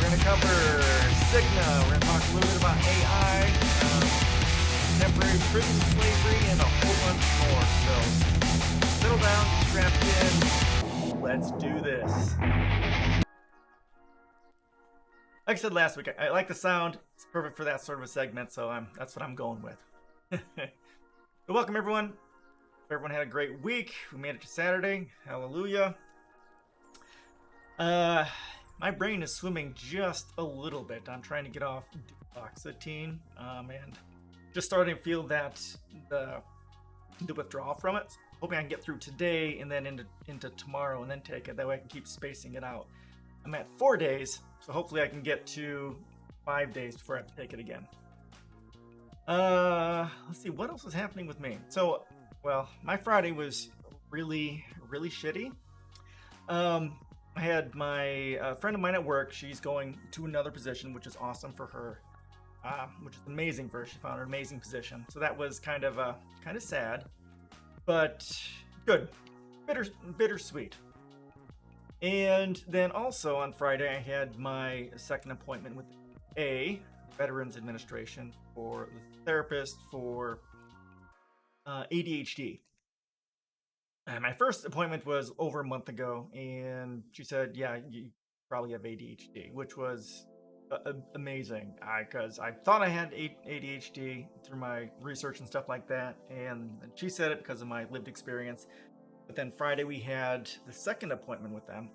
going to cover Cigna. We're going to talk a little bit about AI, contemporary prison slavery, and a whole bunch more. So settle down, get strapped in. Let's do this. Like I said last week, I like the sound. It's perfect for that sort of a segment, so that's what I'm going with. So welcome, everyone. Hope everyone had a great week. We made it to Saturday. Hallelujah. My brain is swimming just a little bit. I'm trying to get off duloxetine, and just starting to feel that the withdrawal from it. Hoping I can get through today and then into tomorrow and then take it. That way I can keep spacing it out. I'm at 4 days, so hopefully I can get to 5 days before I have to take it again. Let's see, what else is happening with me? So, well, my Friday was really, really shitty. I had my friend of mine at work. She's going to another position, which is awesome for her, which is amazing for her. She found an amazing position. So that was kind of sad, but good, bittersweet. And then also on Friday, I had my second appointment with a Veterans Administration for the therapist for ADHD. And my first appointment was over a month ago, and she said, "Yeah, you probably have ADHD," which was amazing. Because I thought I had ADHD through my research and stuff like that, and she said it because of my lived experience. But then Friday we had the second appointment with them,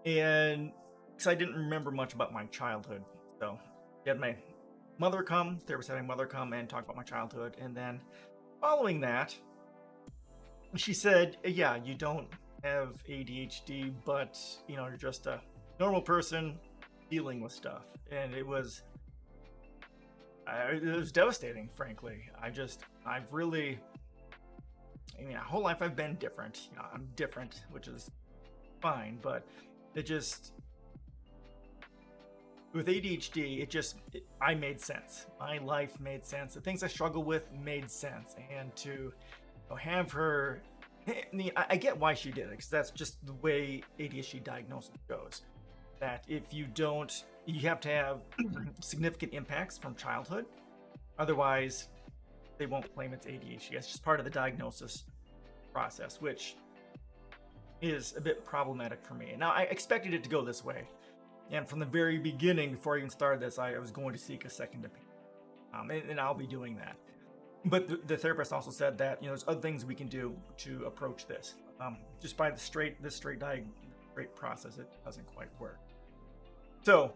and because I didn't remember much about my childhood, so I had my mother come, therapist had my mother come and talk about my childhood, and then following that, she said, "Yeah, you don't have ADHD, but you're just a normal person dealing with stuff," and it was devastating, frankly. I've really. My whole life I've been different. I'm different, which is fine, but with ADHD, I made sense. My life made sense. The things I struggle with made sense, and to have her, I get why she did it, because that's just the way ADHD diagnosis goes. That if you don't, you have to have significant impacts from childhood, otherwise they won't claim it's ADHD. It's just part of the diagnosis process, which is a bit problematic for me. Now, I expected it to go this way. And from the very beginning, before I even started this, I was going to seek a second opinion. And I'll be doing that. But the therapist also said that, there's other things we can do to approach this. Just by the straight process, it doesn't quite work. So,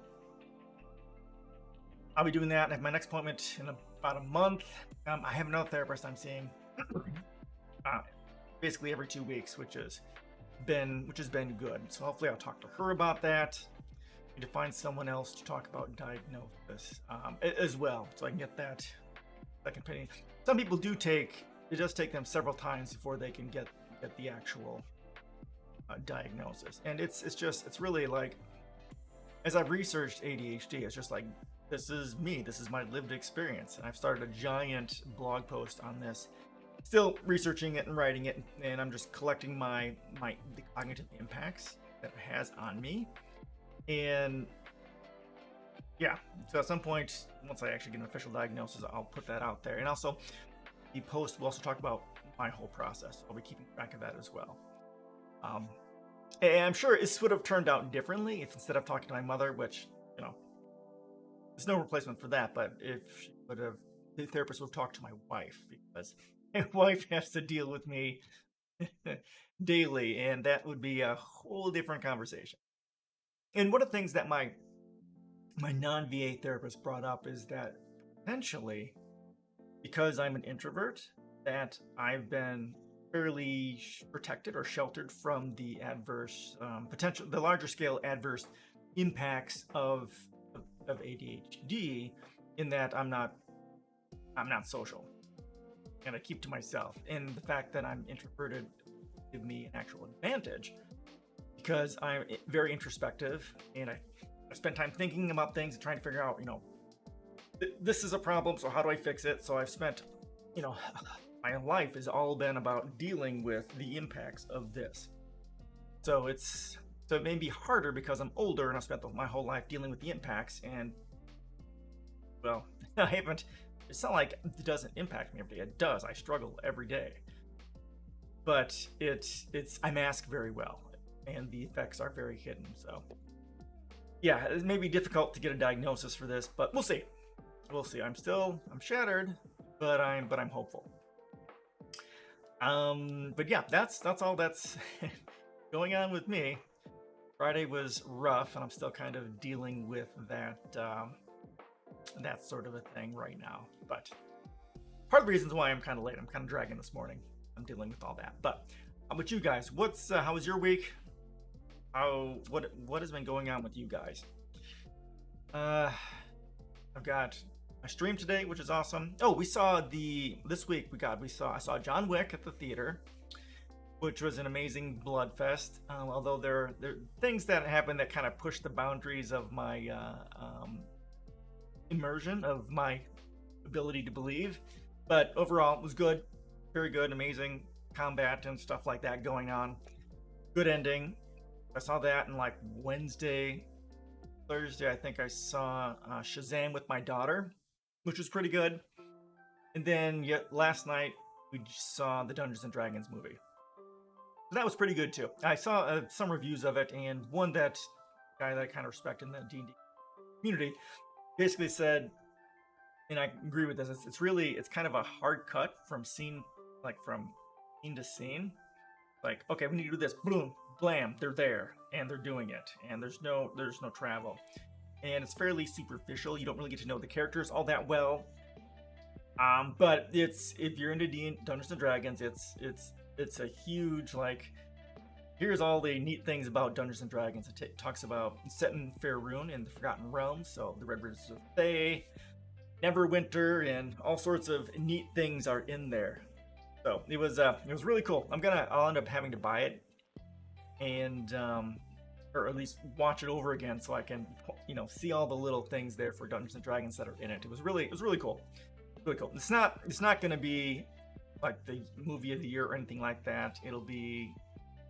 I'll be doing that. I have my next appointment in about a month. I have another therapist I'm seeing basically every 2 weeks, which has been good. So hopefully I'll talk to her about that. I need to find someone else to talk about diagnosis as well, so I can get that second opinion. Some people it does take them several times before they can get the actual diagnosis. And it's really like, as I've researched ADHD, it's just like, this is me, this is my lived experience. And I've started a giant blog post on this, still researching it and writing it, and I'm just collecting the cognitive impacts that it has on me. And yeah, so at some point, once I actually get an official diagnosis, I'll put that out there. And also, the post will also talk about my whole process. I'll be keeping track of that as well. And I'm sure this would have turned out differently if, instead of talking to my mother, which, there's no replacement for that, but if the therapist would have talked to my wife, because my wife has to deal with me daily, and that would be a whole different conversation. And one of the things that my non-VA therapist brought up is that potentially, because I'm an introvert, that I've been fairly protected or sheltered from the the larger scale adverse impacts of ADHD, in that I'm not social, and I keep to myself. And the fact that I'm introverted give me an actual advantage, because I'm very introspective, and I spend time thinking about things and trying to figure out, this is a problem, so how do I fix it? So I've spent, my life has all been about dealing with the impacts of this. So it's So it may be harder because I'm older and I've spent my whole life dealing with the impacts. And, well, I haven't. It's not like it doesn't impact me every day. It does. I struggle every day. But I mask very well, and the effects are very hidden. So, yeah, it may be difficult to get a diagnosis for this, but we'll see. We'll see. I'm shattered, but I'm hopeful. But yeah, that's all that's going on with me. Friday was rough, and I'm still kind of dealing with that that sort of a thing right now. But part of the reasons why I'm kind of late, I'm kind of dragging this morning. I'm dealing with all that. But how about you guys? How was your week? What has been going on with you guys? I've got a stream today, which is awesome. Oh, I saw John Wick at the theater, which was an amazing blood fest. Although there are things that happened that kind of pushed the boundaries of my immersion, of my ability to believe. But overall, it was good, very good, amazing combat and stuff like that going on. Good ending. I saw that, and like Thursday, I think I saw Shazam with my daughter, which was pretty good. And then last night we saw the Dungeons and Dragons movie. So that was pretty good too. I saw some reviews of it, and one guy that I kind of respect in the D&D community basically said, and I agree with this, it's kind of a hard cut from scene to scene. Like, okay, we need to do this, boom, blam, they're there, and they're doing it, and there's no travel. And it's fairly superficial. You don't really get to know the characters all that well. But if you're into Dungeons and Dragons, it's a huge, like, here's all the neat things about Dungeons and Dragons. It talks about setting Faerun in the Forgotten Realms, so the Red Rivers of Thay, Neverwinter, and all sorts of neat things are in there. So it was really cool. I'll end up having to buy it, and or at least watch it over again so I can see all the little things there for Dungeons and Dragons that are in it. It was really cool. Really cool. It's not going to be like the movie of the year or anything like that. It'll be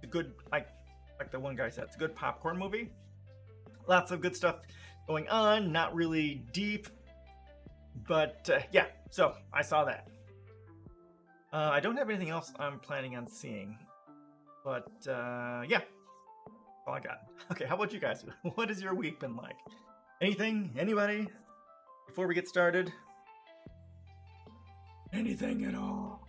a good, like the one guy said, it's a good popcorn movie. Lots of good stuff going on. Not really deep, but yeah. So I saw that. I don't have anything else I'm planning on seeing, but yeah, that's all I got. Okay, how about you guys? What has your week been like? Anything? Anybody? Before we get started? Anything at all?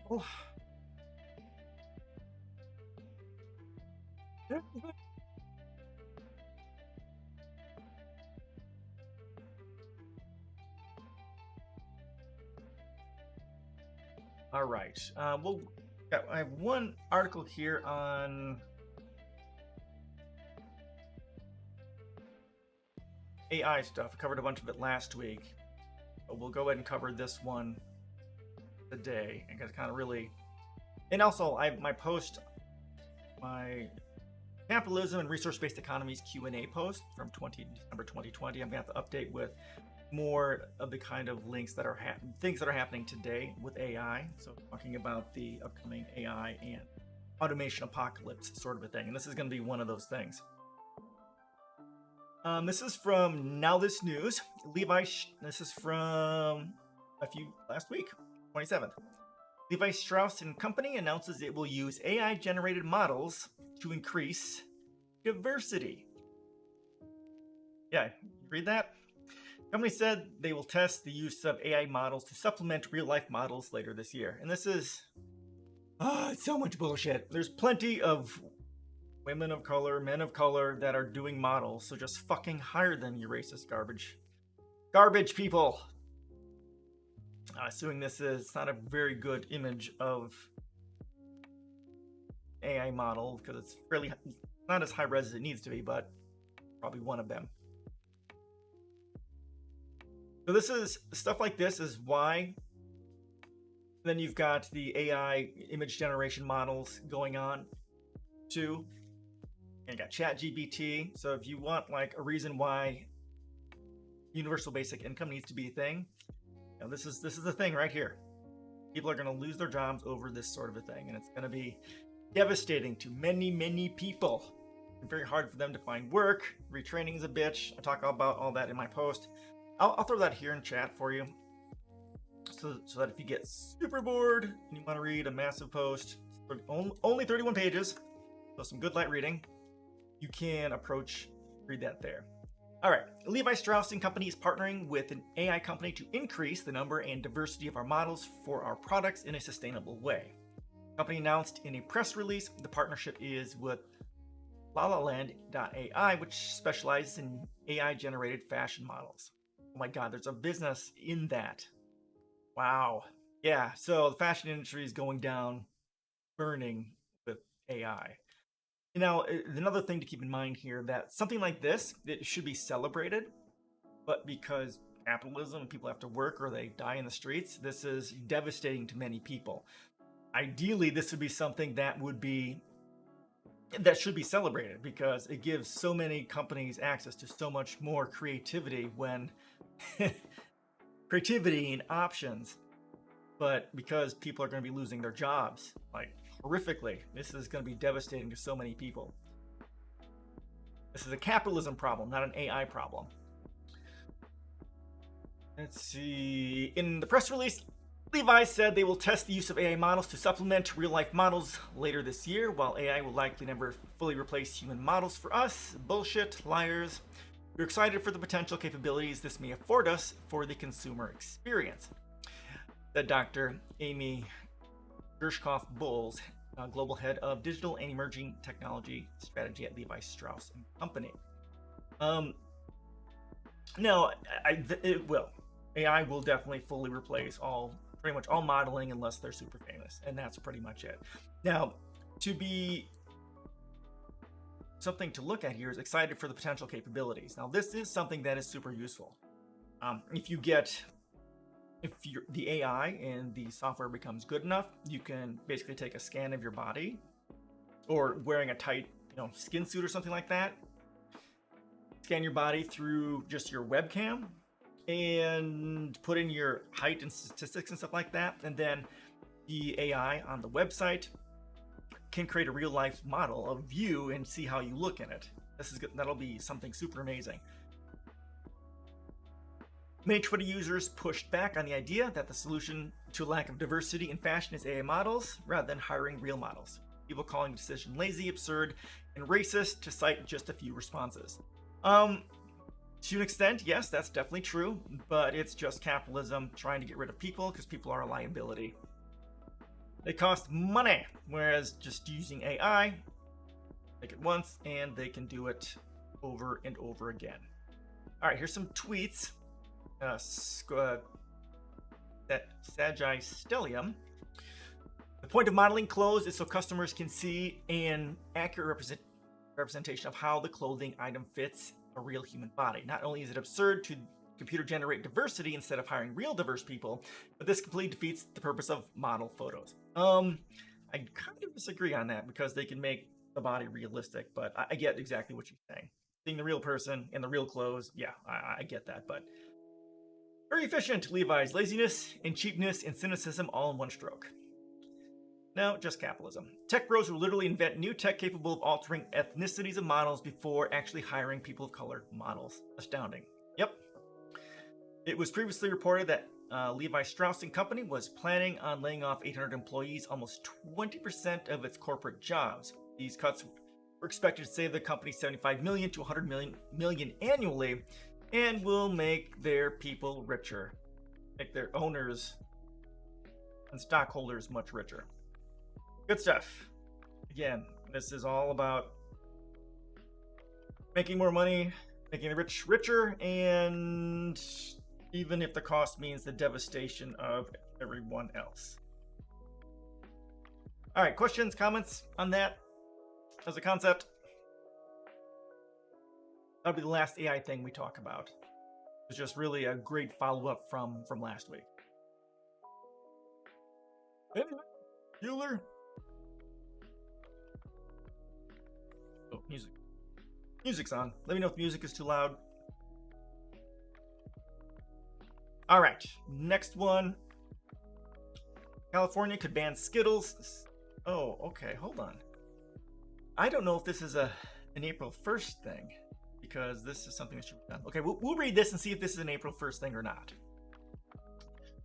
All right. I have one article here on AI stuff. I covered a bunch of it last week, but we'll go ahead and cover this one today. And kind of really, and also my capitalism and resource-based economies Q&A post from December 2020. I'm gonna have to update with more of the kind of links that are things that are happening today with AI. So talking about the upcoming AI and automation apocalypse sort of a thing. And this is going to be one of those things. This is from Now This News. This is from last week, 27th. Levi Strauss & Company announces it will use AI-generated models to increase diversity. Yeah, you read that? The company said they will test the use of AI models to supplement real-life models later this year. And this is it's so much bullshit. There's plenty of women of color, men of color that are doing models, so just fucking hire them, you racist garbage. Garbage people! Assuming this is not a very good image of AI model, because it's really not as high res as it needs to be, but probably one of them. So this is stuff like this is why. Then you've got the AI image generation models going on too. And you got ChatGPT. So if you want like a reason why universal basic income needs to be a thing, this is the thing right here. People are going to lose their jobs over this sort of a thing, and it's going to be devastating to many, many people. very hard for them to find work. Retraining is a bitch. I talk about all that in my post. I'll throw that here in chat for you. So that if you get super bored and you want to read a massive post, only 31 pages, so some good light reading, you can read that there. All right, Levi Strauss & Company is partnering with an AI company to increase the number and diversity of our models for our products in a sustainable way. The company announced in a press release the partnership is with LaLaLand.ai, which specializes in AI-generated fashion models. Oh my God, there's a business in that. Wow. Yeah, so the fashion industry is going down, burning with AI. Now, another thing to keep in mind here, that something like this, it should be celebrated, but because capitalism, people have to work or they die in the streets, this is devastating to many people. Ideally, this would be something that should be celebrated, because it gives so many companies access to so much more creativity when creativity and options, but because people are going to be losing their jobs, like horrifically, this is going to be devastating to so many people. This is a capitalism problem, not an AI problem. Let's see. In the press release, Levi said they will test the use of AI models to supplement real-life models later this year. While AI will likely never fully replace human models for us, bullshit, liars. We're excited for the potential capabilities this may afford us for the consumer experience, said Dr. Amy Gershkoff-Bulls, global head of digital and emerging technology strategy at Levi Strauss & Company. No, it will. AI will definitely fully replace pretty much all modeling unless they're super famous, and that's pretty much it. Now, to be something to look at here is excited for the potential capabilities. Now, this is something that is super useful. If the AI and the software becomes good enough, you can basically take a scan of your body, or wearing a tight, skin suit or something like that, scan your body through just your webcam and put in your height and statistics and stuff like that, and then the AI on the website can create a real life model of you and see how you look in it. That'll be something super amazing. Many Twitter users pushed back on the idea that the solution to a lack of diversity in fashion is AI models rather than hiring real models. People calling the decision lazy, absurd, and racist, to cite just a few responses. To an extent, yes, that's definitely true, but it's just capitalism trying to get rid of people because people are a liability. They cost money, whereas just using AI, make it once and they can do it over and over again. All right, here's some tweets. Sagi Stellium. The point of modeling clothes is so customers can see an accurate representation of how the clothing item fits a real human body. Not only is it absurd to computer generate diversity instead of hiring real diverse people, but this completely defeats the purpose of model photos. I kind of disagree on that, because they can make the body realistic, but I get exactly what you're saying. Seeing the real person in the real clothes, yeah, I get that, but very efficient. Levi's laziness and cheapness and cynicism all in one stroke. No, just capitalism. Tech bros will literally invent new tech capable of altering ethnicities of models before actually hiring people of color models. Astounding. Yep. It was previously reported that Levi Strauss & Company was planning on laying off 800 employees, almost 20% of its corporate jobs. These cuts were expected to save the company $75 million to $100 million annually, and will make their people richer, make their owners and stockholders much richer. Good stuff. Again, this is all about making more money, making the rich richer, and even if the cost means the devastation of everyone else. All right, questions, comments on that as a concept? That'll be the last AI thing we talk about. It's just really a great follow-up from last week. Anyway, Bueller. Oh, music. Music's on. Let me know if the music is too loud. All right, next one. California could ban Skittles. Oh, okay, hold on. I don't know if this is a an April 1st thing, because this is something that should be done. Okay, we'll read this and see if this is an April 1st thing or not.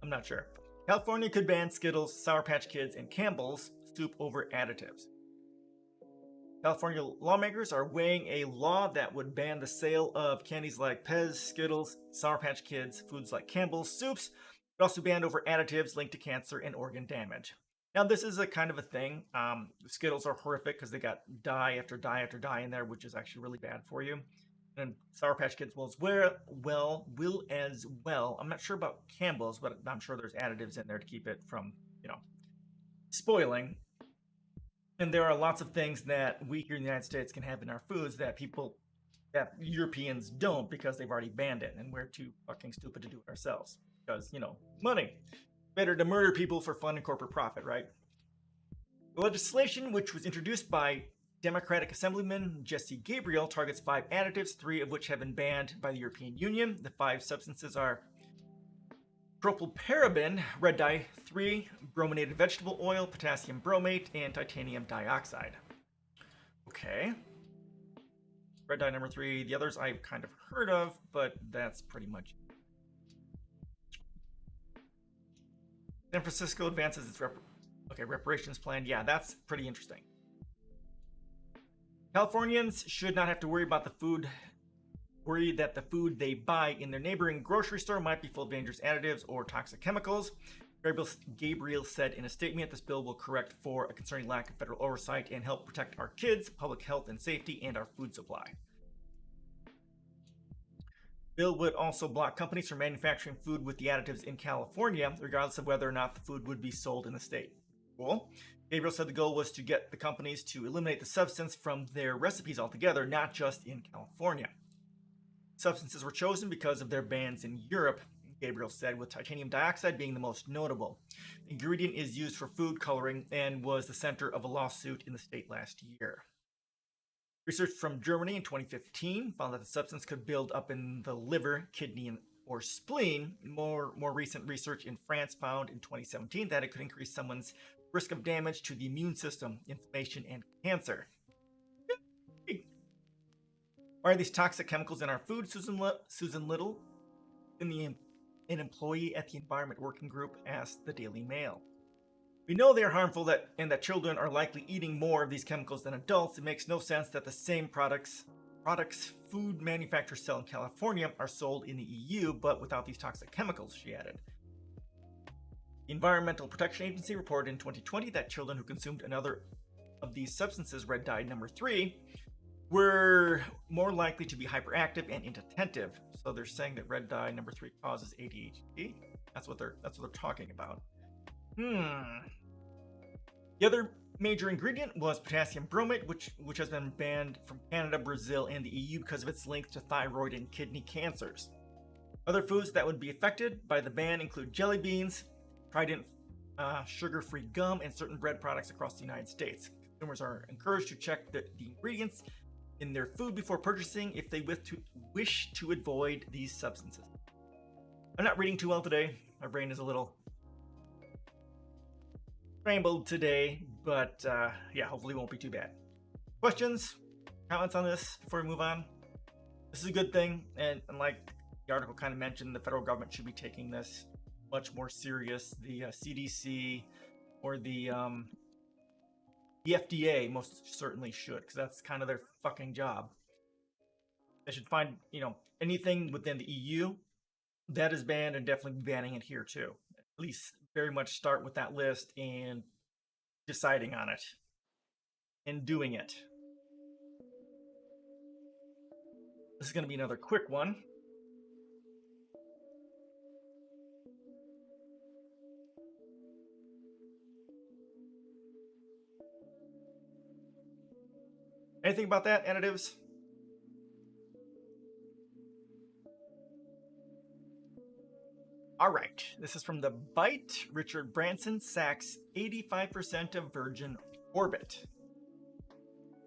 I'm not sure. California could ban Skittles, Sour Patch Kids, and Campbell's soup over additives. California lawmakers are weighing a law that would ban the sale of candies like Pez, Skittles, Sour Patch Kids, foods like Campbell's soups, but also banned over additives linked to cancer and organ damage. Now, this is a kind of a thing. Skittles are horrific because they got dye after dye after dye in there, which is actually really bad for you. And Sour Patch Kids will as well. I'm not sure about Campbell's, but I'm sure there's additives in there to keep it from, spoiling. And there are lots of things that we here in the United States can have in our foods that Europeans don't because they've already banned it, and we're too fucking stupid to do it ourselves. Because, money. Better to murder people for fun and corporate profit, right? The legislation, which was introduced by Democratic Assemblyman Jesse Gabriel, targets 5 additives, 3 of which have been banned by the European Union. The 5 substances are propylparaben, red dye 3, brominated vegetable oil, potassium bromate, and titanium dioxide. Okay. Red dye number 3. The others I've kind of heard of, but that's pretty much it. San Francisco advances its reparations plan. Yeah, that's pretty interesting. Californians should not have to worry that the food they buy in their neighboring grocery store might be full of dangerous additives or toxic chemicals. Gabriel said in a statement, this bill will correct for a concerning lack of federal oversight and help protect our kids, public health and safety, and our food supply. Bill would also block companies from manufacturing food with the additives in California, regardless of whether or not the food would be sold in the state. Cool. Gabriel said the goal was to get the companies to eliminate the substance from their recipes altogether, not just in California. Substances were chosen because of their bans in Europe, Gabriel said, with titanium dioxide being the most notable. The ingredient is used for food coloring and was the center of a lawsuit in the state last year. Research from Germany in 2015 found that the substance could build up in the liver, kidney, or spleen. More recent research in France found in 2017 that it could increase someone's risk of damage to the immune system, inflammation, and cancer. Why are these toxic chemicals in our food? Susan Little, an employee at the Environment Working Group, asked the Daily Mail. We know they are harmful and that children are likely eating more of these chemicals than adults. It makes no sense that the same products food manufacturers sell in California are sold in the EU, but without these toxic chemicals, she added. The Environmental Protection Agency reported in 2020 that children who consumed another of these substances, red dye number 3, were more likely to be hyperactive and inattentive. So they're saying that red dye number 3 causes ADHD. That's what they're talking about. The other major ingredient was potassium bromate, which has been banned from Canada, Brazil, and the EU because of its link to thyroid and kidney cancers. Other foods that would be affected by the ban include jelly beans, Trident sugar-free gum, and certain bread products across the United States. Consumers are encouraged to check the ingredients in their food before purchasing if they wish to avoid these substances. I'm not reading too well today. My brain is a little scrambled today, but hopefully it won't be too bad. Questions, comments on this before we move on? This is a good thing, and like the article kind of mentioned, the federal government should be taking this much more serious. The CDC or the FDA most certainly should, because that's kind of their fucking job. They should find, anything within the EU that is banned and definitely be banning it here too. At least very much start with that list and deciding on it and doing it. This is going to be another quick one. Anything about that, additives? All right, this is from The Bite. Richard Branson sacks 85% of Virgin Orbit.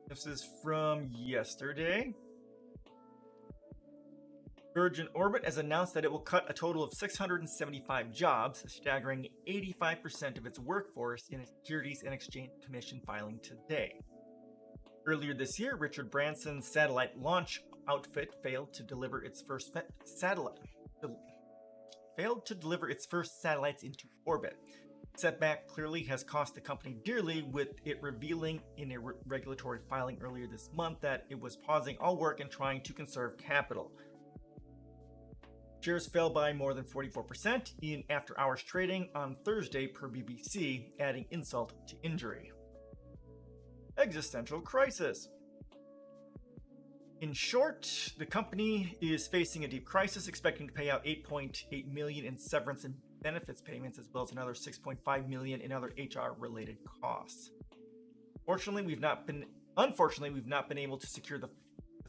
This is from yesterday. Virgin Orbit has announced that it will cut a total of 675 jobs, staggering 85% of its workforce in a Securities and Exchange Commission filing today. Earlier this year, Richard Branson's satellite launch outfit failed to deliver its first satellites into orbit. Setback clearly has cost the company dearly, with it revealing in a regulatory filing earlier this month that it was pausing all work and trying to conserve capital. Shares fell by more than 44% in after-hours trading on Thursday per BBC, adding insult to injury. Existential crisis. In short, the company is facing a deep crisis, expecting to pay out $8.8 million in severance and benefits payments, as well as another $6.5 million in other HR-related costs. Unfortunately, we've not been able to secure the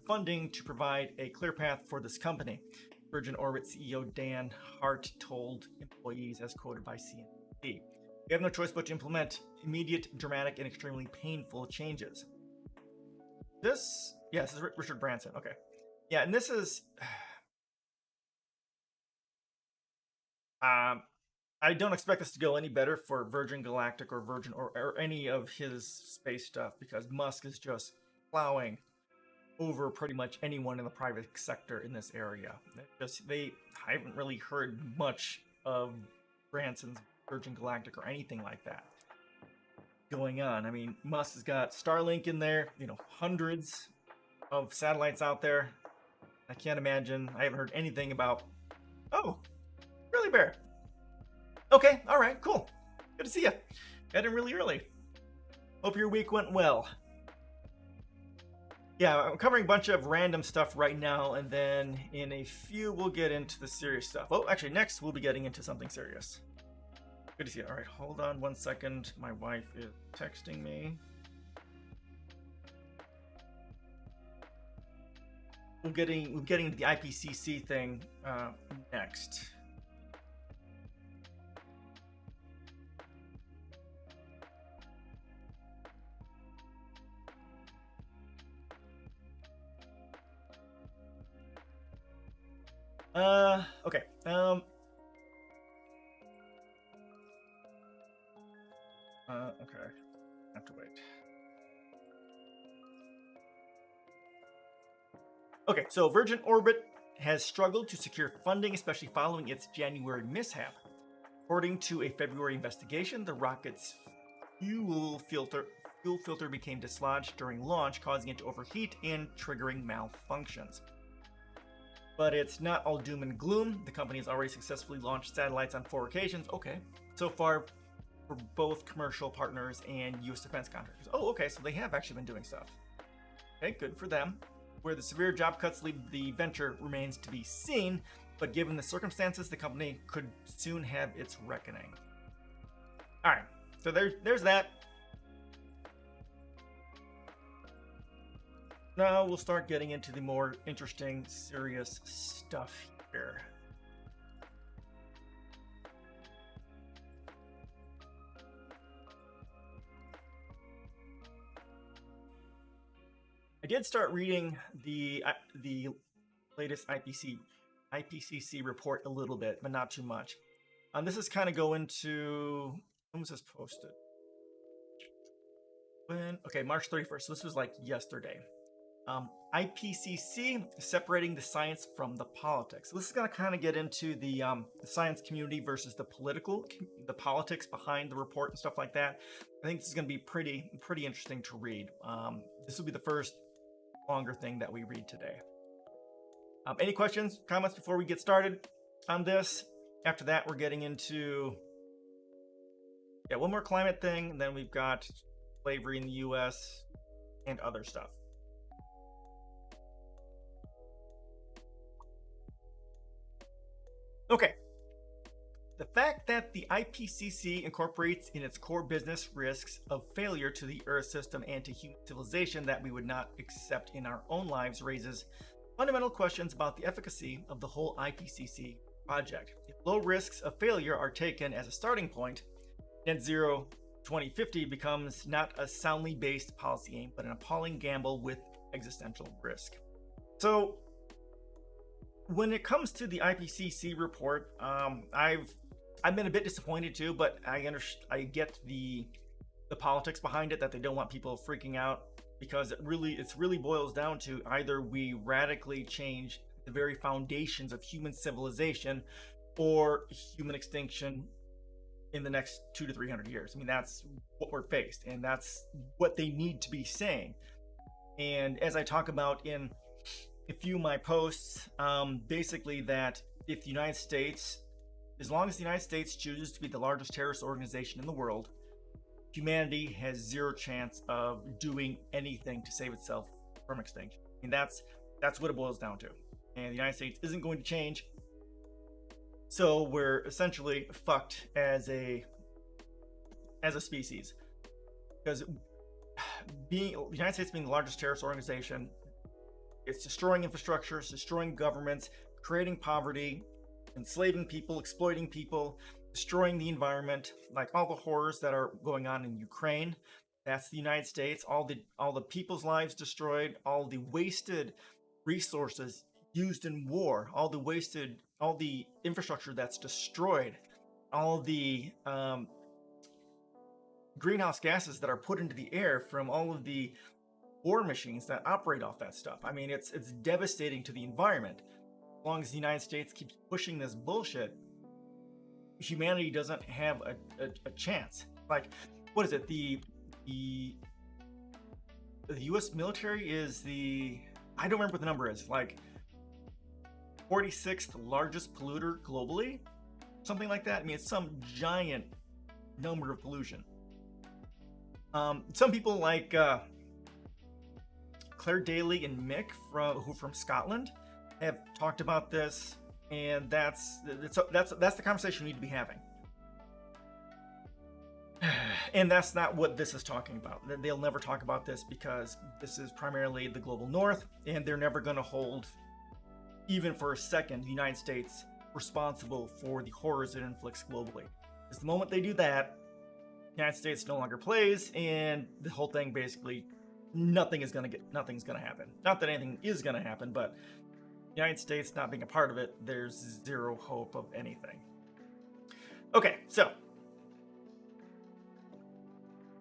funding to provide a clear path for this company, Virgin Orbit CEO Dan Hart told employees, as quoted by CNBC. We have no choice but to implement immediate, dramatic, and extremely painful changes. This is Richard Branson. Okay. Yeah, and this is... I don't expect this to go any better for Virgin Galactic or Virgin or any of his space stuff, because Musk is just plowing over pretty much anyone in the private sector in this area. I haven't really heard much of Branson's Virgin Galactic or anything like that going on. I mean, Musk has got Starlink in there, hundreds of satellites out there. I can't imagine. I haven't heard anything about... Oh, Really Bear. Okay, all right, cool. Good to see you. Getting really early. Hope your week went well. Yeah, I'm covering a bunch of random stuff right now, and then in a few we'll get into the serious stuff. Oh, actually, next we'll be getting into something serious. Good to see you. All right, hold on one second. My wife is texting me. We're getting into the IPCC thing next. Okay. Okay. I have to wait. Okay, so Virgin Orbit has struggled to secure funding, especially following its January mishap. According to a February investigation, the rocket's fuel filter became dislodged during launch, causing it to overheat and triggering malfunctions. But it's not all doom and gloom. The company has already successfully launched satellites on 4 occasions. Okay, so far for both commercial partners and U.S. defense contractors. Oh, okay, so they have actually been doing stuff. Okay, good for them. Where the severe job cuts leave the venture remains to be seen, but given the circumstances, the company could soon have its reckoning. All right, so there's that. Now we'll start getting into the more interesting, serious stuff here. I did start reading the latest IPCC report a little bit, but not too much. This is kind of going to... When was this posted? March 31st. So this was like yesterday. IPCC separating the science from the politics. So this is going to kind of get into the science community versus the politics behind the report and stuff like that. I think this is going to be pretty interesting to read. This will be the first longer thing that we read today. Any questions, comments before we get started on this? After that, we're getting into one more climate thing, and then we've got slavery in the U.S. and other stuff. Okay. The fact that the IPCC incorporates in its core business risks of failure to the Earth system and to human civilization that we would not accept in our own lives raises fundamental questions about the efficacy of the whole IPCC project. If low risks of failure are taken as a starting point, Net Zero 2050 becomes not a soundly based policy aim, but an appalling gamble with existential risk. So, when it comes to the IPCC report, I've been a bit disappointed too, but I get the politics behind it, that they don't want people freaking out because it's really boils down to either we radically change the very foundations of human civilization or human extinction in the next 200 to 300 years. I mean, that's what we're faced, and that's what they need to be saying. And as I talk about in a few of my posts, basically that if the United States, as long as the United States chooses to be the largest terrorist organization in the world, humanity has zero chance of doing anything to save itself from extinction. I mean, that's what it boils down to. And the United States isn't going to change. So we're essentially fucked as a species. Because the United States being the largest terrorist organization, it's destroying infrastructure, it's destroying governments, creating poverty, enslaving people, exploiting people, destroying the environment, like all the horrors that are going on in Ukraine. That's the United States. All the people's lives destroyed, all the wasted resources used in war, all the infrastructure that's destroyed, all the greenhouse gases that are put into the air from all of the war machines that operate off that stuff. I mean, it's devastating to the environment. As long as the United States keeps pushing this bullshit, humanity doesn't have a chance. Like, what is it? The U.S. military is I don't remember what the number is, like 46th largest polluter globally, something like that. I mean, it's some giant number of pollution. Some people like Claire Daly and Mick from Scotland have talked about this, and that's the conversation we need to be having. And that's not what this is talking about. They'll never talk about this because this is primarily the global north, and they're never going to hold, even for a second, the United States responsible for the horrors it inflicts globally. Because the moment they do that, the United States no longer plays, and the whole thing basically, nothing's going to happen. Not that anything is going to happen, but the United States not being a part of it, there's zero hope of anything. Okay, so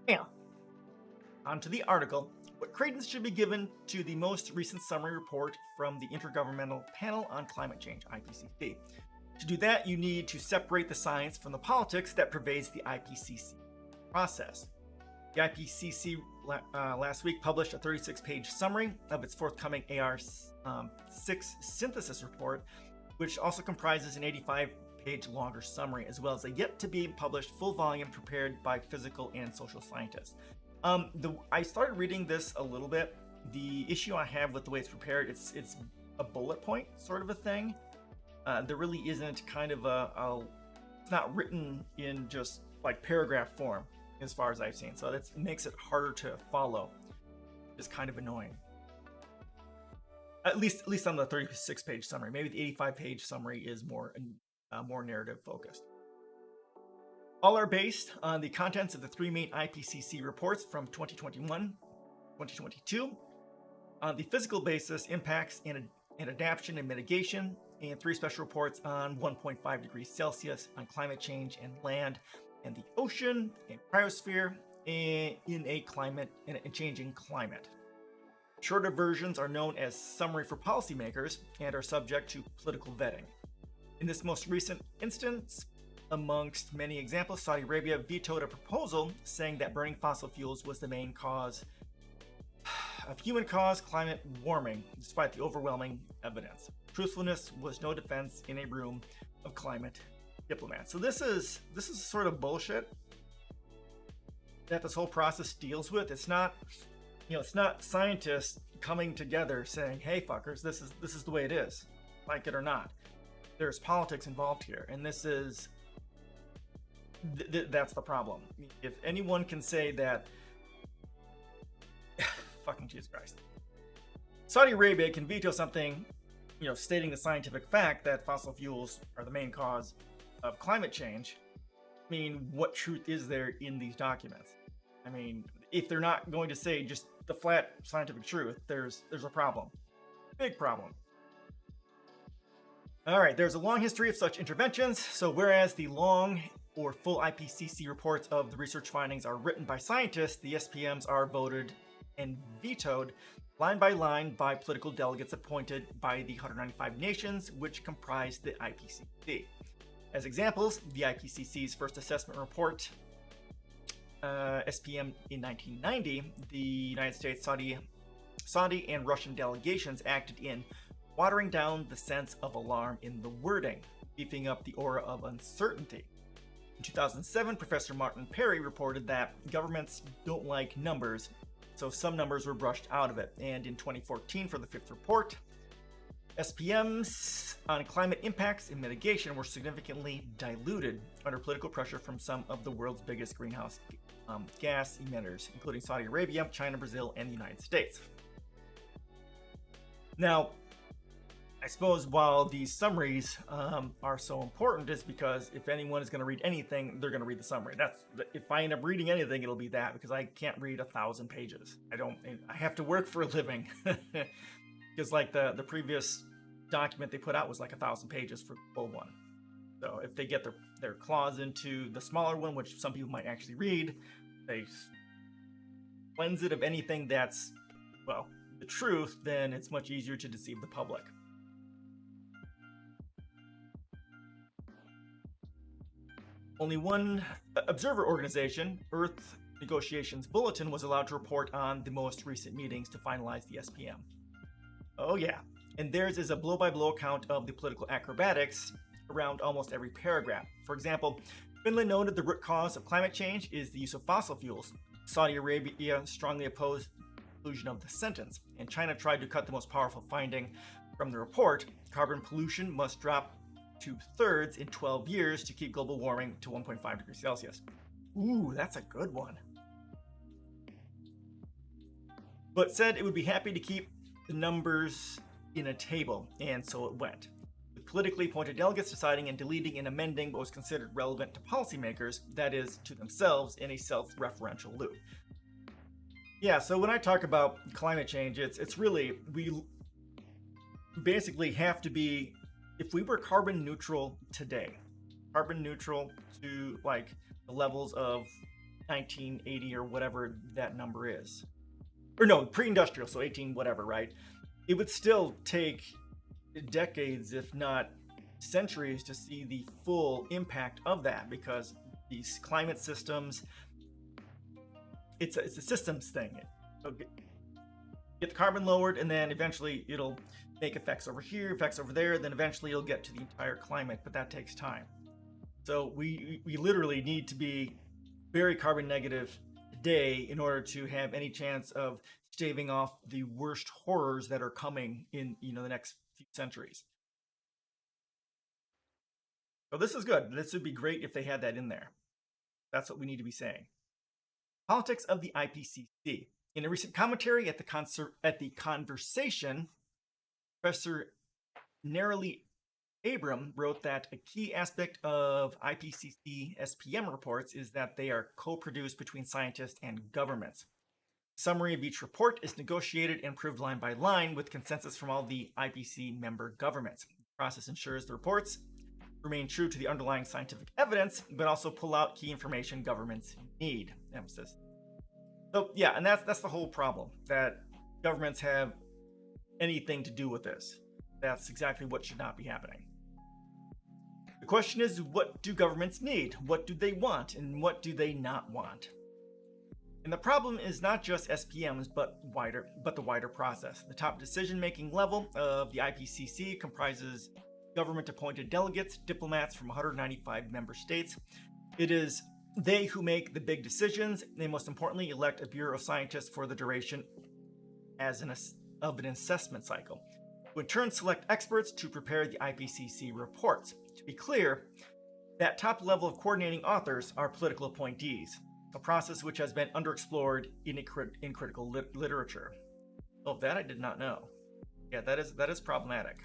now onto the article. What credence should be given to the most recent summary report from the Intergovernmental Panel on Climate Change, IPCC. To do that, you need to separate the science from the politics that pervades the IPCC process. The IPCC last week published a 36-page summary of its forthcoming AR6 synthesis report, which also comprises an 85-page longer summary, as well as a yet-to-be-published full volume prepared by physical and social scientists. I started reading this a little bit. The issue I have with the way it's prepared, it's a bullet point sort of a thing. There really isn't kind of it's not written in just like paragraph form as far as I've seen. So it makes it harder to follow. It's kind of annoying. At least on the 36-page summary. Maybe the 85-page summary is more narrative focused. All are based on the contents of the three main IPCC reports from 2021, 2022, on the physical basis, impacts and adaptation and mitigation, and three special reports on 1.5 degrees Celsius on climate change and land and the ocean and cryosphere in a changing climate. Shorter versions are known as summary for policymakers and are subject to political vetting. In this most recent instance, amongst many examples, Saudi Arabia vetoed a proposal saying that burning fossil fuels was the main cause of human-caused climate warming, despite the overwhelming evidence. Truthfulness was no defense in a room of climate diplomats. So this is sort of bullshit that this whole process deals with. It's not, it's not scientists coming together saying, "Hey, fuckers, this is the way it is," like it or not. There's politics involved here, and this is that's the problem. If anyone can say that, fucking Jesus Christ, Saudi Arabia can veto something, stating the scientific fact that fossil fuels are the main cause of climate change. I mean, what truth is there in these documents? I mean, if they're not going to say just the flat scientific truth, there's a problem. Big problem. All right, there's a long history of such interventions. So whereas the long or full IPCC reports of the research findings are written by scientists, the SPMs are voted and vetoed line by line by political delegates appointed by the 195 nations which comprise the IPCC. As examples, the IPCC's first assessment report, SPM, in 1990, the United States, Saudi, and Russian delegations acted in watering down the sense of alarm in the wording, beefing up the aura of uncertainty. In 2007, Professor Martin Perry reported that governments don't like numbers, so some numbers were brushed out of it. And in 2014, for the fifth report, SPMs on climate impacts and mitigation were significantly diluted under political pressure from some of the world's biggest greenhouse gas emitters, including Saudi Arabia, China, Brazil, and the United States. Now, I suppose while these summaries are so important is because if anyone is going to read anything, they're going to read the summary. If I end up reading anything, it'll be that, because I can't read 1,000 pages. I have to work for a living. Because like the previous document they put out was like 1,000 pages for the full one. So if they get their claws into the smaller one, which some people might actually read, they cleanse it of anything that's, well, the truth, then it's much easier to deceive the public. Only one observer organization, Earth Negotiations Bulletin, was allowed to report on the most recent meetings to finalize the SPM. Oh yeah, and theirs is a blow-by-blow account of the political acrobatics around almost every paragraph. For example, Finland noted the root cause of climate change is the use of fossil fuels. Saudi Arabia strongly opposed the conclusion of the sentence, and China tried to cut the most powerful finding from the report: carbon pollution must drop 2/3 in 12 years to keep global warming to 1.5 degrees Celsius. Ooh, that's a good one. But said it would be happy to keep the numbers in a table, and so it went, with politically appointed delegates deciding and deleting and amending what was considered relevant to policymakers, that is, to themselves, in a self-referential loop. Yeah, so when I talk about climate change, it's really, we basically have to be, if we were carbon neutral today, carbon neutral to like the levels of 1980 or whatever that number is, or no, pre-industrial, so 18 whatever, right? It would still take decades, if not centuries, to see the full impact of that, because these climate systems, it's a systems thing. Get the carbon lowered, and then eventually it'll make effects over here, effects over there, then eventually it'll get to the entire climate, but that takes time. So we literally need to be very carbon negative today in order to have any chance of staving off the worst horrors that are coming in, the next few centuries. So this is good. This would be great if they had that in there. That's what we need to be saying. Politics of the IPCC. In a recent commentary at the conversation, Professor Nerily Abram wrote that a key aspect of IPCC SPM reports is that they are co-produced between scientists and governments. A summary of each report is negotiated and approved line by line with consensus from all the IPCC member governments. The process ensures the reports remain true to the underlying scientific evidence, but also pull out key information governments need. Emphasis. So yeah, and that's the whole problem, that governments have anything to do with this. That's exactly what should not be happening. The question is, what do governments need? What do they want? And what do they not want? And the problem is not just SPMs, but the wider process. The top decision-making level of the IPCC comprises government-appointed delegates, diplomats from 195 member states. It is they who make the big decisions. They most importantly elect a bureau of scientists for the duration of an assessment cycle, who in turn select experts to prepare the IPCC reports. To be clear, that top level of coordinating authors are political appointees, a process which has been underexplored in critical literature. Oh, that I did not know. Yeah, that is problematic.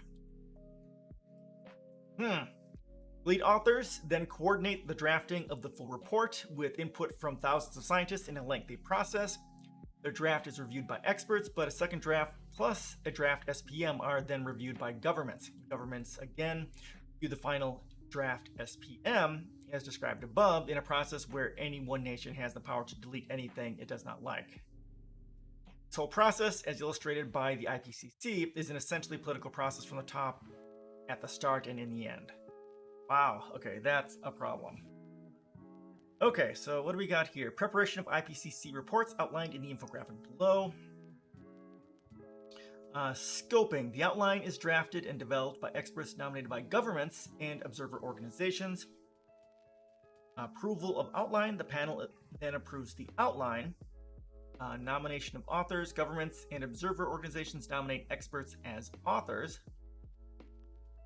Lead authors then coordinate the drafting of the full report with input from thousands of scientists in a lengthy process. Their draft is reviewed by experts, but a second draft plus a draft SPM are then reviewed by governments. Governments again review the final draft SPM, as described above, in a process where any one nation has the power to delete anything it does not like. This whole process, as illustrated by the IPCC, is an essentially political process from the top, at the start, and in the end. Wow, okay, that's a problem. Okay, so what do we got here? Preparation of IPCC reports outlined in the infographic below. Scoping. The outline is drafted and developed by experts nominated by governments and observer organizations. Approval of outline. The panel then approves the outline. Nomination of authors. Governments and observer organizations nominate experts as authors.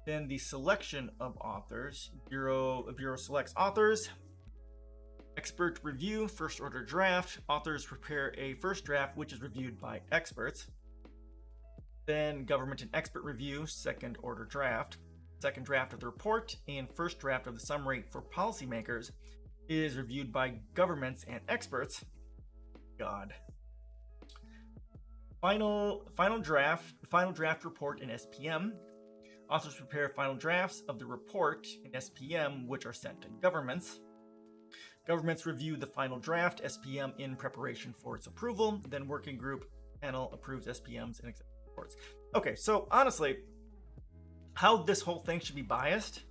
Then the selection of authors. Bureau selects authors. Expert review. First order draft. Authors prepare a first draft, which is reviewed by experts. Then government and expert review, second order draft. Second draft of the report and first draft of the summary for policymakers is reviewed by governments and experts. God. Final draft report in SPM. Authors prepare final drafts of the report in SPM, which are sent to governments. Governments review the final draft SPM in preparation for its approval. Then working group panel approves SPMs and accepts. Okay, so honestly, how this whole thing should be biased.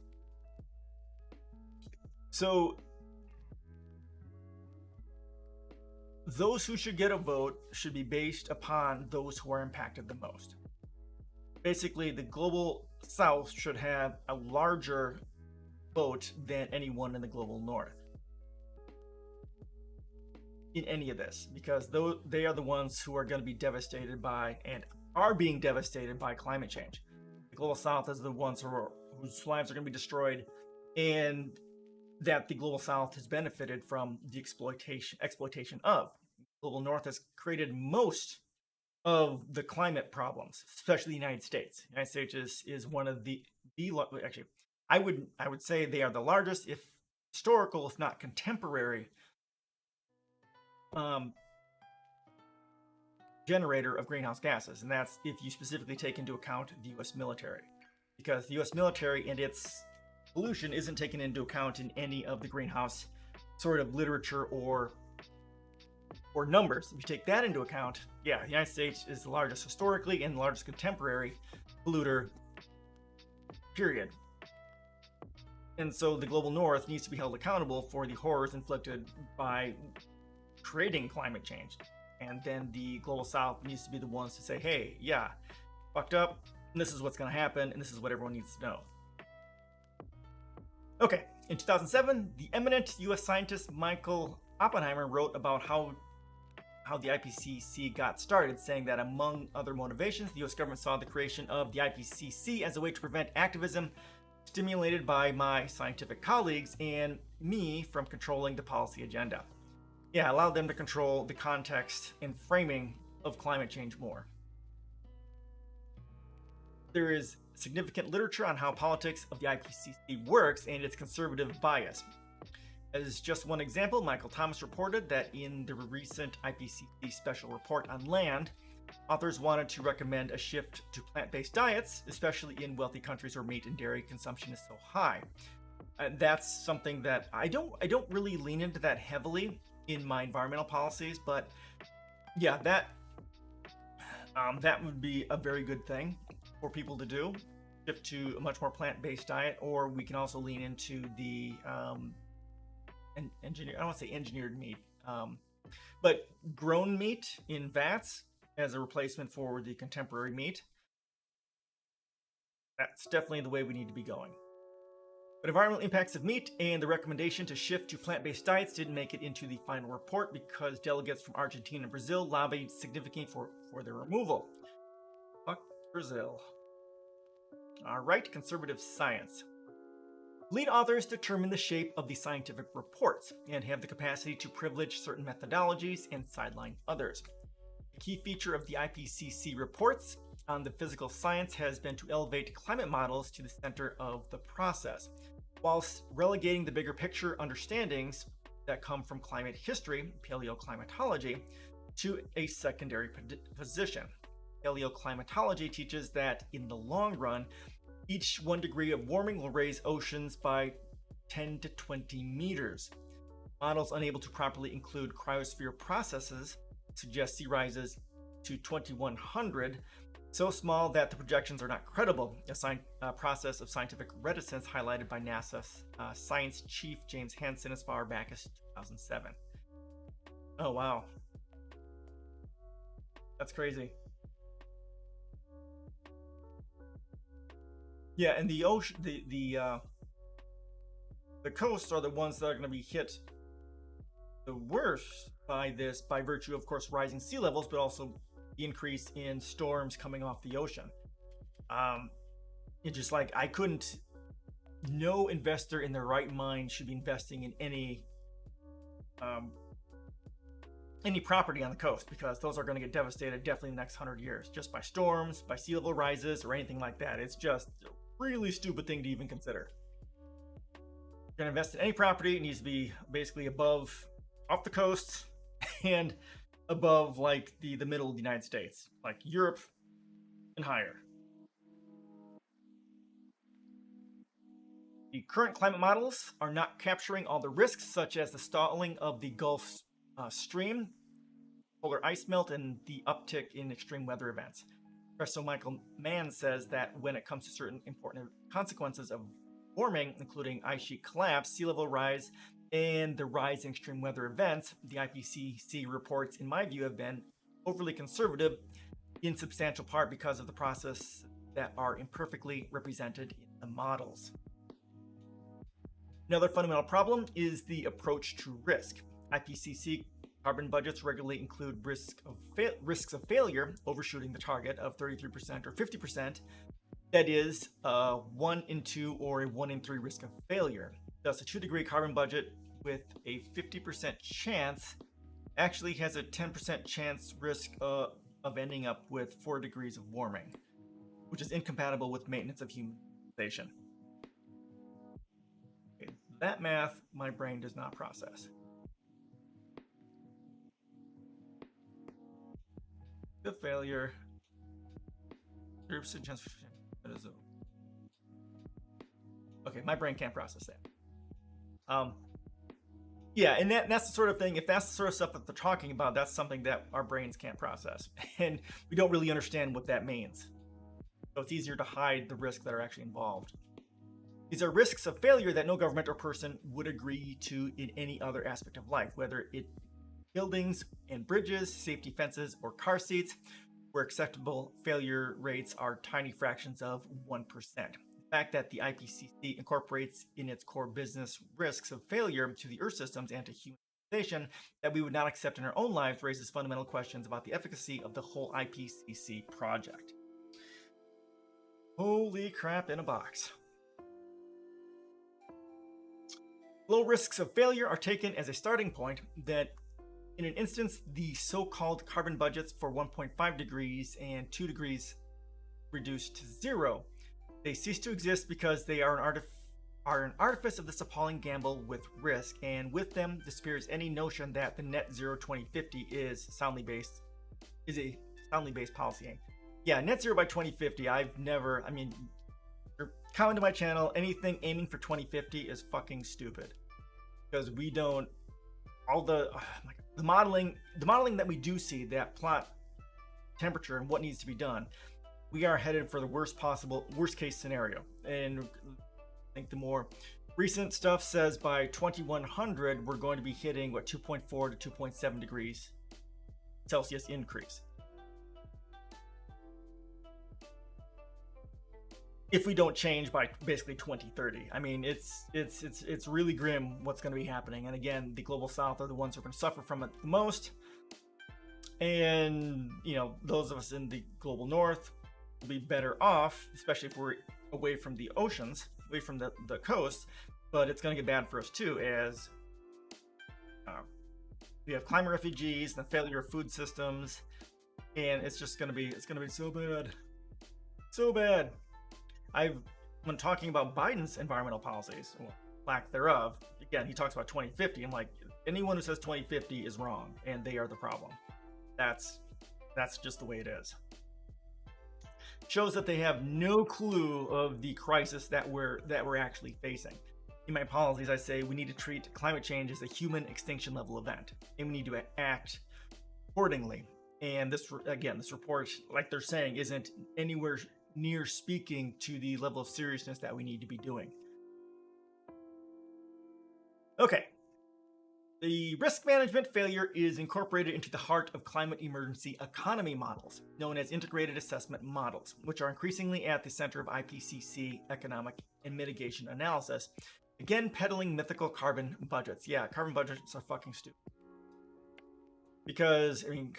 So those who should get a vote should be based upon those who are impacted the most. Basically, the global south should have a larger vote than anyone in the global north in any of this, because they are the ones who are going to be devastated by and are being devastated by climate change. The global south is the ones whose lives are going to be destroyed, and that the global south has benefited from the exploitation of. The global north has created most of the climate problems, especially the United States. The United States is one of the actually, I would say they are the largest, if historical, if not contemporary, generator of greenhouse gases, and that's if you specifically take into account the U.S. military, because the U.S. military and its pollution isn't taken into account in any of the greenhouse sort of literature or numbers. If you take that into account, yeah, the United States is the largest historically and the largest contemporary polluter, period. And so the global north needs to be held accountable for the horrors inflicted by creating climate change. And then the global south needs to be the ones to say, hey, yeah, fucked up, and this is what's going to happen, and this is what everyone needs to know. Okay, in 2007, the eminent U.S. scientist Michael Oppenheimer wrote about how the IPCC got started, saying that among other motivations, the U.S. government saw the creation of the IPCC as a way to prevent activism stimulated by my scientific colleagues and me from controlling the policy agenda. Yeah, allowed them to control the context and framing of climate change more. There is significant literature on how politics of the IPCC works and its conservative bias. As just one example, Michael Thomas reported that in the recent IPCC special report on land, authors wanted to recommend a shift to plant-based diets, especially in wealthy countries where meat and dairy consumption is so high. That's something that I don't really lean into that heavily in my environmental policies, but yeah, that would be a very good thing for people to do, shift to a much more plant-based diet. Or we can also lean into the I don't want to say engineered meat, but grown meat in vats as a replacement for the contemporary meat. That's definitely the way we need to be going. But environmental impacts of meat and the recommendation to shift to plant-based diets didn't make it into the final report because delegates from Argentina and Brazil lobbied significantly for their removal. Fuck Brazil. Alright, conservative science. Lead authors determine the shape of the scientific reports and have the capacity to privilege certain methodologies and sideline others. A key feature of the IPCC reports on the physical science has been to elevate climate models to the center of the process, whilst relegating the bigger picture understandings that come from climate history, paleoclimatology, to a secondary position. Paleoclimatology teaches that in the long run, each 1 degree of warming will raise oceans by 10 to 20 meters. Models unable to properly include cryosphere processes suggest sea rises to 2100, so small that the projections are not credible, a process of scientific reticence highlighted by NASA science chief James Hansen as far back as 2007. Oh, wow. That's crazy. Yeah, and the ocean, the coasts are the ones that are going to be hit the worst by this, by virtue, of course, rising sea levels, but also the increase in storms coming off the ocean. It's just like, I couldn't. No investor in their right mind should be investing in any property on the coast, because those are going to get devastated definitely in the next 100 years, just by storms, by sea level rises, or anything like that. It's just a really stupid thing to even consider. If you're going to invest in any property, it needs to be basically above, off the coast, and above like the middle of the United States, like Europe and higher. The current climate models are not capturing all the risks, such as the stalling of the Gulf Stream, polar ice melt, and the uptick in extreme weather events. Professor Michael Mann says that when it comes to certain important consequences of warming, including ice sheet collapse, sea level rise, and the rise in extreme weather events, the IPCC reports, in my view, have been overly conservative, in substantial part because of the process that are imperfectly represented in the models. Another fundamental problem is the approach to risk. IPCC carbon budgets regularly include risks of failure, overshooting the target of 33% or 50%. That is a 1 in 2 or a 1 in 3 risk of failure. Thus, a 2-degree carbon budget with a 50% chance actually has a 10% chance risk of ending up with 4 degrees of warming, which is incompatible with maintenance of human civilization. Okay, that math, my brain does not process. The failure. 30% chance. Okay, my brain can't process that. Yeah, and that's the sort of thing, if that's the sort of stuff that they're talking about, that's something that our brains can't process. And we don't really understand what that means. So it's easier to hide the risks that are actually involved. These are risks of failure that no government or person would agree to in any other aspect of life, whether it buildings and bridges, safety fences, or car seats, where acceptable failure rates are tiny fractions of 1%. The fact that the IPCC incorporates in its core business risks of failure to the Earth systems and to human civilization that we would not accept in our own lives raises fundamental questions about the efficacy of the whole IPCC project. Holy crap in a box. Low risks of failure are taken as a starting point that, in an instance, the so-called carbon budgets for 1.5 degrees and 2 degrees reduced to zero. They cease to exist because they are an artifice of this appalling gamble with risk, and with them disappears any notion that the net zero 2050 is a soundly based policy aim. Yeah, net zero by 2050. You're coming to my channel, anything aiming for 2050 is fucking stupid, because we don't, the modeling that we do see that plot temperature and what needs to be done, we are headed for the worst case scenario. And I think the more recent stuff says by 2100 we're going to be hitting 2.4 to 2.7 degrees Celsius increase, if we don't change by basically 2030. I mean, it's really grim what's going to be happening. And again, the global south are the ones who are going to suffer from it the most. And, those of us in the global north will be better off, especially if we're away from the oceans, away from the coast. But it's going to get bad for us too, as we have climate refugees, the failure of food systems, and it's going to be so bad. So bad. When talking about Biden's environmental policies, well, lack thereof, again, he talks about 2050. I'm like, anyone who says 2050 is wrong, and they are the problem. That's just the way it is. Shows that they have no clue of the crisis that we're actually facing. In my policies, I say we need to treat climate change as a human extinction level event, and we need to act accordingly. And this, again, this report, like they're saying, isn't anywhere near speaking to the level of seriousness that we need to be doing. Okay. The risk management failure is incorporated into the heart of climate emergency economy models, known as integrated assessment models, which are increasingly at the center of IPCC economic and mitigation analysis. Again, peddling mythical carbon budgets. Yeah, carbon budgets are fucking stupid. Because, I mean,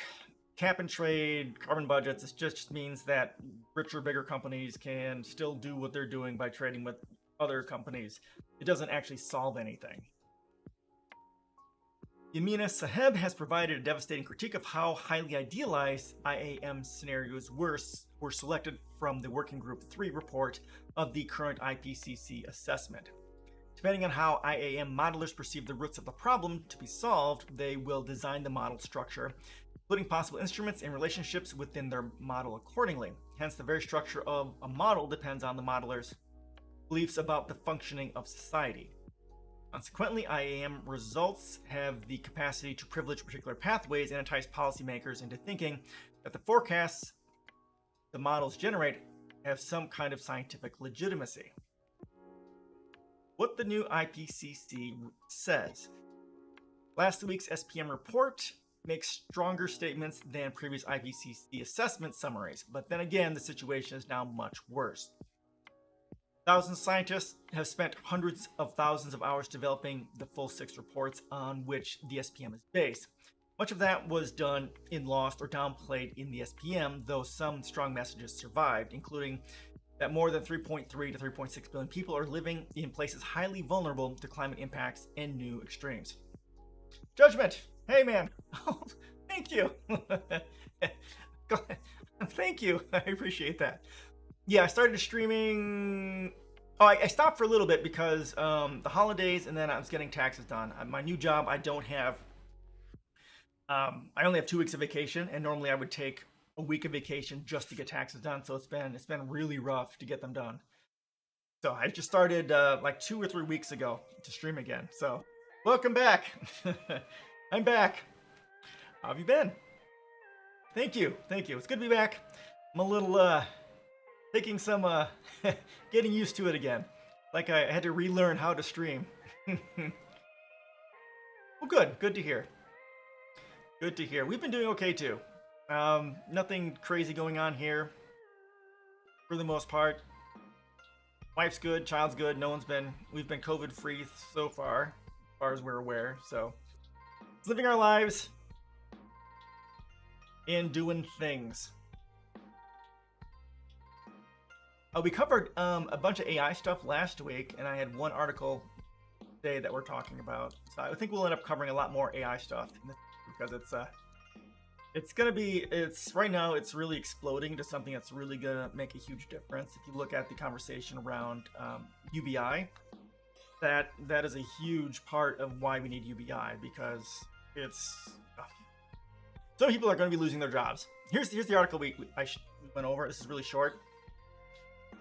cap and trade, carbon budgets, it just means that richer, bigger companies can still do what they're doing by trading with other companies. It doesn't actually solve anything. Yamina Saheb has provided a devastating critique of how highly idealized IAM scenarios were selected from the Working Group 3 report of the current IPCC assessment. Depending on how IAM modelers perceive the roots of the problem to be solved, they will design the model structure, including possible instruments and relationships within their model accordingly. Hence, the very structure of a model depends on the modeler's beliefs about the functioning of society. Consequently, IAM results have the capacity to privilege particular pathways and entice policymakers into thinking that the forecasts the models generate have some kind of scientific legitimacy. What the new IPCC says. Last week's SPM report makes stronger statements than previous IPCC assessment summaries, but then again, the situation is now much worse. Thousands of scientists have spent hundreds of thousands of hours developing the full 6 reports on which the SPM is based. Much of that was done in lost or downplayed in the SPM, though some strong messages survived, including that more than 3.3 to 3.6 billion people are living in places highly vulnerable to climate impacts and new extremes. Judgment! Hey man! Oh, thank you! Thank you! I appreciate that. Yeah, I started streaming. Oh, I stopped for a little bit because the holidays, and then I was getting taxes done. My new job, I don't have. I only have 2 weeks of vacation, and normally I would take a week of vacation just to get taxes done. So it's been really rough to get them done. So I just started like 2 or 3 weeks ago to stream again. So welcome back. I'm back. How have you been? Thank you. It's good to be back. I'm a little taking some getting used to it again. Like I had to relearn how to stream. Well, good to hear. Good to hear. We've been doing okay too. Nothing crazy going on here for the most part. Wife's good, child's good. We've been COVID free so far as we're aware. So living our lives and doing things. We covered a bunch of AI stuff last week, and I had one article today that we're talking about. So I think we'll end up covering a lot more AI stuff because it's right now it's really exploding to something that's really gonna make a huge difference. If you look at the conversation around UBI, that is a huge part of why we need UBI, because some people are going to be losing their jobs. Here's the article we went over. This is really short.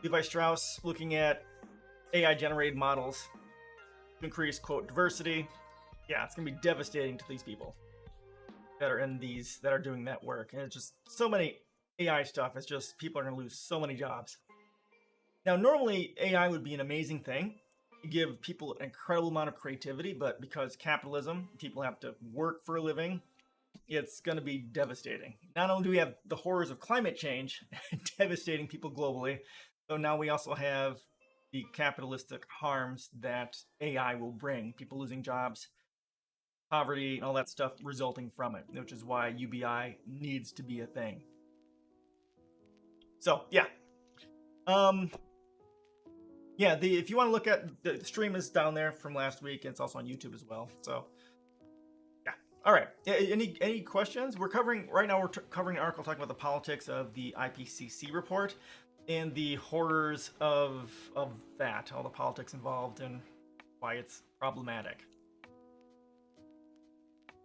Levi Strauss looking at AI generated models to increase, quote, diversity. Yeah, it's going to be devastating to these people that are doing that work. And it's just so many AI stuff. It's just people are going to lose so many jobs. Now, normally AI would be an amazing thing. You give people an incredible amount of creativity, but because capitalism, people have to work for a living, it's going to be devastating. Not only do we have the horrors of climate change devastating people globally, so now we also have the capitalistic harms that AI will bring, people losing jobs, poverty, and all that stuff resulting from it, which is why UBI needs to be a thing. So, yeah. If you want to look at the stream is down there from last week, and it's also on YouTube as well. So, yeah. All right. Any questions? We're covering an article talking about the politics of the IPCC report and the horrors of that, all the politics involved and why it's problematic.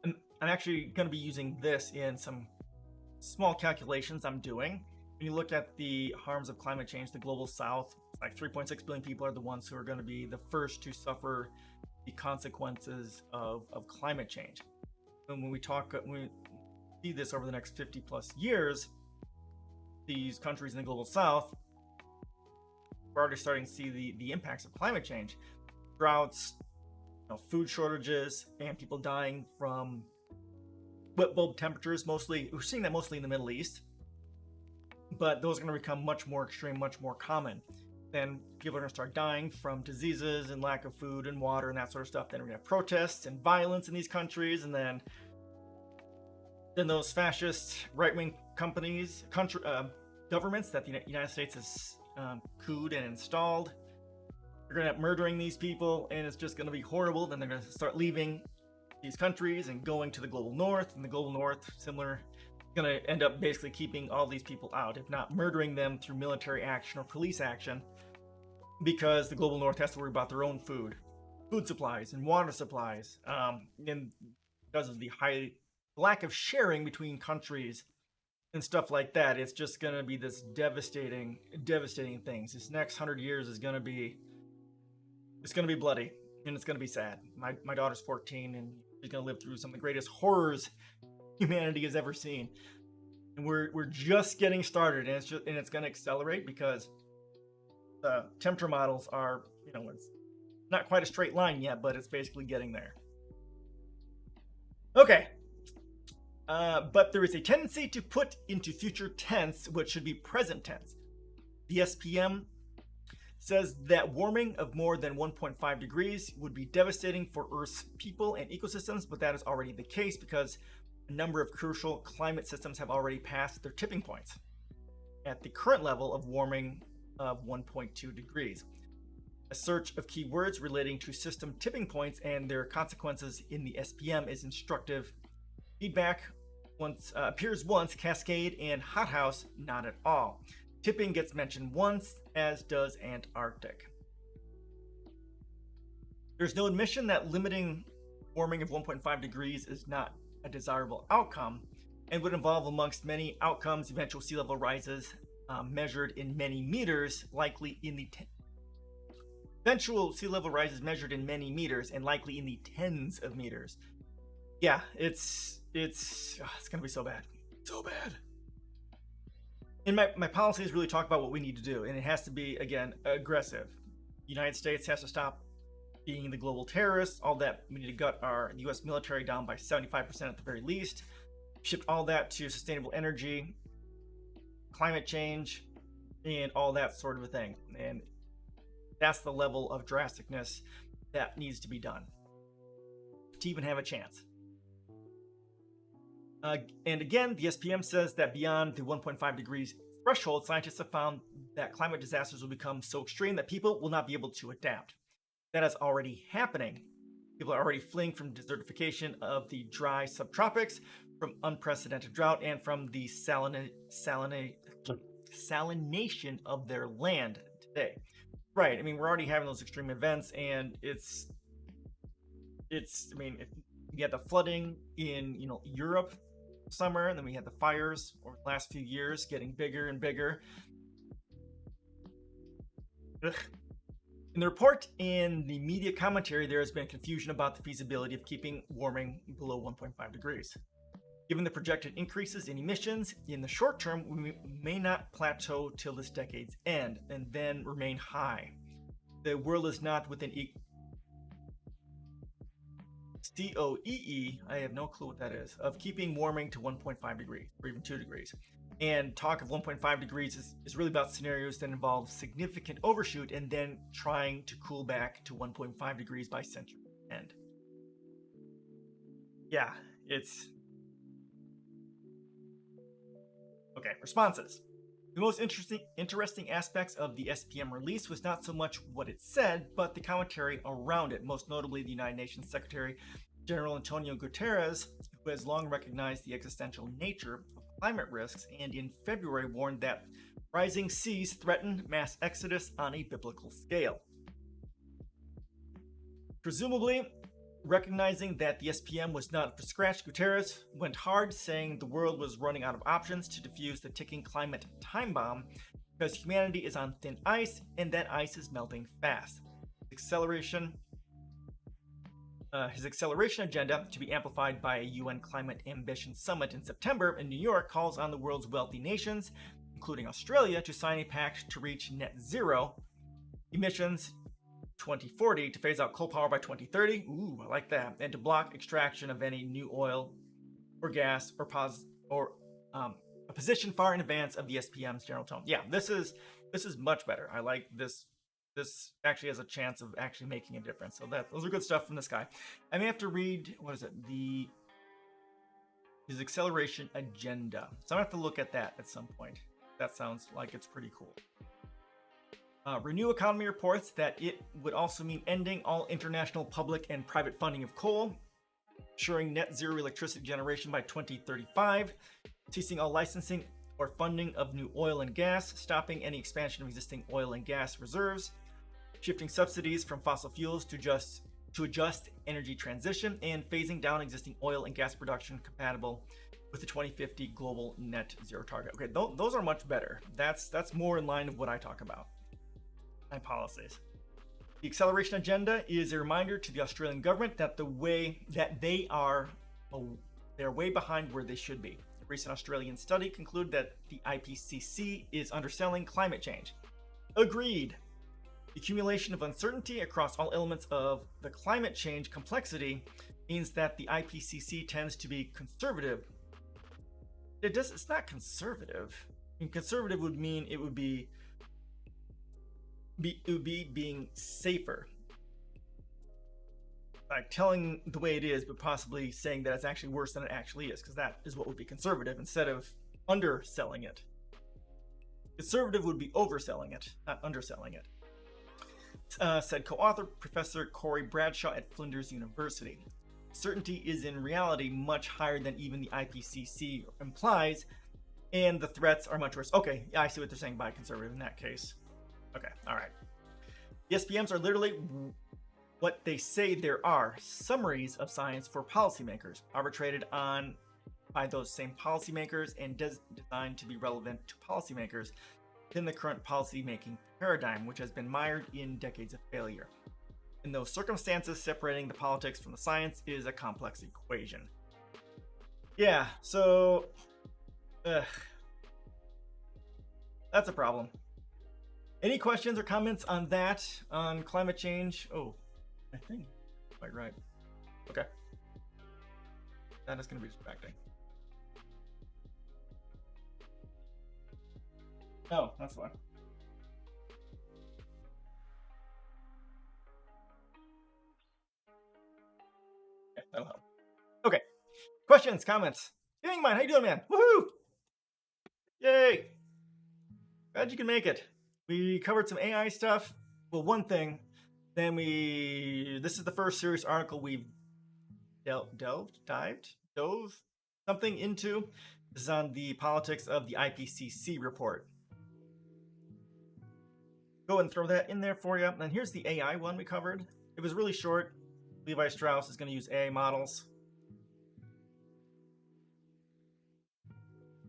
And I'm actually going to be using this in some small calculations I'm doing. When you look at the harms of climate change, the global south, like 3.6 billion people are the ones who are going to be the first to suffer the consequences of climate change. And when we talk, see this over the next 50 plus years, these countries in the global south, we're already starting to see the impacts of climate change. Droughts, food shortages, and people dying from wet bulb temperatures. Mostly, we're seeing that mostly in the Middle East, but those are going to become much more extreme, much more common. Then people are going to start dying from diseases and lack of food and water and that sort of stuff. Then we're going to have protests and violence in these countries, and then those fascist right-wing governments that the United States has couped and installed. They're going to end up murdering these people, and it's just going to be horrible. Then they're going to start leaving these countries and going to the global north, and the global north, similar, going to end up basically keeping all these people out, if not murdering them through military action or police action, because the global north has to worry about their own food supplies and water supplies, and because of the high lack of sharing between countries and stuff like that. It's just going to be this devastating things. This next 100 years is going to be, it's going to be bloody, and it's going to be sad. My daughter's 14, and she's going to live through some of the greatest horrors humanity has ever seen, and we're just getting started, and it's going to accelerate because the temperature models are, it's not quite a straight line yet, but it's basically getting there. Okay. But there is a tendency to put into future tense what should be present tense. The SPM says that warming of more than 1.5 degrees would be devastating for Earth's people and ecosystems, but that is already the case because a number of crucial climate systems have already passed their tipping points at the current level of warming of 1.2 degrees. A search of keywords relating to system tipping points and their consequences in the SPM is instructive. Feedback appears once, Cascade and Hothouse not at all. Tipping gets mentioned once, as does Antarctic. There's no admission that limiting warming of 1.5 degrees is not a desirable outcome and would involve, amongst many outcomes, eventual sea level rises measured in many meters, likely in the eventual sea level rises measured in many meters and likely in the tens of meters. Yeah, it's gonna be so bad. And my policies really talk about what we need to do, and it has to be, again, aggressive. The United States has to stop being the global terrorists, all that. We need to gut our US military down by 75% at the very least, shift all that to sustainable energy, climate change, and all that sort of a thing. And that's the level of drasticness that needs to be done to even have a chance. And again, the SPM says that beyond the 1.5 degrees threshold, scientists have found that climate disasters will become so extreme that people will not be able to adapt. That is already happening. People are already fleeing from desertification of the dry subtropics, from unprecedented drought, and from the salination of their land today. Right, I mean, we're already having those extreme events, and it's I mean, if you had the flooding in, Europe summer, and then we had the fires over the last few years getting bigger and bigger. Ugh. In the report and the media commentary, there has been confusion about the feasibility of keeping warming below 1.5 degrees. Given the projected increases in emissions, in the short term, we may not plateau till this decade's end and then remain high. The world is not within COEE, I have no clue what that is, of keeping warming to 1.5 degrees or even 2 degrees. And talk of 1.5 degrees is really about scenarios that involve significant overshoot and then trying to cool back to 1.5 degrees by century end. Yeah, it's... Okay, responses. The most interesting aspects of the SPM release was not so much what it said, but the commentary around it, most notably the United Nations Secretary General Antonio Guterres, who has long recognized the existential nature of climate risks and in February warned that rising seas threaten mass exodus on a biblical scale. Presumably, recognizing that the SPM was not for scratch, Guterres went hard, saying the world was running out of options to defuse the ticking climate time bomb because humanity is on thin ice and that ice is melting fast. Acceleration His acceleration agenda, to be amplified by a UN Climate Ambition Summit in September in New York, calls on the world's wealthy nations, including Australia, to sign a pact to reach net zero emissions 2040, to phase out coal power by 2030. Ooh, I like that. And to block extraction of any new oil or gas or a position far in advance of the SPM's general tone. Yeah, this is much better. I like this. This actually has a chance of actually making a difference. So those are good stuff from this guy. I may have to read, what is it? His acceleration agenda. So I'm gonna have to look at that at some point. That sounds like it's pretty cool. Renew Economy reports that it would also mean ending all international public and private funding of coal, ensuring net zero electricity generation by 2035, ceasing all licensing or funding of new oil and gas, stopping any expansion of existing oil and gas reserves, shifting subsidies from fossil fuels to adjust energy transition, and phasing down existing oil and gas production compatible with the 2050 global net zero target. Okay, those are much better. That's more in line with what I talk about. My policies. The acceleration agenda is a reminder to the Australian government that they're way behind where they should be. A recent Australian study concluded that the IPCC is underselling climate change. Agreed. The accumulation of uncertainty across all elements of the climate change complexity means that the IPCC tends to be conservative. It's not conservative. I mean, conservative would mean it would be being safer, like telling the way it is, but possibly saying that it's actually worse than it actually is, because that is what would be conservative instead of underselling it. Conservative would be overselling it, not underselling it. Said co-author Professor Corey Bradshaw at Flinders University. Certainty is in reality much higher than even the IPCC implies, and the threats are much worse. Okay, yeah, I see what they're saying by conservative in that case. Okay, all right. The SPMs are literally what they say there are, summaries of science for policymakers, arbitrated on by those same policymakers and designed to be relevant to policymakers in the current policy-making paradigm, which has been mired in decades of failure. In those circumstances, separating the politics from the science is a complex equation. Yeah, so that's a problem. Any questions or comments on that, on climate change? Oh, I think quite right. Okay. That is going to be distracting. Oh, that's fine. Yeah, that'll help. Okay. Questions, comments? Gang mine, how you doing, man? Woohoo! Yay! Glad you can make it. We covered some AI stuff. Well, one thing. Then this is the first serious article we've dove something into. This is on the politics of the IPCC report. Go and throw that in there for you. And here's the AI one we covered. It was really short. Levi Strauss is going to use AI models.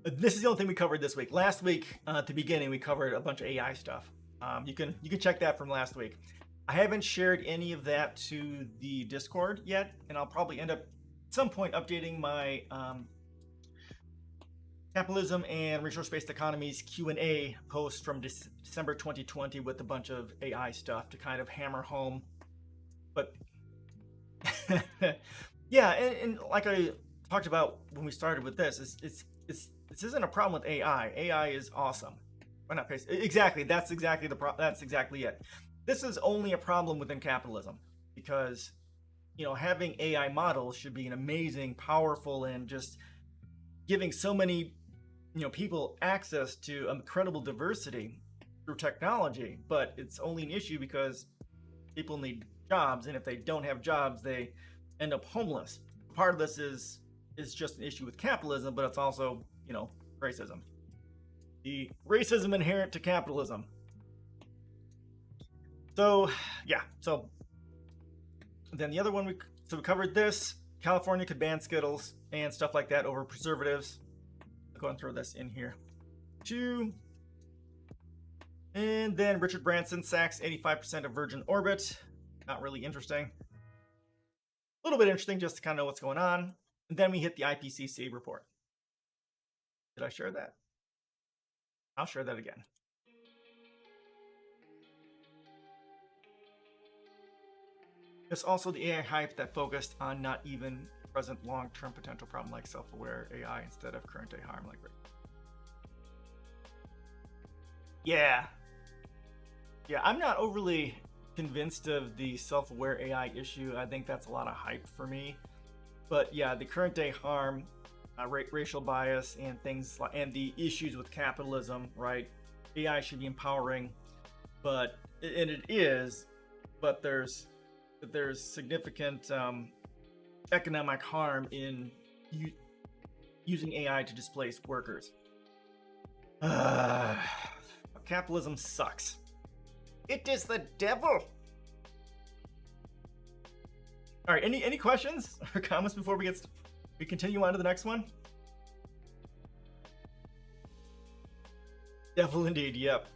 This is the only thing we covered this week. Last week, at the beginning, we covered a bunch of AI stuff. You can check that from last week. I haven't shared any of that to the Discord yet, and I'll probably end up at some point updating my capitalism and resource-based economies Q&A post from December 2020 with a bunch of AI stuff to kind of hammer home. But yeah, and like I talked about when we started with this, this isn't a problem with AI. AI is awesome. Why not paste? Exactly. That's exactly that's exactly it. This is only a problem within capitalism because, having AI models should be an amazing, powerful, and just giving so many, people access to incredible diversity through technology. But it's only an issue because people need jobs, and if they don't have jobs, they end up homeless. Part of this is just an issue with capitalism, but it's also, racism. The racism inherent to capitalism. So, yeah. So then the other one, we covered this. California could ban Skittles and stuff like that over preservatives. I'll go and throw this in here too. And then Richard Branson sacks 85% of Virgin Orbit. Not really interesting. little bit interesting just to kind of know what's going on. And then we hit the IPCC report. Did I share that? I'll share that again. It's also the AI hype that focused on not even present long-term potential problem like self-aware AI instead of current day harm like. Yeah. Yeah, I'm not overly convinced of the self-aware AI issue. I think that's a lot of hype for me. But yeah, the current day harm, racial bias, and things like, and the issues with capitalism, right? AI should be empowering, but and it is, but there's significant economic harm in using AI to displace workers. Capitalism sucks. It is the devil. All right, any questions or comments before we continue on to the next one? Devil indeed, yep.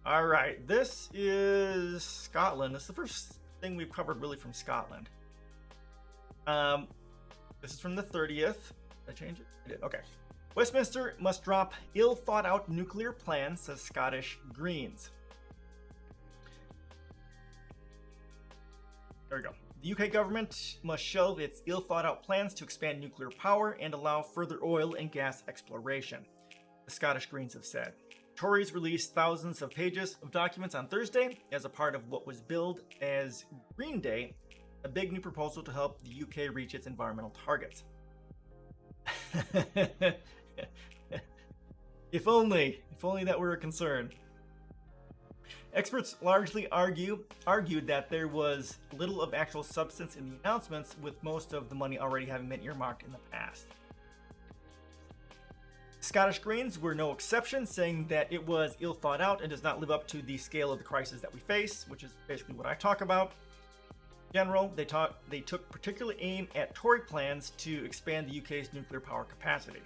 All right, this is Scotland. This is the first thing we've covered really from Scotland. This is from the 30th. Did I change it? I did. Okay. Westminster must drop ill-thought-out nuclear plans, says Scottish Greens. There we go. The UK government must shelve its ill-thought-out plans to expand nuclear power and allow further oil and gas exploration, the Scottish Greens have said. Tories released thousands of pages of documents on Thursday as a part of what was billed as Green Day, a big new proposal to help the UK reach its environmental targets. If only that were a concern. Experts largely argued that there was little of actual substance in the announcements, with most of the money already having been earmarked in the past. Scottish Greens were no exception, saying that it was ill thought out and does not live up to the scale of the crisis that we face, which is basically what I talk about. In general, they took particular aim at Tory plans to expand the UK's nuclear power capacity.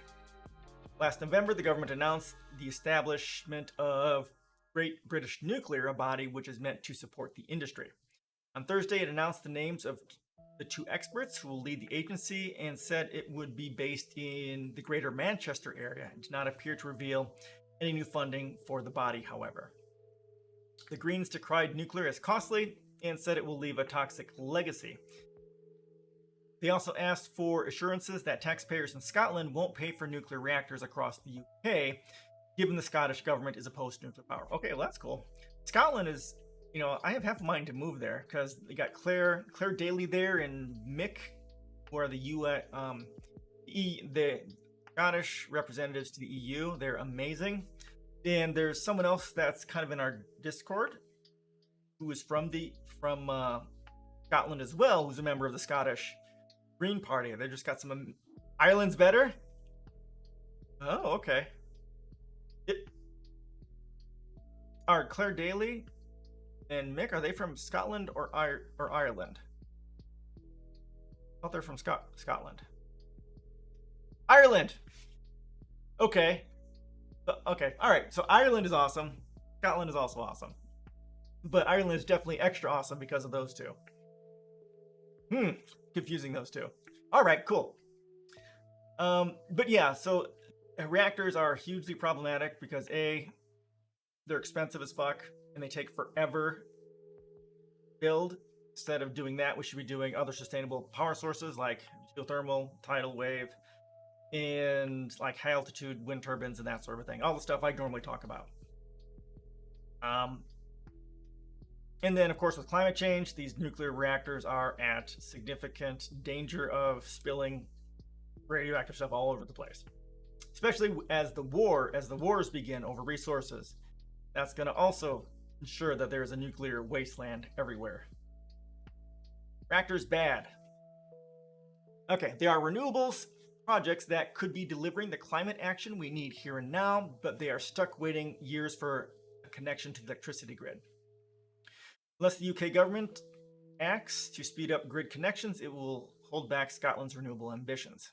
Last November, the government announced the establishment of Great British Nuclear, a body which is meant to support the industry. On Thursday, it announced the names of the two experts who will lead the agency and said it would be based in the Greater Manchester area. It did not appear to reveal any new funding for the body, however. The Greens decried nuclear as costly and said it will leave a toxic legacy. They also asked for assurances that taxpayers in Scotland won't pay for nuclear reactors across the UK, given the Scottish government is opposed to nuclear power. Okay, well, that's cool. Scotland is, I have half a mind to move there because they got Claire Daly there and Mick, who are the Scottish representatives to the EU. They're amazing. And there's someone else that's kind of in our Discord who is from Scotland as well, who's a member of the Scottish Green Party. They just got some. Ireland's better? Oh, okay. Are Claire Daly and Mick, are they from Scotland or Ireland? I thought they're from Scotland. Ireland! Okay. Okay, alright. So Ireland is awesome. Scotland is also awesome. But Ireland is definitely extra awesome because of those two. Confusing those two. Alright, cool. But yeah, so reactors are hugely problematic because A, they're expensive as fuck and they take forever to build. Instead of doing that, we should be doing other sustainable power sources like geothermal, tidal wave, and like high altitude wind turbines and that sort of thing. All the stuff I normally talk about. And then, of course, with climate change, these nuclear reactors are at significant danger of spilling radioactive stuff all over the place. Especially as the wars begin over resources. That's going to also ensure that there is a nuclear wasteland everywhere. Reactors bad. Okay, they are renewables projects that could be delivering the climate action we need here and now, but they are stuck waiting years for a connection to the electricity grid. Unless the UK government acts to speed up grid connections, it will hold back Scotland's renewable ambitions.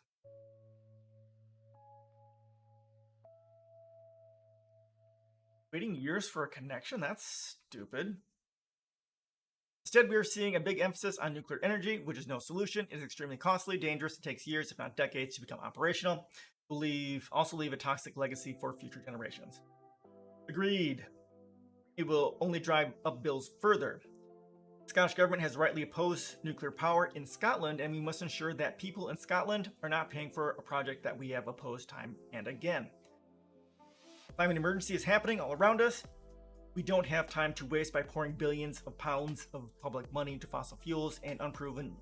Waiting years for a connection? That's stupid. Instead, we are seeing a big emphasis on nuclear energy, which is no solution. It is extremely costly, dangerous, it takes years, if not decades, to become operational. Also leave a toxic legacy for future generations. Agreed. It will only drive up bills further. The Scottish government has rightly opposed nuclear power in Scotland, and we must ensure that people in Scotland are not paying for a project that we have opposed time and again. Climate emergency is happening all around us. We don't have time to waste by pouring billions of pounds of public money into fossil fuels and unproven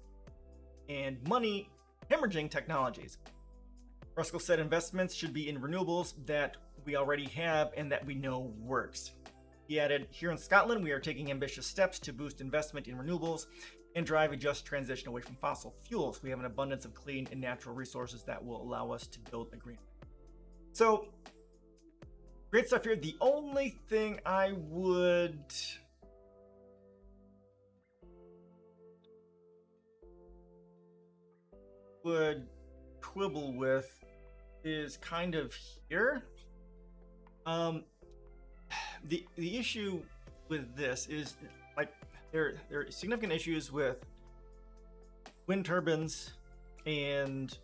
and money hemorrhaging technologies. Ruskell said investments should be in renewables that we already have and that we know works. He added, here in Scotland, we are taking ambitious steps to boost investment in renewables and drive a just transition away from fossil fuels. We have an abundance of clean and natural resources that will allow us to build a green. So, great stuff here. The only thing I would quibble with is kind of here. The issue with this is like there are significant issues with wind turbines and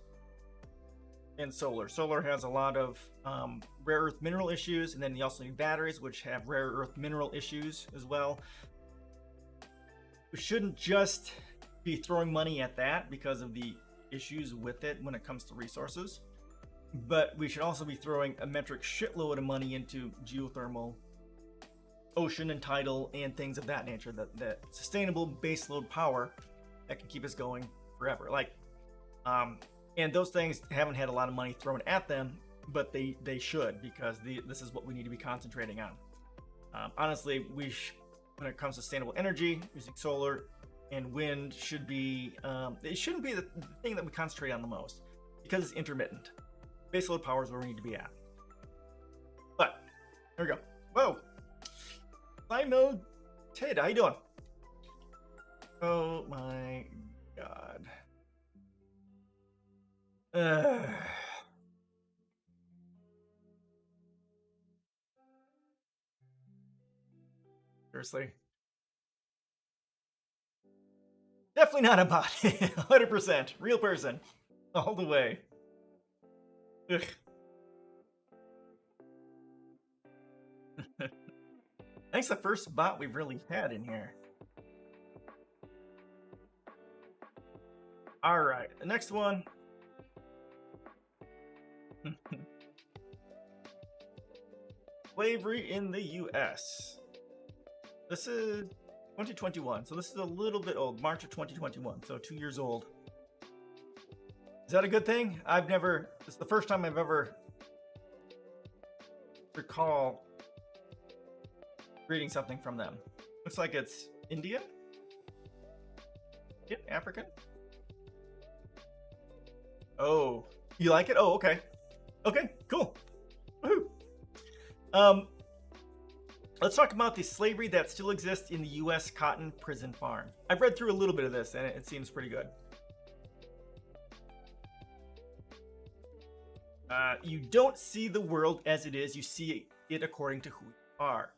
solar. Solar has a lot of rare earth mineral issues, and then you also need batteries, which have rare earth mineral issues as well. We shouldn't just be throwing money at that because of the issues with it when it comes to resources, but we should also be throwing a metric shitload of money into geothermal, ocean and tidal, and things of that nature, that sustainable baseload power that can keep us going forever. And those things haven't had a lot of money thrown at them, but they should, because this is what we need to be concentrating on. Honestly, when it comes to sustainable energy, using solar and wind should be, it shouldn't be the thing that we concentrate on the most, because it's intermittent. Baseload power is where we need to be at. But, there we go. Whoa! Limo Ted, how you doing? Oh my god. Seriously. Definitely not a bot. 100%. Real person. All the way. Ugh. Thanks, the first bot we've really had in here. Alright, the next one. Slavery in the US. This is 2021, so this is a little bit old. March of 2021, so 2 years old. Is that a good thing? It's the first time I've ever recall reading something from them. Looks like it's India? Yeah, African? Oh, you like it? Oh, okay. Okay, cool. Woohoo. Let's talk about the slavery that still exists in the U.S. cotton prison farm. I've read through a little bit of this, and it seems pretty good. You don't see the world as it is, you see it according to who you are.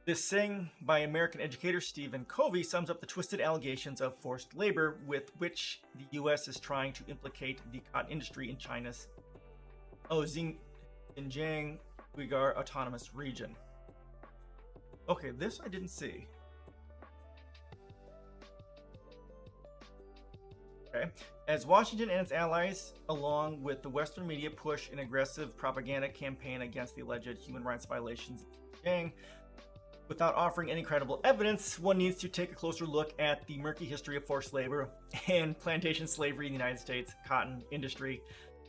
This saying by American educator Stephen Covey sums up the twisted allegations of forced labor with which the U.S. is trying to implicate the cotton industry in China's Xinjiang Uyghur Autonomous Region. Okay, this I didn't see. Okay. As Washington and its allies, along with the Western media, push an aggressive propaganda campaign against the alleged human rights violations in Xinjiang, without offering any credible evidence, one needs to take a closer look at the murky history of forced labor and plantation slavery in the United States cotton industry,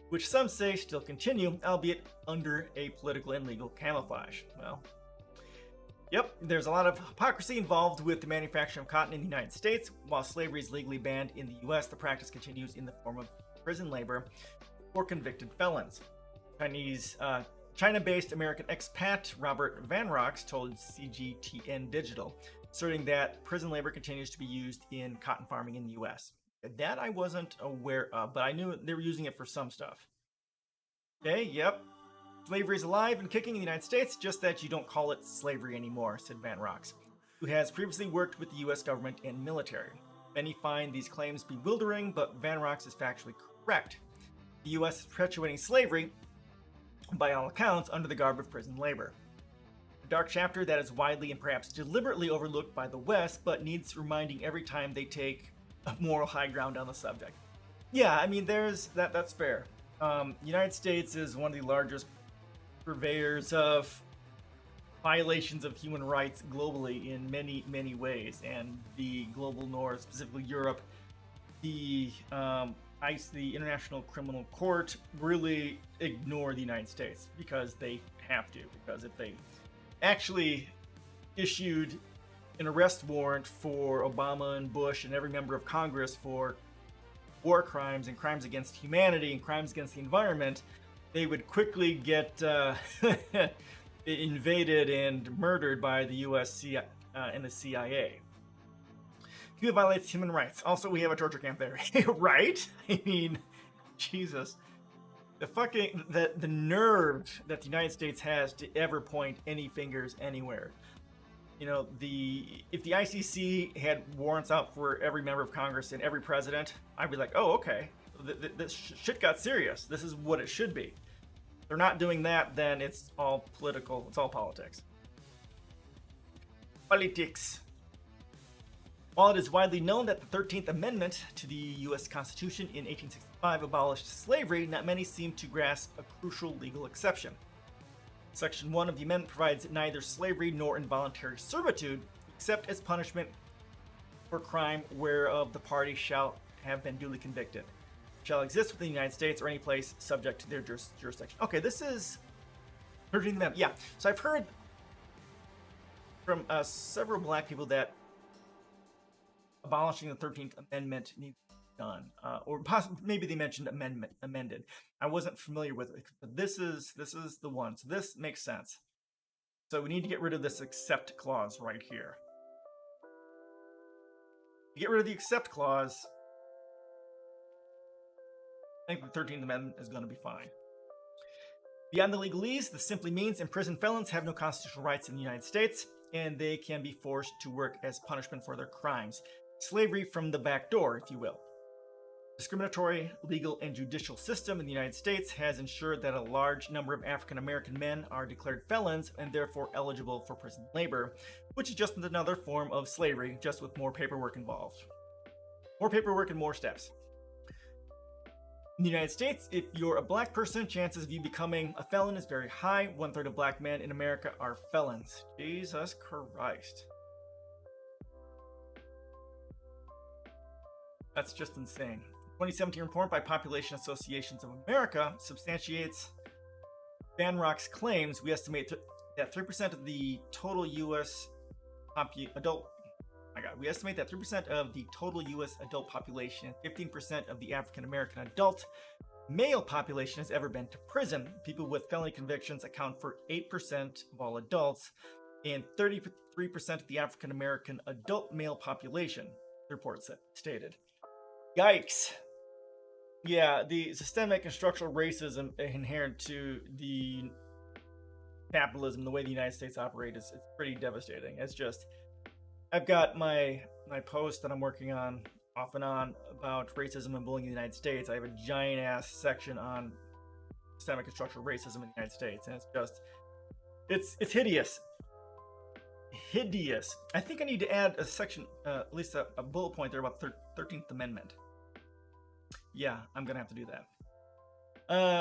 which some say still continue, albeit under a political and legal camouflage. Well, yep, there's a lot of hypocrisy involved with the manufacture of cotton in the United States. While slavery is legally banned in the US, the practice continues in the form of prison labor for convicted felons. China-based American expat Robert Van Rox told CGTN Digital, asserting that prison labor continues to be used in cotton farming in the US. That I wasn't aware of, but I knew they were using it for some stuff. Okay, yep. Slavery is alive and kicking in the United States, just that you don't call it slavery anymore, said Van Rox. who has previously worked with the US government and military. Many find these claims bewildering, but Van Rox is factually correct. The US is perpetuating slavery, by all accounts, under the garb of prison labor. A dark chapter that is widely and perhaps deliberately overlooked by the West, but needs reminding every time they take a moral high ground on the subject. Yeah, I mean, there's that's fair. United States is one of the largest purveyors of violations of human rights globally in many, many ways, and the global north, specifically Europe, the ICE, the International Criminal Court, really ignore the United States because they have to. Because if they actually issued an arrest warrant for Obama and Bush and every member of Congress for war crimes and crimes against humanity and crimes against the environment, they would quickly get invaded and murdered by the US and the CIA. Cuba violates human rights. Also, we have a torture camp there, right? I mean, Jesus. The nerve that the United States has to ever point any fingers anywhere. You know, if the ICC had warrants out for every member of Congress and every president, I'd be like, oh, okay, this shit got serious. This is what it should be. If they're not doing that, then it's all political. It's all politics. Politics. While it is widely known that the 13th Amendment to the U.S. Constitution in 1865 abolished slavery, not many seem to grasp a crucial legal exception. Section 1 of the amendment provides neither slavery nor involuntary servitude, except as punishment for crime whereof the party shall have been duly convicted, shall exist within the United States or any place subject to their jurisdiction. Okay, this is 13th Amendment. Yeah, so I've heard from several black people that abolishing the 13th Amendment needs to be done, or possibly maybe they mentioned amended. I wasn't familiar with it, but this is the one. So this makes sense. So we need to get rid of this accept clause right here. To get rid of the accept clause, I think the 13th Amendment is going to be fine. Beyond the legalese, this simply means imprisoned felons have no constitutional rights in the United States, and they can be forced to work as punishment for their crimes. Slavery from the back door, if you will. Discriminatory legal and judicial system in the United States has ensured that a large number of African American men are declared felons and therefore eligible for prison labor, which is just another form of slavery, just with more paperwork involved. More paperwork and more steps. In the United States, if you're a black person, chances of you becoming a felon is very high. 1/3 of black men in America are felons. Jesus Christ. That's just insane. 2017 report by Population Associations of America substantiates Van Rock's claims. We estimate that 3% of the total U.S. We estimate that 3% of the total U.S. adult population, 15% of the African American adult male population has ever been to prison. People with felony convictions account for 8% of all adults and 33% of the African American adult male population, the report stated. Yikes. Yeah, the systemic and structural racism inherent to the capitalism, the way the United States operates, it's pretty devastating. It's just, I've got my post that I'm working on off and on about racism and bullying in the United States. I have a giant ass section on systemic and structural racism in the United States, and it's just, it's hideous. Hideous. I think I need to add a section, at least a bullet point there about 13th Amendment. Yeah, I'm gonna have to do that.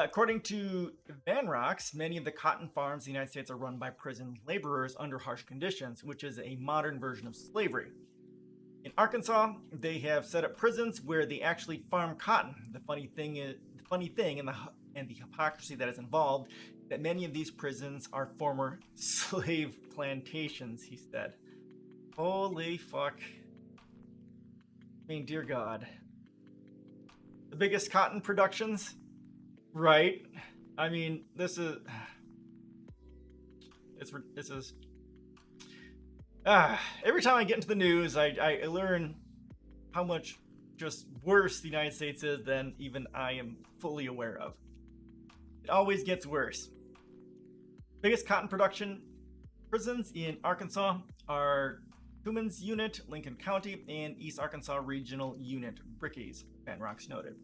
According to Van Rox, many of the cotton farms in the United States are run by prison laborers under harsh conditions, which is a modern version of slavery. In Arkansas, they have set up prisons where they actually farm cotton. The funny thing and the hypocrisy that is involved, that many of these prisons are former slave plantations, he said. Holy fuck. I mean, dear God. The biggest cotton productions, right? I mean, this is every time I get into the news, I learn how much just worse the United States is than even I am fully aware of. It always gets worse. Biggest cotton production prisons in Arkansas are Cummins Unit, Lincoln County, and East Arkansas Regional Unit, Brickies, Van Rocks noted.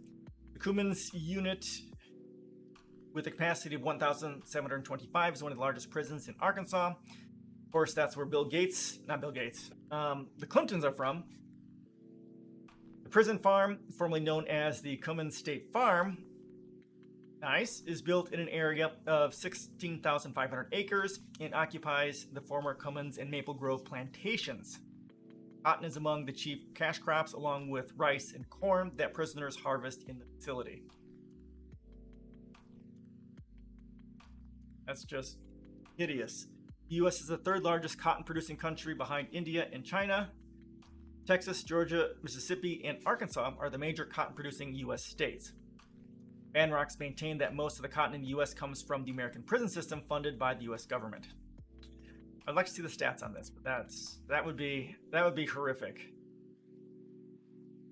The Cummins Unit, with a capacity of 1,725, is one of the largest prisons in Arkansas. Of course, that's where the Clintons are from. The prison farm, formerly known as the Cummins State Farm, is built in an area of 16,500 acres and occupies the former Cummins and Maple Grove plantations. Cotton is among the chief cash crops, along with rice and corn that prisoners harvest in the facility. That's just hideous. The U.S. is the third largest cotton producing country behind India and China. Texas, Georgia, Mississippi, and Arkansas are the major cotton producing U.S. states. Van Rocks maintained that most of the cotton in the U.S. comes from the American prison system funded by the U.S. government. I'd like to see the stats on this, but that would be horrific.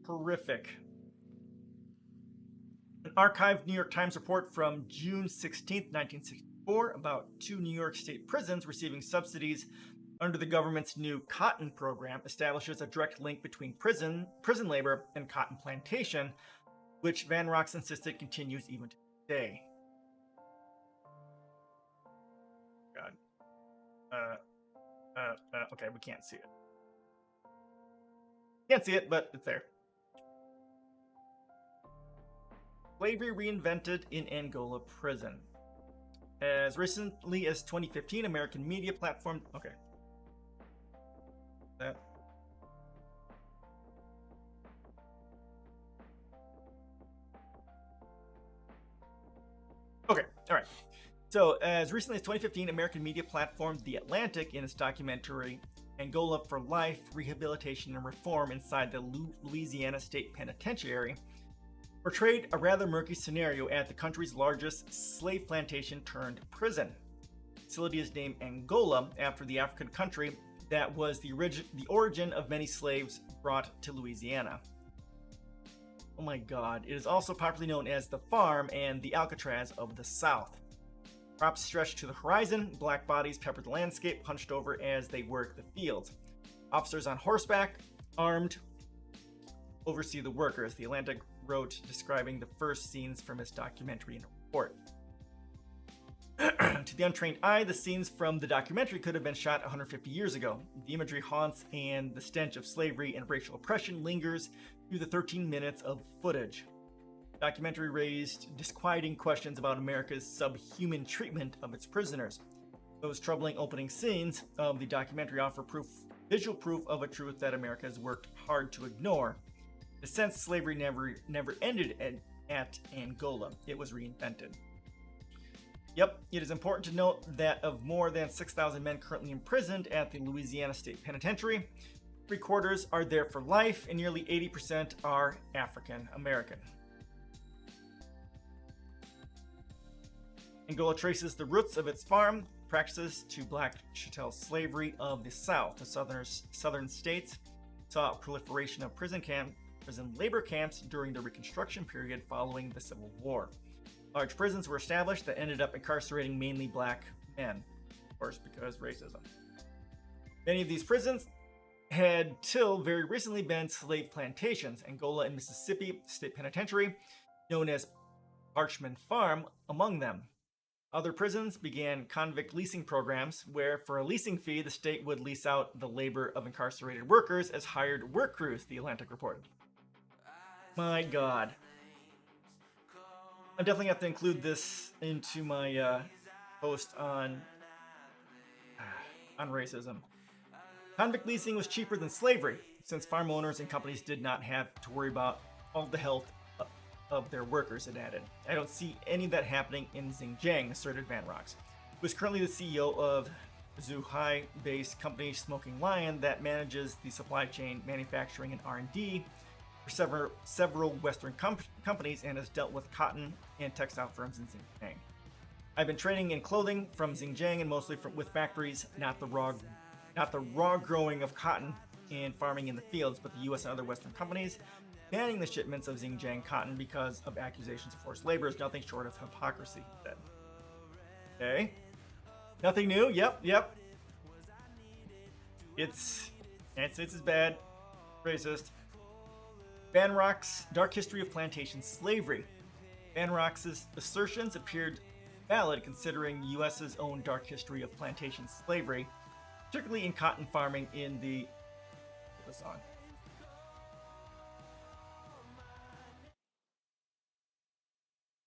Horrific. An archived New York Times report from June 16, 1964, about 2 New York State prisons receiving subsidies under the government's new cotton program establishes a direct link between prison labor and cotton plantation, which Van Rocks insisted continues even to this day. God. Okay, we can't see it. Can't see it, but it's there. Slavery reinvented in Angola prison. As recently as 2015, American media platform... Okay. That... Okay, all right. So, as recently as 2015, American media platform The Atlantic, in its documentary Angola for Life, Rehabilitation and Reform Inside the Louisiana State Penitentiary, portrayed a rather murky scenario at the country's largest slave plantation turned prison. The facility is named Angola after the African country that was the origin of many slaves brought to Louisiana. Oh my God. It is also popularly known as the Farm and the Alcatraz of the South. Crops stretched to the horizon, black bodies pepper the landscape, hunched over as they work the fields. Officers on horseback, armed, oversee the workers, The Atlantic wrote, describing the first scenes from its documentary in a report. To the untrained eye, the scenes from the documentary could have been shot 150 years ago. The imagery haunts, and the stench of slavery and racial oppression lingers through the 13 minutes of footage. The documentary raised disquieting questions about America's subhuman treatment of its prisoners. Those troubling opening scenes of the documentary offer visual proof of a truth that America has worked hard to ignore. In a sense, slavery never ended at Angola. It was reinvented. Yep, it is important to note that of more than 6,000 men currently imprisoned at the Louisiana State Penitentiary, 3/4 are there for life, and nearly 80% are African American. Angola traces the roots of its farm practices to black chattel slavery of the South. The southern states saw a proliferation of prison labor camps during the Reconstruction period following the Civil War. Large prisons were established that ended up incarcerating mainly black men, of course, because racism. Many of these prisons had till very recently been slave plantations. Angola and Mississippi State Penitentiary, known as Parchman Farm, among them. Other prisons began convict leasing programs where, for a leasing fee, the state would lease out the labor of incarcerated workers as hired work crews, The Atlantic reported. My God. I definitely have to include this into my post on racism. Convict leasing was cheaper than slavery, since farm owners and companies did not have to worry about all the health of their workers, it added. I don't see any of that happening in Xinjiang, asserted Van Rocks, who is currently the CEO of Zhuhai-based company Smoking Lion that manages the supply chain, manufacturing, and R&D for several Western companies and has dealt with cotton and textile firms in Xinjiang. I've been training in clothing from Xinjiang and mostly with factories, not the raw growing of cotton and farming in the fields, but the U.S. and other Western companies banning the shipments of Xinjiang cotton because of accusations of forced labor is nothing short of hypocrisy, he said. Okay. Nothing new? Yep. It's United States is bad, racist. Van Rock's Dark History of Plantation Slavery. Van Rock's assertions appeared valid considering U.S.'s own dark history of plantation slavery, particularly in cotton farming in the song.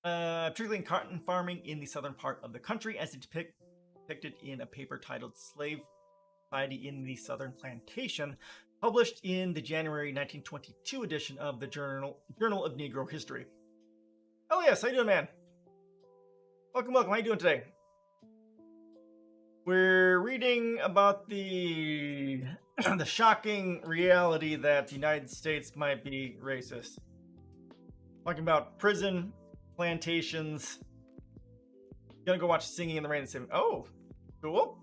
Particularly in cotton farming in the southern part of the country, as depicted in a paper titled Slave Society in the Southern Plantation, published in the January 1922 edition of the Journal of Negro History. Oh yes, how you doing, man? Welcome. How you doing today? We're reading about the the shocking reality that the United States might be racist. Talking about prison, plantations. Gonna go watch Singing in the Rain and say, oh, cool.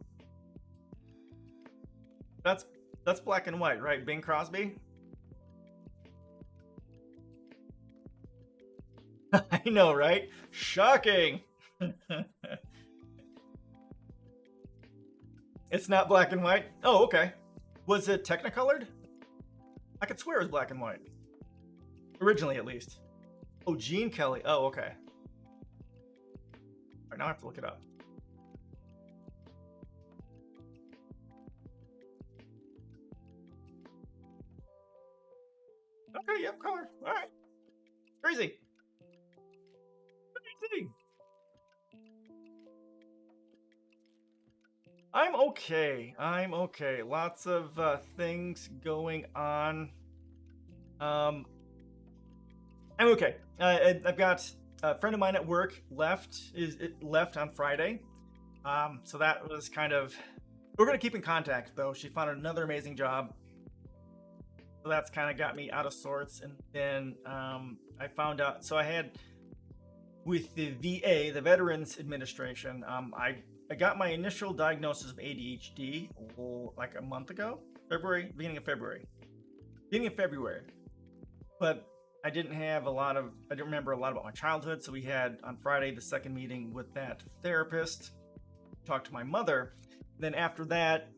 That's black and white, right? Bing Crosby? I know, right? Shocking. It's not black and white? Oh, okay. Was it Technicolored? I could swear it was black and white. Originally, at least. Oh, Gene Kelly. Oh, okay. All right, now I have to look it up. Okay, yep, color. All right. Crazy. Crazy. I'm okay. Lots of things going on. I'm okay. I've got a friend of mine at work left on Friday. So that was kind of. We're gonna keep in contact though. She found another amazing job. So that's kind of got me out of sorts. And then I found out. So I had with the VA, the Veterans Administration. I got my initial diagnosis of ADHD like a month ago, beginning of February. But I didn't remember a lot about my childhood. So we had on Friday the second meeting with that therapist, talked to my mother. Then after that,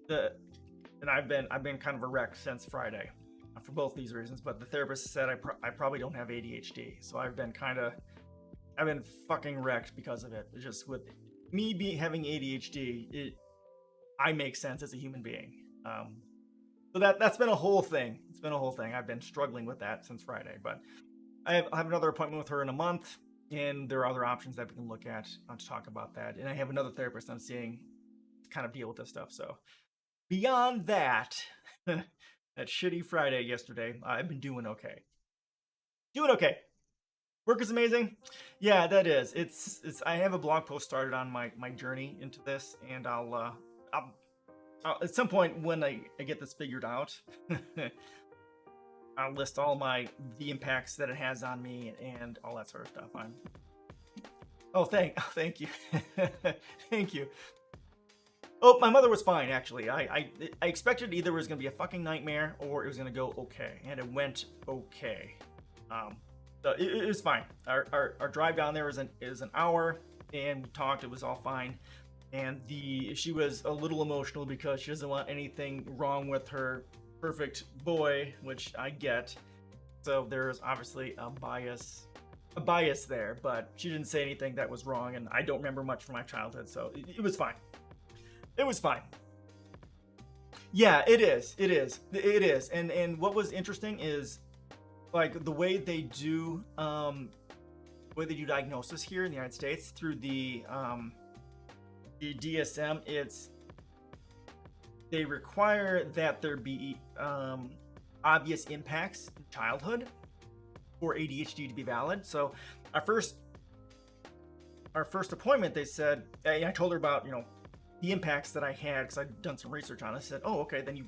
I've been kind of a wreck since Friday for both these reasons. But the therapist said I probably don't have ADHD. So I've been fucking wrecked because of it. It's just with me having ADHD, I make sense as a human being. So that's been a whole thing. It's been a whole thing. I've been struggling with that since Friday, but I have another appointment with her in a month, and there are other options that we can look at to talk about that. And I have another therapist I'm seeing to kind of deal with this stuff. So beyond that, that shitty Friday yesterday, I've been doing okay. Work is amazing. Yeah, that is. It's. I have a blog post started on my journey into this, and I'll at some point when I get this figured out, I'll list all the impacts that it has on me and all that sort of stuff. Thank you, thank you. Oh, my mother was fine actually. I expected either it was gonna be a fucking nightmare or it was gonna go okay, and it went okay. So it was fine. Our drive down there is an hour, and we talked. It was all fine, and she was a little emotional because she doesn't want anything wrong with her perfect boy, which I get. So there's obviously a bias there, but she didn't say anything that was wrong, and I don't remember much from my childhood, so it was fine. It was fine. Yeah, it is. And what was interesting is, like, the way they do diagnosis here in the United States through the DSM, they require that there be obvious impacts in childhood for ADHD to be valid. So our first appointment, they said, I told her about the impacts that I had because I'd done some research on it. I said, oh, okay, then you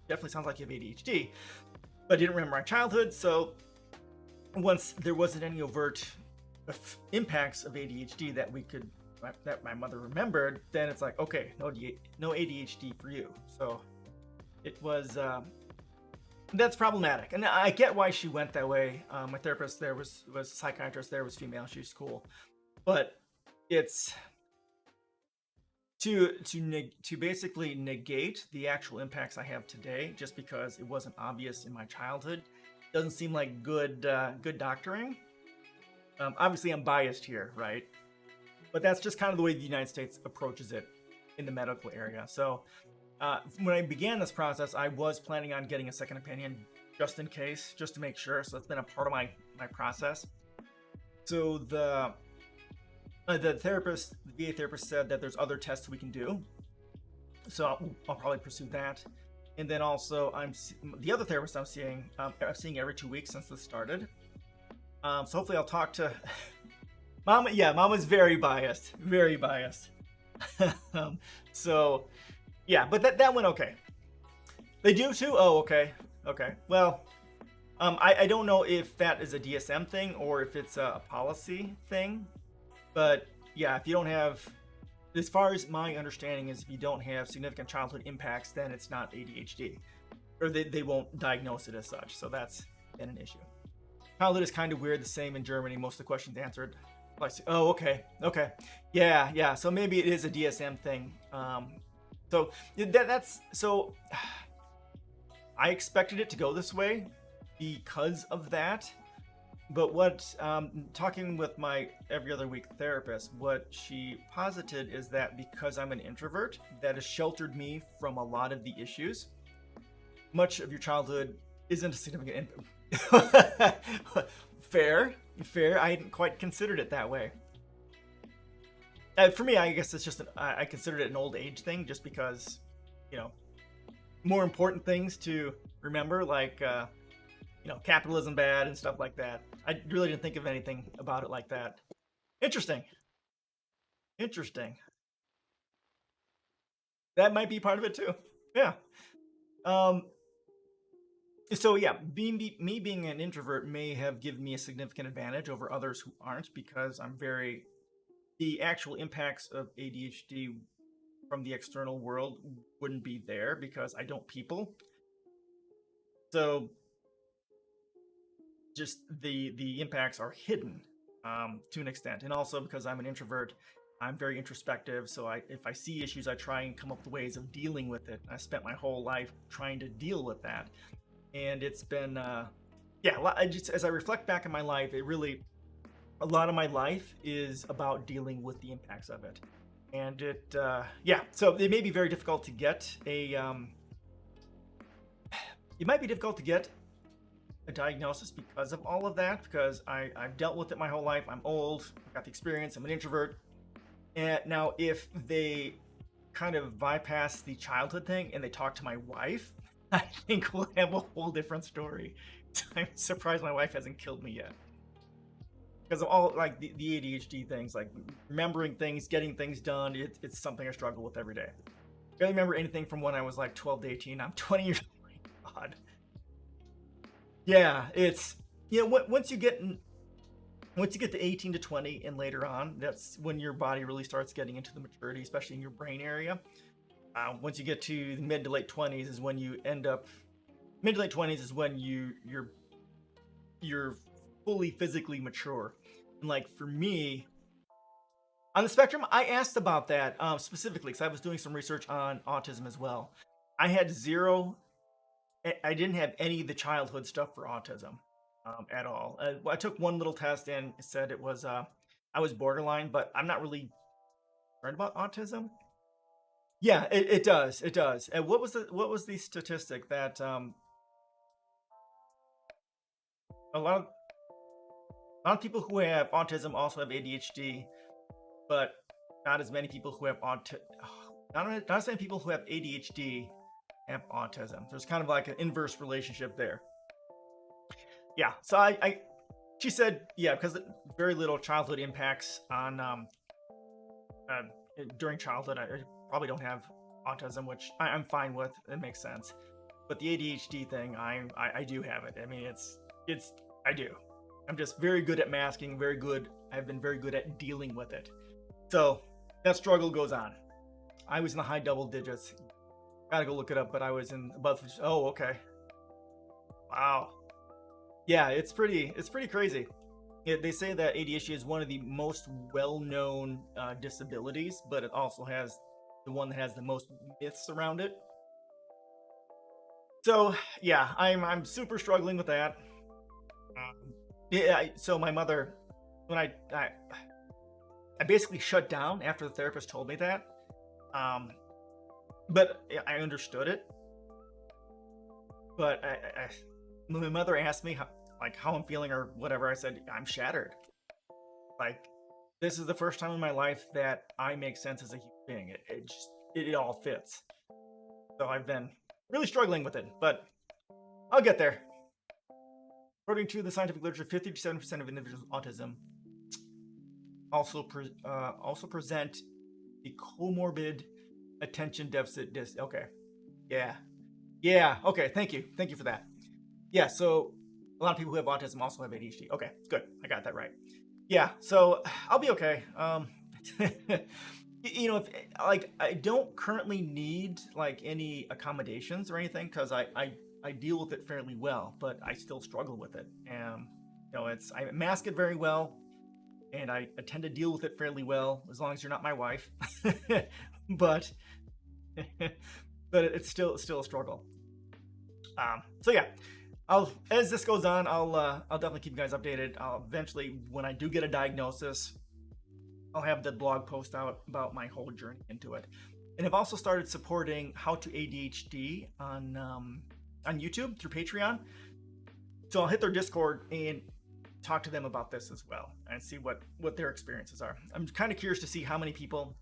definitely sounds like you have ADHD. But I didn't remember my childhood, so once there wasn't any overt impacts of ADHD that my mother remembered, then it's like, okay, no ADHD for you. So it was that's problematic, and I get why she went that way. My therapist there was a psychiatrist there, was female, she was cool, but it's to basically negate the actual impacts I have today, just because it wasn't obvious in my childhood, doesn't seem like good doctoring. Obviously, I'm biased here, right? But that's just kind of the way the United States approaches it in the medical area. So when I began this process, I was planning on getting a second opinion just in case, just to make sure. So that's been a part of my process. So the therapist, the VA therapist, said that there's other tests we can do. So I'll probably pursue that. And then also, the other therapist I'm seeing every 2 weeks since this started. So hopefully I'll talk to Mama. Yeah, Mama's very biased, very biased. So yeah, but that went okay. They do too. Oh, okay, okay. Well, I don't know if that is a DSM thing or if it's a policy thing, but yeah, if you don't have, as far as my understanding is, if you don't have significant childhood impacts, then it's not ADHD, or they won't diagnose it as such. So that's been an issue. Childhood is kind of weird. The same in Germany. Most of the questions answered. Like, oh, okay, yeah. So maybe it is a DSM thing. So that's so. I expected it to go this way because of that. But what talking with my every other week therapist, what she posited is that because I'm an introvert, that has sheltered me from a lot of the issues. Much of your childhood isn't a significant fair. I hadn't quite considered it that way. For me, I guess it's just I considered it an old age thing, just because, more important things to remember, like capitalism bad and stuff like that. I really didn't think of anything about it like that. Interesting. That might be part of it too. Yeah. So yeah, me being an introvert may have given me a significant advantage over others who aren't, because the actual impacts of ADHD from the external world wouldn't be there because I don't people. So just the impacts are hidden to an extent, and also because I'm an introvert, I'm very introspective. So if I see issues, I try and come up with ways of dealing with it. I spent my whole life trying to deal with that, and it's been as I reflect back in my life, a lot of my life is about dealing with the impacts of it. And so it may be very difficult to get it might be difficult to get a diagnosis because of all of that, because I've dealt with it my whole life. I'm old, I've got the experience, I'm an introvert. And now if they kind of bypass the childhood thing and they talk to my wife, I think we'll have a whole different story. I'm surprised my wife hasn't killed me yet. Because of all like the ADHD things, like remembering things, getting things done, it's something I struggle with every day. I don't remember anything from when I was like 12 to 18. I'm 20 years old. Oh my God. Yeah, it's once you get to 18 to 20 and later on, that's when your body really starts getting into the maturity, especially in your brain area. Once you get to the mid to late 20s is when you end up. Mid to late 20s is when you're fully physically mature. And like for me, on the spectrum, I asked about that specifically because I was doing some research on autism as well. I had zero. I didn't have any of the childhood stuff for autism at all. I took one little test and it said it was I was borderline, but I'm not really concerned about autism. Yeah, it does. It does. And what was the statistic that a lot of people who have autism also have ADHD, but not as many people who have not as many people who have ADHD have autism. There's kind of like an inverse relationship there. Yeah. So she said, yeah, because very little childhood impacts on during childhood. I probably don't have autism, which I'm fine with. It makes sense. But the ADHD thing, I do have it. I mean, I do. I'm just very good at masking. I've been very good at dealing with it. So that struggle goes on. I was in the high double digits. Gotta go look it up, but I was in above. Oh, okay. Wow. Yeah, it's pretty crazy. They say that ADHD is one of the most well-known disabilities, but it also has the one that has the most myths around it. So yeah, I'm super struggling with that. Yeah, so my mother, when I basically shut down after the therapist told me that, but I understood it. But when my mother asked me how I'm feeling or whatever, I said I'm shattered. Like, this is the first time in my life that I make sense as a human being. It all fits. So I've been really struggling with it, but I'll get there. According to the scientific literature, 50 to 7% of individuals with autism also present the comorbid attention deficit Okay. Yeah. Okay. Thank you for that. Yeah. So a lot of people who have autism also have ADHD. Okay. Good. I got that right. Yeah. So I'll be okay. If I don't currently need like any accommodations or anything because I deal with it fairly well, but I still struggle with it. And I mask it very well, and I tend to deal with it fairly well as long as you're not my wife. but but it's still a struggle. So yeah, as this goes on, I'll definitely keep you guys updated. I'll eventually, when I do get a diagnosis, I'll have the blog post out about my whole journey into it. And I've also started supporting How to ADHD on YouTube through Patreon. So I'll hit their Discord and talk to them about this as well and see what their experiences are. I'm kind of curious to see how many people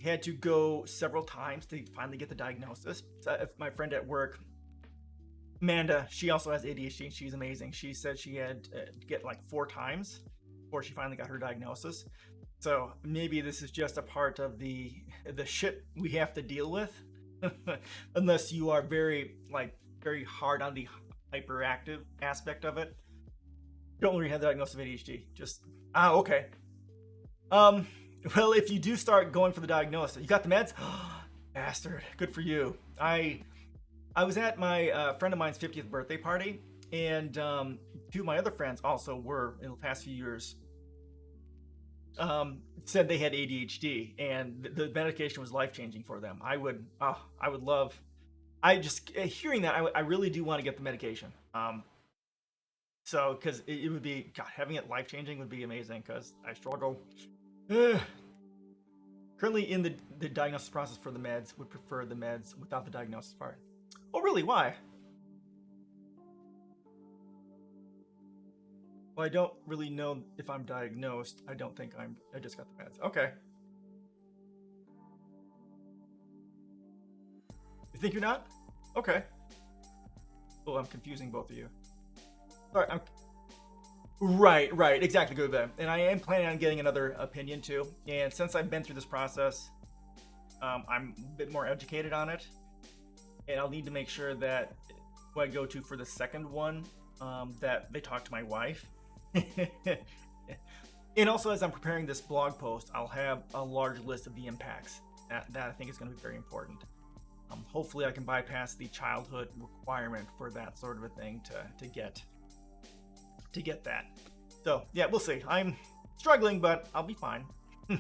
had to go several times to finally get the diagnosis. So my friend at work, Amanda, she also has ADHD and she's amazing. She said she had to get like 4 times before she finally got her diagnosis. So maybe this is just a part of the shit we have to deal with, unless you are very hard on the hyperactive aspect of it. Don't really have the diagnosis of ADHD. Just okay. Well, if you do start going for the diagnosis, you got the meds? Bastard. Good for you. I was at my friend of mine's 50th birthday party, and 2 of my other friends also were in the past few years. Said they had ADHD, and the medication was life-changing for them. I would love. I just hearing that, I really do want to get the medication. So because it would be, God, having it life-changing would be amazing. Because I struggle. Currently in the diagnosis process for the meds, would prefer the meds without the diagnosis part. Oh, really? Why? Well, I don't really know if I'm diagnosed. I don't think I just got the meds. Okay. You think you're not? Okay. Oh, I'm confusing both of you. Sorry, Right, exactly, good then. And I am planning on getting another opinion too. And since I've been through this process, I'm a bit more educated on it. And I'll need to make sure that who I go to for the second one, that they talk to my wife. And also, as I'm preparing this blog post, I'll have a large list of the impacts that I think is going to be very important. Hopefully I can bypass the childhood requirement for that sort of a thing to get that. So yeah, we'll see. I'm struggling, but I'll be fine. I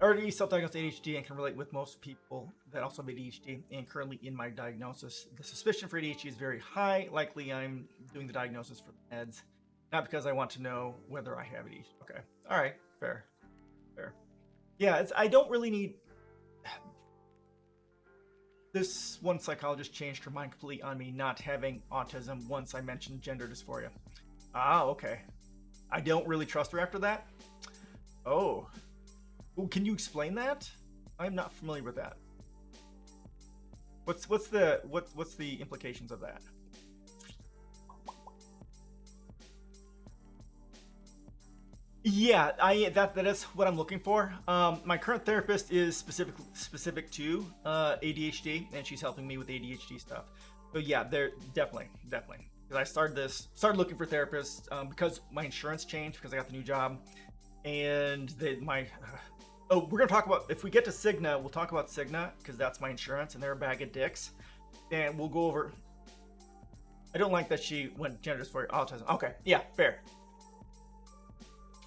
already self-diagnosed ADHD and can relate with most people that also have ADHD, and currently in my diagnosis. The suspicion for ADHD is very high. Likely I'm doing the diagnosis for the meds, not because I want to know whether I have ADHD. Okay. All right. Fair. Yeah, I don't really need... This one psychologist changed her mind completely on me not having autism once I mentioned gender dysphoria. Okay. I don't really trust her after that. Oh. Well, can you explain that? I'm not familiar with that. What's the implications of that? Yeah, that is what I'm looking for. My current therapist is specific to ADHD, and she's helping me with ADHD stuff. But yeah, they're definitely. Because I started looking for therapists because my insurance changed because I got the new job, and we're gonna talk about, if we get to Cigna, we'll talk about Cigna because that's my insurance, and they're a bag of dicks, and we'll go over. I don't like that she went gender dysphoria autism. Okay, yeah, fair.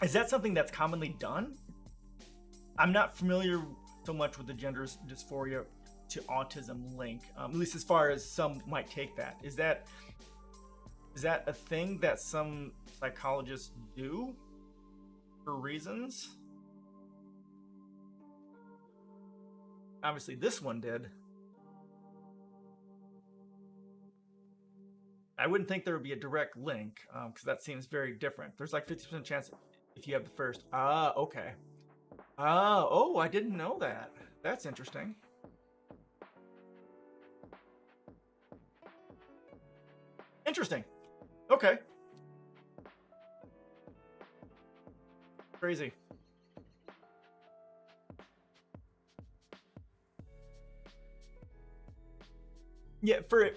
Is that something that's commonly done? I'm not familiar so much with the gender dysphoria to autism link, at least as far as some might take that. Is that a thing that some psychologists do for reasons? Obviously, this one did. I wouldn't think there would be a direct link because that seems very different. There's like 50% chance if you have the first. Ah, okay. Ah, oh, I didn't know that. That's interesting. Interesting. Okay. Crazy. Yeah, for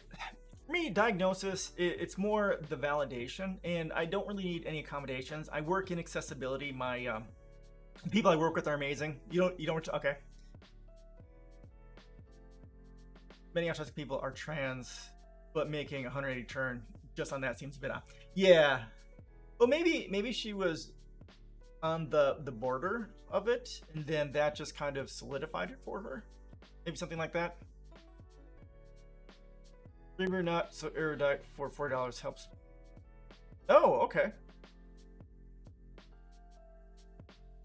me, diagnosis, it's more the validation, and I don't really need any accommodations. I work in accessibility. My people I work with are amazing. You don't, okay. Many autistic people are trans, but making a 180 turn just on that seems a bit odd. Yeah. Well, maybe she was on the border of it, and then that just kind of solidified it for her. Maybe something like that. Dreamer not so erudite for $4 helps. Oh, okay.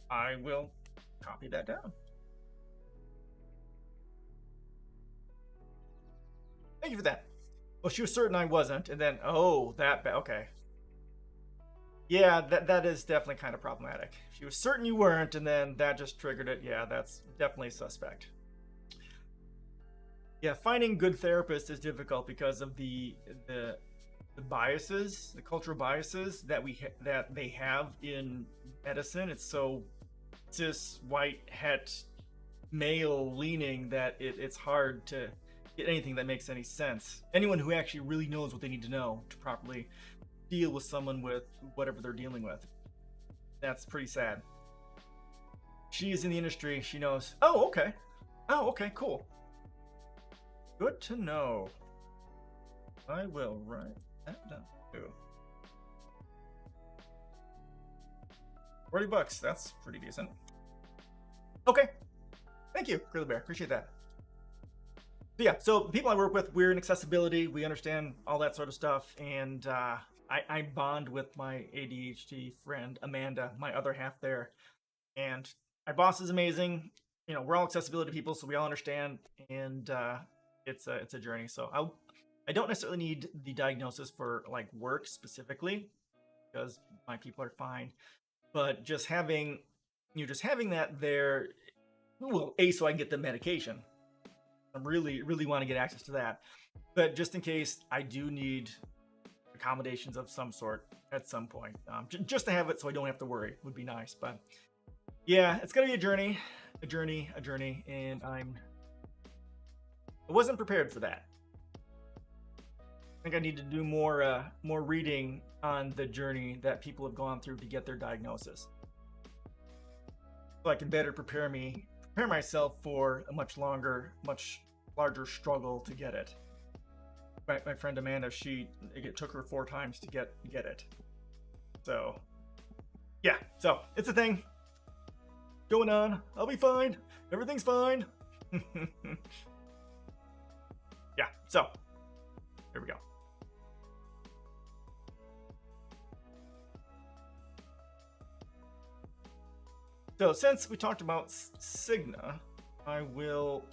I will copy that down. Thank you for that. Well, she was certain I wasn't, and then okay. Yeah, that is definitely kind of problematic. She was certain you weren't, and then that just triggered it. Yeah, that's definitely suspect. Yeah, finding good therapists is difficult because of the biases, the cultural biases that they have in medicine. It's so cis white het male leaning that it's hard to get anything that makes any sense. Anyone who actually really knows what they need to know to properly deal with someone with whatever they're dealing with. That's pretty sad. She is in the industry. She knows. Oh, okay. Oh, okay, cool. Good to know. I will write that down too. $40. That's pretty decent. Okay. Thank you, Grizzly Bear. Appreciate that. So yeah, so the people I work with, we're in accessibility. We understand all that sort of stuff. And I bond with my ADHD friend, Amanda, my other half there. And my boss is amazing. You know, we're all accessibility people, so we all understand. And it's a journey. So I don't necessarily need the diagnosis for like work specifically because my people are fine. But just having that there, well, so I can get the medication. I really want to get access to that. But just in case I do need accommodations of some sort at some point, just to have it so I don't have to worry would be nice. But yeah, it's gonna be a journey, and I wasn't prepared for that. I think I need to do more reading on the journey that people have gone through to get their diagnosis, so I can better prepare myself for a much larger struggle to get it. My friend Amanda, it took her 4 times to get it. So yeah, so it's a thing going on. I'll be fine. Everything's fine. Yeah, so here we go. So since we talked about Cigna, we'll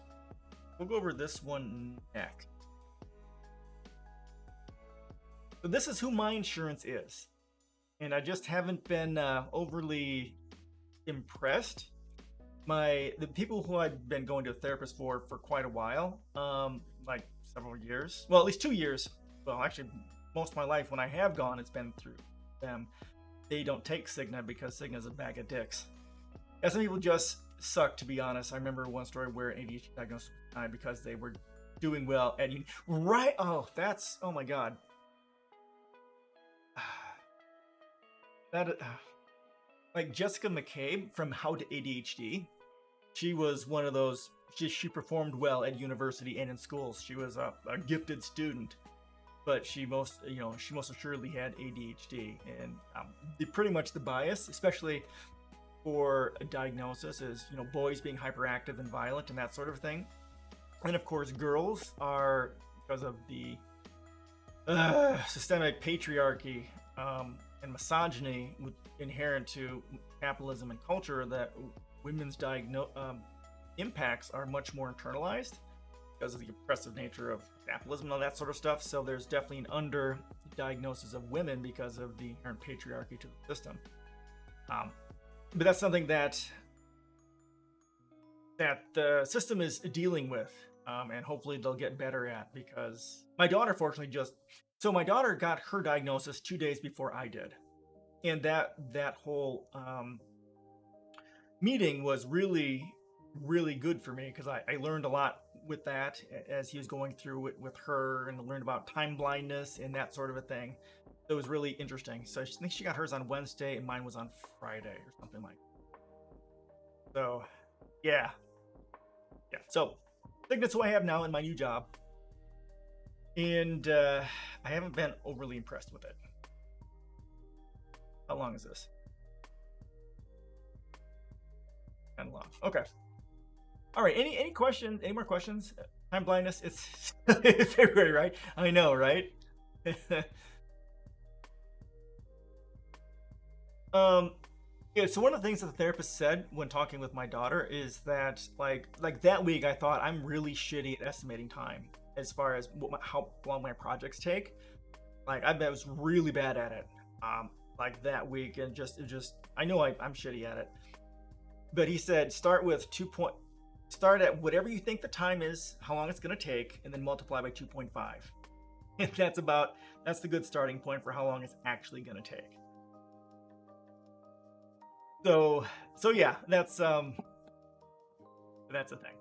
go over this one next. So this is who my insurance is, and I just haven't been overly impressed. The people who I've been going to a therapist for quite a while, like several years, well, at least 2 years. Well, actually, most of my life when I have gone, it's been through them. They don't take Cigna because Cigna's a bag of dicks. Yeah, some people just suck, to be honest. I remember one story where an ADHD diagnosis was denied because they were doing well at uni. Right? Oh my god. Like Jessica McCabe from How to ADHD. She was one of those. She performed well at university and in schools. She was a gifted student, but she most assuredly had ADHD, and pretty much the bias, especially for a diagnosis is, boys being hyperactive and violent and that sort of thing. And of course, girls are, because of the systemic patriarchy and misogyny inherent to capitalism and culture, that women's impacts are much more internalized because of the oppressive nature of capitalism and all that sort of stuff. So there's definitely an under-diagnosis of women because of the inherent patriarchy to the system. But that's something that the system is dealing with, and hopefully they'll get better at, because my daughter fortunately my daughter got her diagnosis 2 days before I did. And that whole meeting was really, really good for me, because I learned a lot with that as he was going through it with her, and learned about time blindness and that sort of a thing. So it was really interesting. So I think she got hers on Wednesday and mine was on Friday or something like that. So yeah. So I think that's what I have now in my new job. And I haven't been overly impressed with it. How long is this? Kind of long. Okay. All right. Any questions? Any more questions? Time blindness. It's February, right? I know, right? Yeah. So one of the things that the therapist said when talking with my daughter is that, like that week, I thought I'm really shitty at estimating time as far as how long my projects take. Like I was really bad at it. Like that week, and I know I'm shitty at it. But he said start at whatever you think the time is, how long it's going to take, and then multiply by 2.5. And that's the good starting point for how long it's actually going to take. So yeah, that's a thing.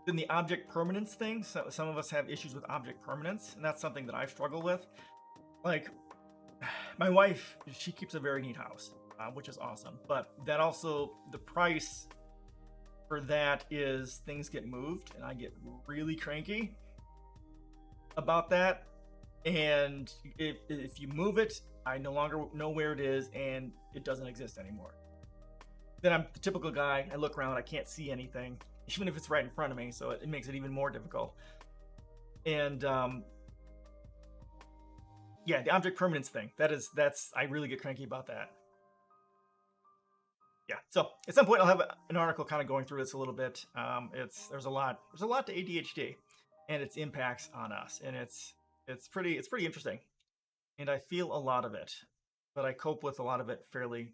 Then the object permanence thing. So some of us have issues with object permanence, and that's something that I struggle with. Like my wife, she keeps a very neat house, which is awesome. But that also, the price for that is things get moved, and I get really cranky about that. And if you move it, I no longer know where it is, and it doesn't exist anymore. Then I'm the typical guy. I look around, I can't see anything, even if it's right in front of me. So it makes it even more difficult. And yeah, the object permanence thing. I really get cranky about that. Yeah. So at some point I'll have an article kind of going through this a little bit. There's a lot to ADHD and its impacts on us, and it's pretty interesting. And I feel a lot of it, but I cope with a lot of it fairly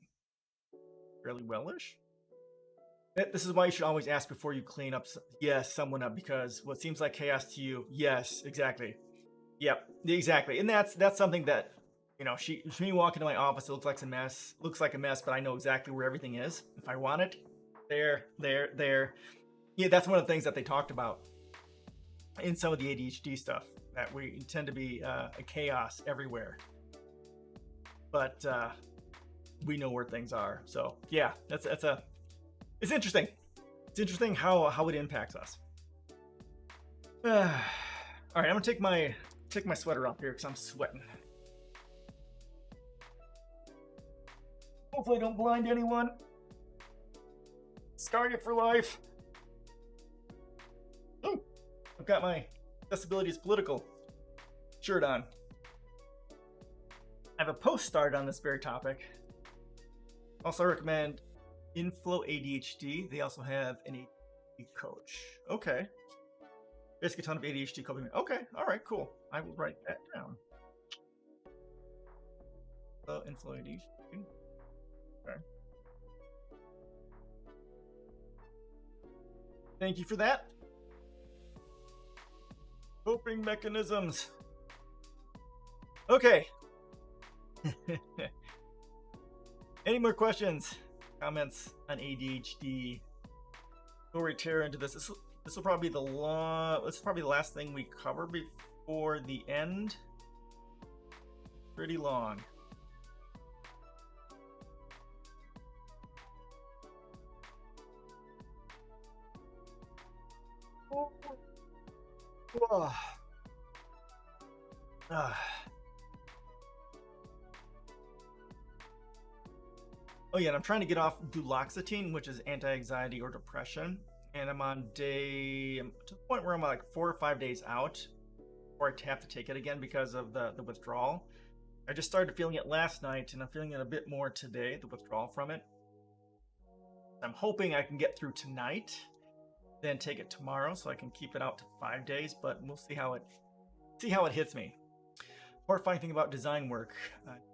wellish. This is why you should always ask before you clean up. Yes, someone up, because what seems like chaos to you. Yes, exactly. Yep, exactly. And that's something that, me walking to my office, it looks like a mess, but I know exactly where everything is. If I want it, there. Yeah, that's one of the things that they talked about in some of the ADHD stuff, that we tend to be a chaos everywhere. But we know where things are. So yeah, it's interesting. It's interesting how it impacts us. All right, I'm gonna take my sweater off here because I'm sweating. Hopefully I don't blind anyone. Scarring it for life. Ooh, I've got my Accessibility is Political shirt on. I have a post started on this very topic. Also, I recommend Inflow ADHD. They also have an ADHD coach. Okay. Basically a ton of ADHD coping. Okay, all right, cool. I will write that down. Inflow ADHD. Okay. Thank you for that. Coping mechanisms. Okay. Any more questions, comments on ADHD? Before we tear into this, this will probably be the last thing we cover before the end. Pretty long. Oh yeah, and I'm trying to get off duloxetine, which is anti-anxiety or depression, and I'm to the point where I'm like 4 or 5 days out, or I have to take it again because of the withdrawal. I just started feeling it last night, and I'm feeling it a bit more today, the withdrawal from it. I'm hoping I can get through tonight, then take it tomorrow, so I can keep it out to 5 days. But we'll see how it hits me. Horrifying thing about design work.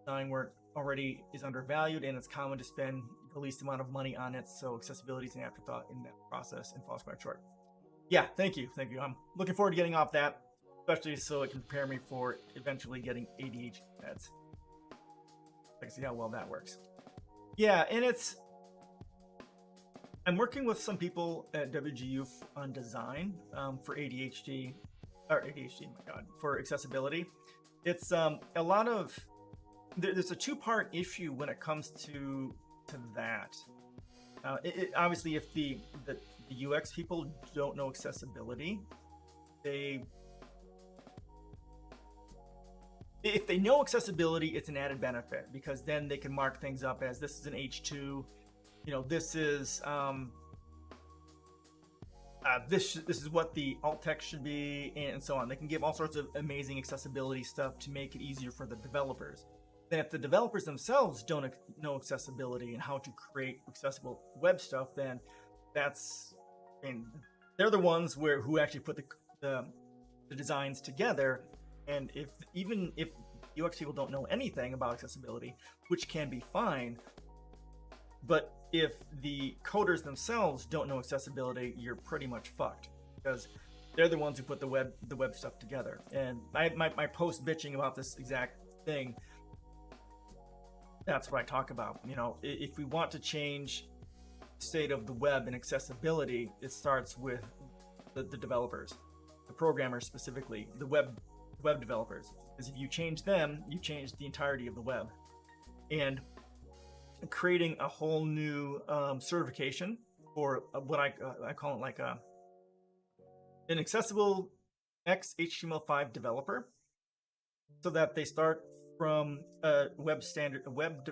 Design work already is undervalued, and it's common to spend the least amount of money on it. So accessibility is an afterthought in that process, and falls quite short. Yeah, thank you. I'm looking forward to getting off that, especially so it can prepare me for eventually getting ADHD meds. I can see how well that works. Yeah, and I'm working with some people at WGU on design for ADHD, for accessibility. It's a lot of, there's a two-part issue when it comes to that. Obviously, if the UX people don't know accessibility, if they know accessibility, it's an added benefit, because then they can mark things up as this is an H2, this is this is what the alt text should be, and so on. They can give all sorts of amazing accessibility stuff to make it easier for the developers. Then if the developers themselves don't know accessibility and how to create accessible web stuff, then they're the ones who actually put the designs together. And even if UX people don't know anything about accessibility, which can be fine, but if the coders themselves don't know accessibility, you're pretty much fucked, because they're the ones who put the web stuff together. And my post bitching about this exact thing, that's what I talk about. If we want to change the state of the web and accessibility, it starts with the developers, the programmers specifically, the web developers. Because if you change them, you change the entirety of the web. And creating a whole new certification for what I call it, like an accessible HTML5 developer, so that they start from a web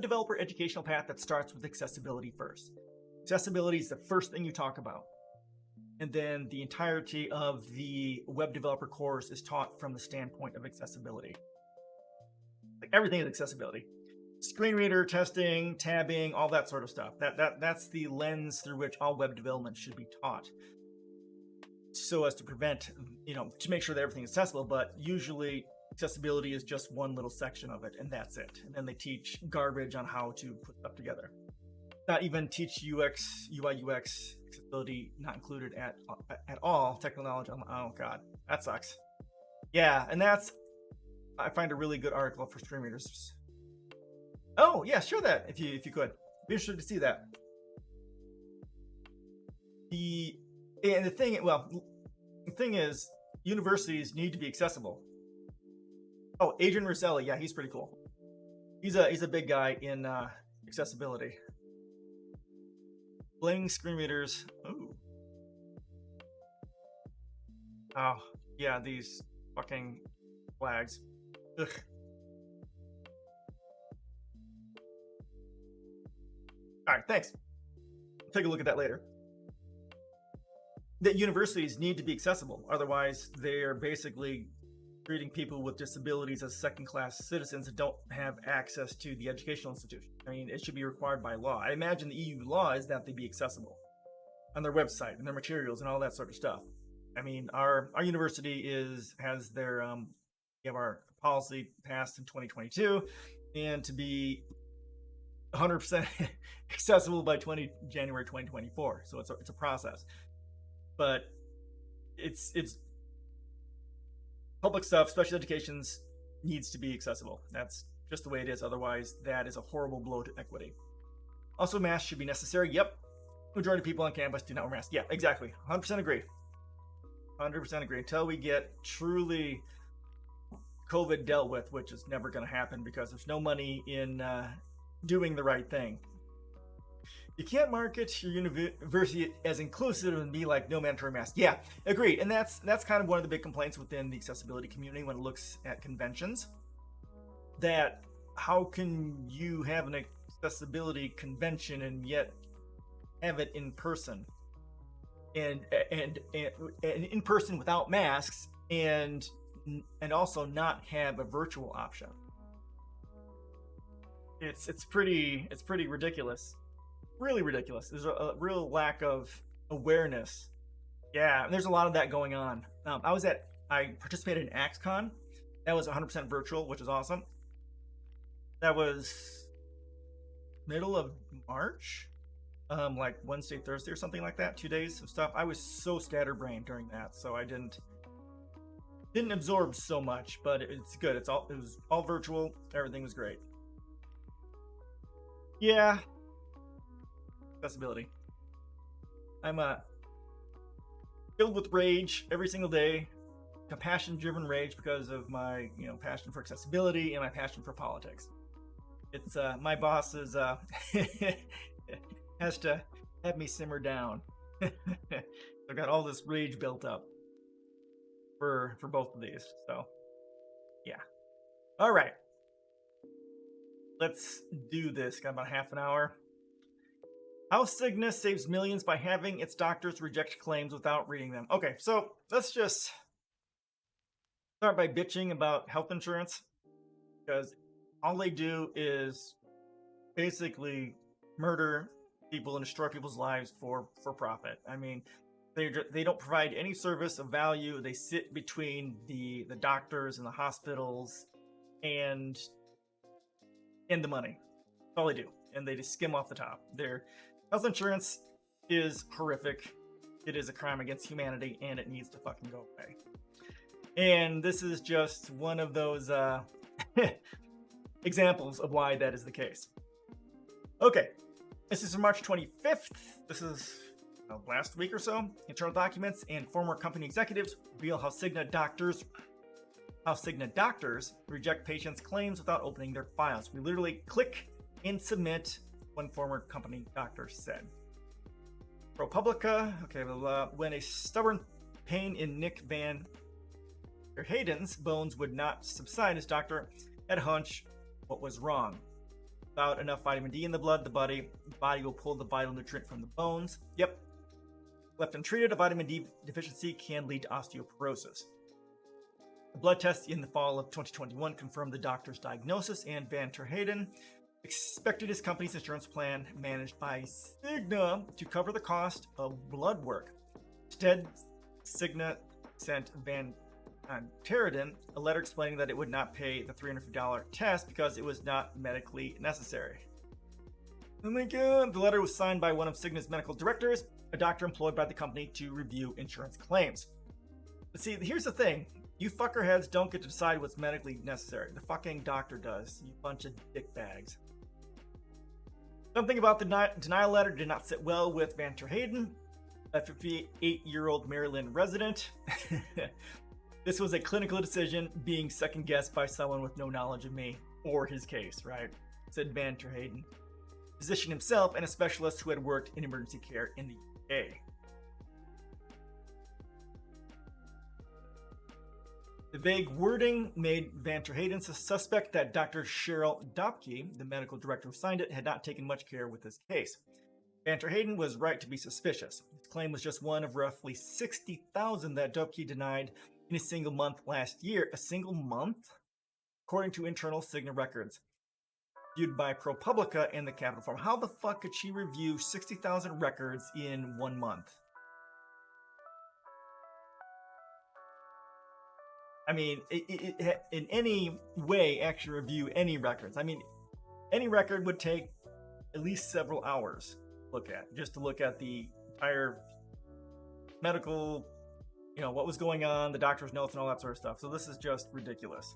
developer educational path that starts with accessibility first. Accessibility is the first thing you talk about, and then the entirety of the web developer course is taught from the standpoint of accessibility. Like, everything is accessibility. Screen reader testing, tabbing, all that sort of stuff. That's the lens through which all web development should be taught, so as to prevent, to make sure that everything is accessible. But usually accessibility is just one little section of it, and that's it. And then they teach garbage on how to put stuff together. Not even teach UX, UI, UX, accessibility not included at all. Technical knowledge. Oh god, that sucks. Yeah, and I find a really good article for screen readers. Oh yeah, share that if you could. Be interested to see that. The thing is, universities need to be accessible. Oh, Adrian Rosselli, yeah, he's pretty cool. He's a big guy in accessibility. Bling screen readers. Ooh. Oh yeah, these fucking flags. Ugh. All right, thanks. Take a look at that later. That universities need to be accessible, otherwise they're basically treating people with disabilities as second-class citizens that don't have access to the educational institution. I mean, it should be required by law. I imagine the EU law is that they be accessible on their website and their materials and all that sort of stuff. I mean, our university has their we have our policy passed in 2022, and to be 100% accessible by January 2024. So it's a process, but it's public stuff, special educations needs to be accessible. That's just the way it is. Otherwise, that is a horrible blow to equity. Also, masks should be necessary. Yep. Majority of people on campus do not wear masks. Yeah, exactly. 100% agree. 100% agree. Until we get truly COVID dealt with, which is never going to happen because there's no money in doing the right thing. You can't market your university as inclusive and be like, no mandatory mask. Yeah, agreed. And that's kind of one of the big complaints within the accessibility community when it looks at conventions. That how can you have an accessibility convention and yet have it in person, and in person without masks, and also not have a virtual option? It's pretty ridiculous, really ridiculous. There's a real lack of awareness. Yeah, and there's a lot of that going on. I participated in AxeCon. That was 100% virtual, which is awesome. That was middle of March, like Wednesday, Thursday, or something like that. 2 days of stuff. I was so scatterbrained during that, so I didn't absorb so much. But it's good. It was all virtual. Everything was great. Yeah, accessibility. I'm filled with rage every single day. Compassion-driven rage because of my, passion for accessibility and my passion for politics. It's my boss is has to have me simmer down. I've got all this rage built up for both of these. So, yeah. All right. Let's do this. Got about half an hour. How Cigna saves millions by having its doctors reject claims without reading them. Okay, so let's just start by bitching about health insurance, because all they do is basically murder people and destroy people's lives for profit. I mean, they don't provide any service of value. They sit between the doctors and the hospitals and the money. That's all they do, and they just skim off the top. Their health insurance is horrific. It is a crime against humanity, and it needs to fucking go away. And this is just one of those examples of why that is the case. Okay, this is from March 25th. This is last week or so. Internal documents and former company executives reveal how Cigna doctors reject patients' claims without opening their files. We literally click and submit, one former company doctor said. ProPublica, okay, when a stubborn pain in Nick Van Hayden's bones would not subside, his doctor had a hunch what was wrong. Without enough vitamin D in the blood, the body will pull the vital nutrient from the bones. Yep. Left untreated, a vitamin D deficiency can lead to osteoporosis. A blood test in the fall of 2021 confirmed the doctor's diagnosis, and Van Hayden expected his company's insurance plan, managed by Cigna, to cover the cost of blood work. Instead, Cigna sent Van Hayden a letter explaining that it would not pay the $350 test because it was not medically necessary. Oh my god. The letter was signed by one of Cigna's medical directors, a doctor employed by the company to review insurance claims. But see, here's the thing. You fuckerheads don't get to decide what's medically necessary. The fucking doctor does, you bunch of dickbags. Something about the denial letter did not sit well with Van Hayden, a 58-year-old Maryland resident. This was a clinical decision being second-guessed by someone with no knowledge of me or his case, right? Said Van Hayden, physician himself and a specialist who had worked in emergency care in the UK. The vague wording made Van Hayden suspect that Dr. Cheryl Dopke, the medical director who signed it, had not taken much care with this case. Van Hayden was right to be suspicious. His claim was just one of roughly 60,000 that Dopke denied in a single month last year. A single month? According to internal Cigna records, viewed by ProPublica and the Capitol Forum. How the fuck could she review 60,000 records in 1 month? I mean, it in any way actually review any records. I mean, any record would take at least several hours to look at, just to look at the entire medical, what was going on, the doctor's notes and all that sort of stuff. So this is just ridiculous.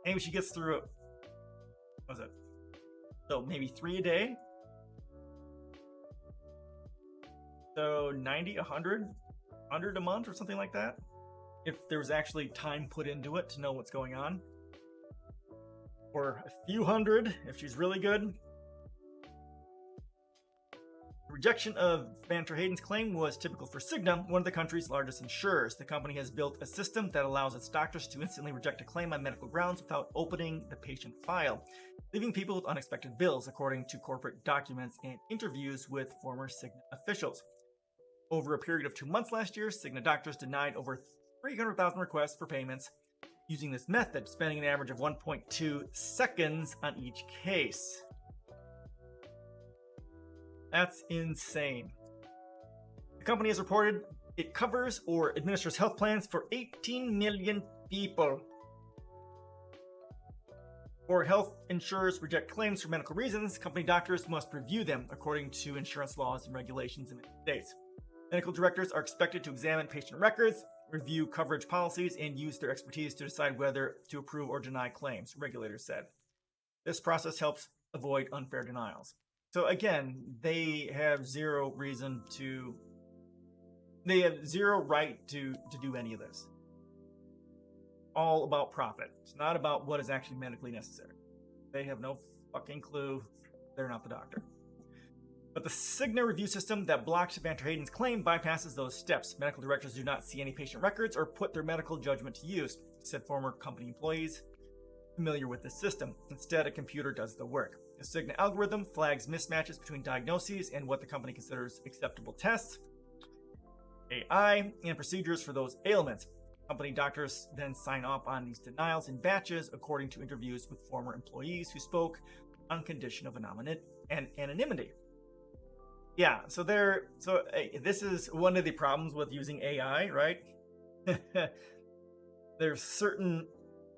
Maybe she gets through it. What was it? So maybe 3 a day. So 90, 100 a month or something like that. If there was actually time put into it to know what's going on. Or a few hundred if she's really good. Rejection of Van ter Hayden's claim was typical for Cigna, one of the country's largest insurers. The company has built a system that allows its doctors to instantly reject a claim on medical grounds without opening the patient file, leaving people with unexpected bills, according to corporate documents and interviews with former Cigna officials. Over a period of 2 months last year, Cigna doctors denied over 300,000 requests for payments using this method, spending an average of 1.2 seconds on each case. That's insane. The company has reported it covers or administers health plans for 18 million people. Before health insurers reject claims for medical reasons, company doctors must review them according to insurance laws and regulations in the United States. Medical directors are expected to examine patient records, review coverage policies, and use their expertise to decide whether to approve or deny claims, regulators said. This process helps avoid unfair denials. So again, they have zero right to do any of this. All about profit. It's not about what is actually medically necessary. They have no fucking clue. They're not the doctor. But the Cigna review system that blocked Van ter Hayden's claim bypasses those steps. Medical directors do not see any patient records or put their medical judgment to use, said former company employees familiar with the system. Instead, a computer does the work. The Cigna algorithm flags mismatches between diagnoses and what the company considers acceptable tests, AI, and procedures for those ailments. Company doctors then sign off on these denials in batches, according to interviews with former employees who spoke on condition of anonymity. Yeah, so this is one of the problems with using AI, right? There's certain,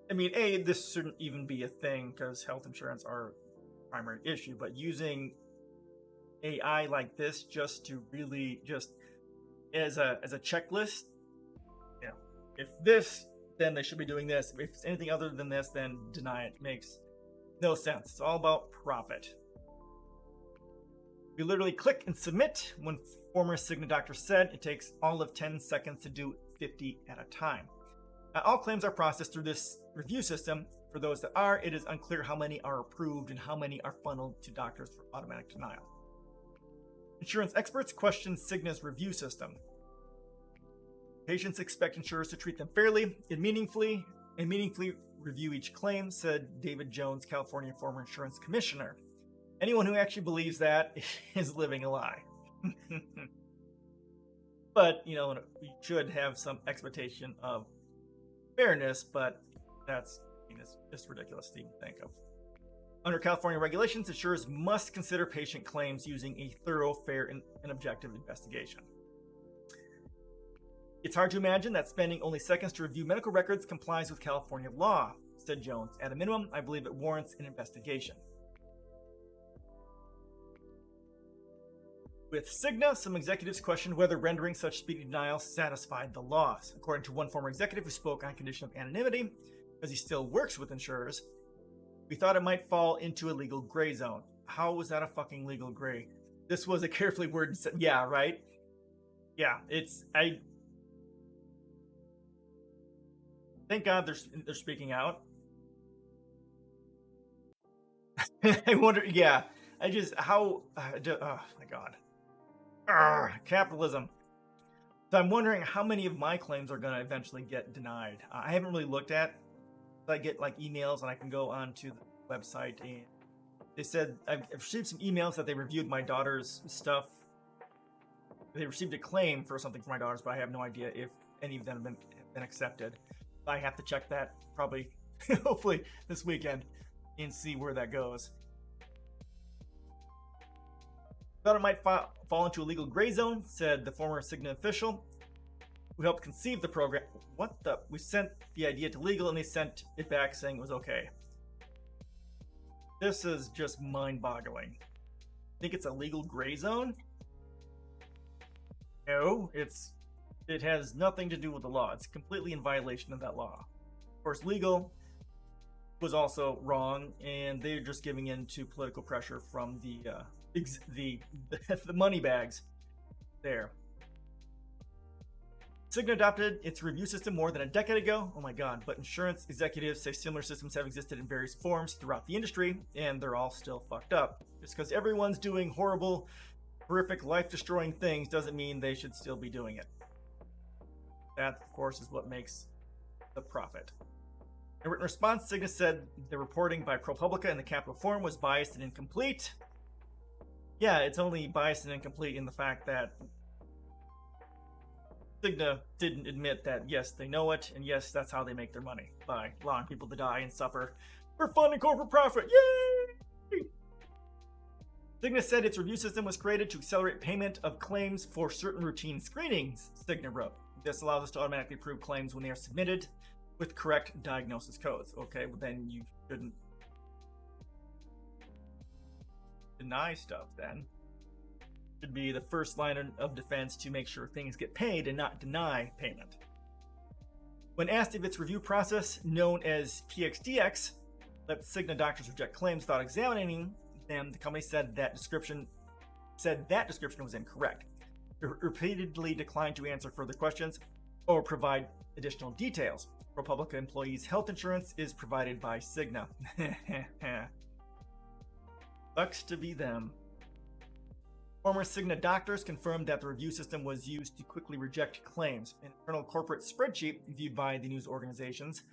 this shouldn't even be a thing because health insurance are a primary issue, but using AI like this just to really just as a checklist, if this, then they should be doing this. If it's anything other than this, then deny it. Makes no sense. It's all about profit. You literally click and submit. One former Cigna doctor said it takes all of 10 seconds to do 50 at a time. Now, all claims are processed through this review system. For those that are, it is unclear how many are approved and how many are funneled to doctors for automatic denial. Insurance experts question Cigna's review system. Patients expect insurers to treat them fairly and meaningfully review each claim, said David Jones, California former insurance commissioner. Anyone who actually believes that is living a lie. But, you should have some expectation of fairness, but it's just ridiculous to even think of. Under California regulations, insurers must consider patient claims using a thorough, fair, and objective investigation. It's hard to imagine that spending only seconds to review medical records complies with California law, said Jones. At a minimum, I believe it warrants an investigation. With Cigna, some executives questioned whether rendering such speedy denial satisfied the laws. According to one former executive who spoke on condition of anonymity, because he still works with insurers, we thought it might fall into a legal gray zone. How was that a fucking legal gray? This was a carefully worded sentence. Yeah, right? Yeah, thank God they're speaking out. I wonder, oh my God. Capitalism. So I'm wondering how many of my claims are going to eventually get denied. I haven't really looked at. I get emails and I can go onto the website and they said I've received some emails that they reviewed my daughter's stuff. They received a claim for something for my daughters, but I have no idea if any of them have been accepted. I have to check that probably, hopefully this weekend and see where that goes. Thought it might fall into a legal gray zone, said the former Cigna official who helped conceive the program. We sent the idea to legal and they sent it back saying it was okay. This is just mind-boggling. Think it's a legal gray zone? No, it has nothing to do with the law. It's completely in violation of that law. Of course, legal was also wrong, and they're just giving in to political pressure from the money bags there. Cigna adopted its review system more than a decade ago. Oh my God, but insurance executives say similar systems have existed in various forms throughout the industry, and they're all still fucked up. Just because everyone's doing horrible horrific, life-destroying things doesn't mean they should still be doing it. That, of course, is what makes the profit. In written response, Cigna said the reporting by ProPublica in the Capitol Forum was biased and incomplete. Yeah, it's only biased and incomplete in the fact that Cigna didn't admit that, yes, they know it, and yes, that's how they make their money, by allowing people to die and suffer for fun and corporate profit. Yay! Cigna said its review system was created to accelerate payment of claims for certain routine screenings, Cigna wrote. This allows us to automatically approve claims when they are submitted with correct diagnosis codes. Okay, well then you shouldn't deny stuff then. Should be the first line of defense to make sure things get paid and not deny payment. When asked if its review process, known as PXDX, lets Cigna doctors reject claims without examining them, the company said that description was incorrect. It repeatedly declined to answer further questions or provide additional details. ProPublica employees' health insurance is provided by Cigna. Sucks to be them. Former Cigna doctors confirmed that the review system was used to quickly reject claims. An internal corporate spreadsheet viewed by the news organizations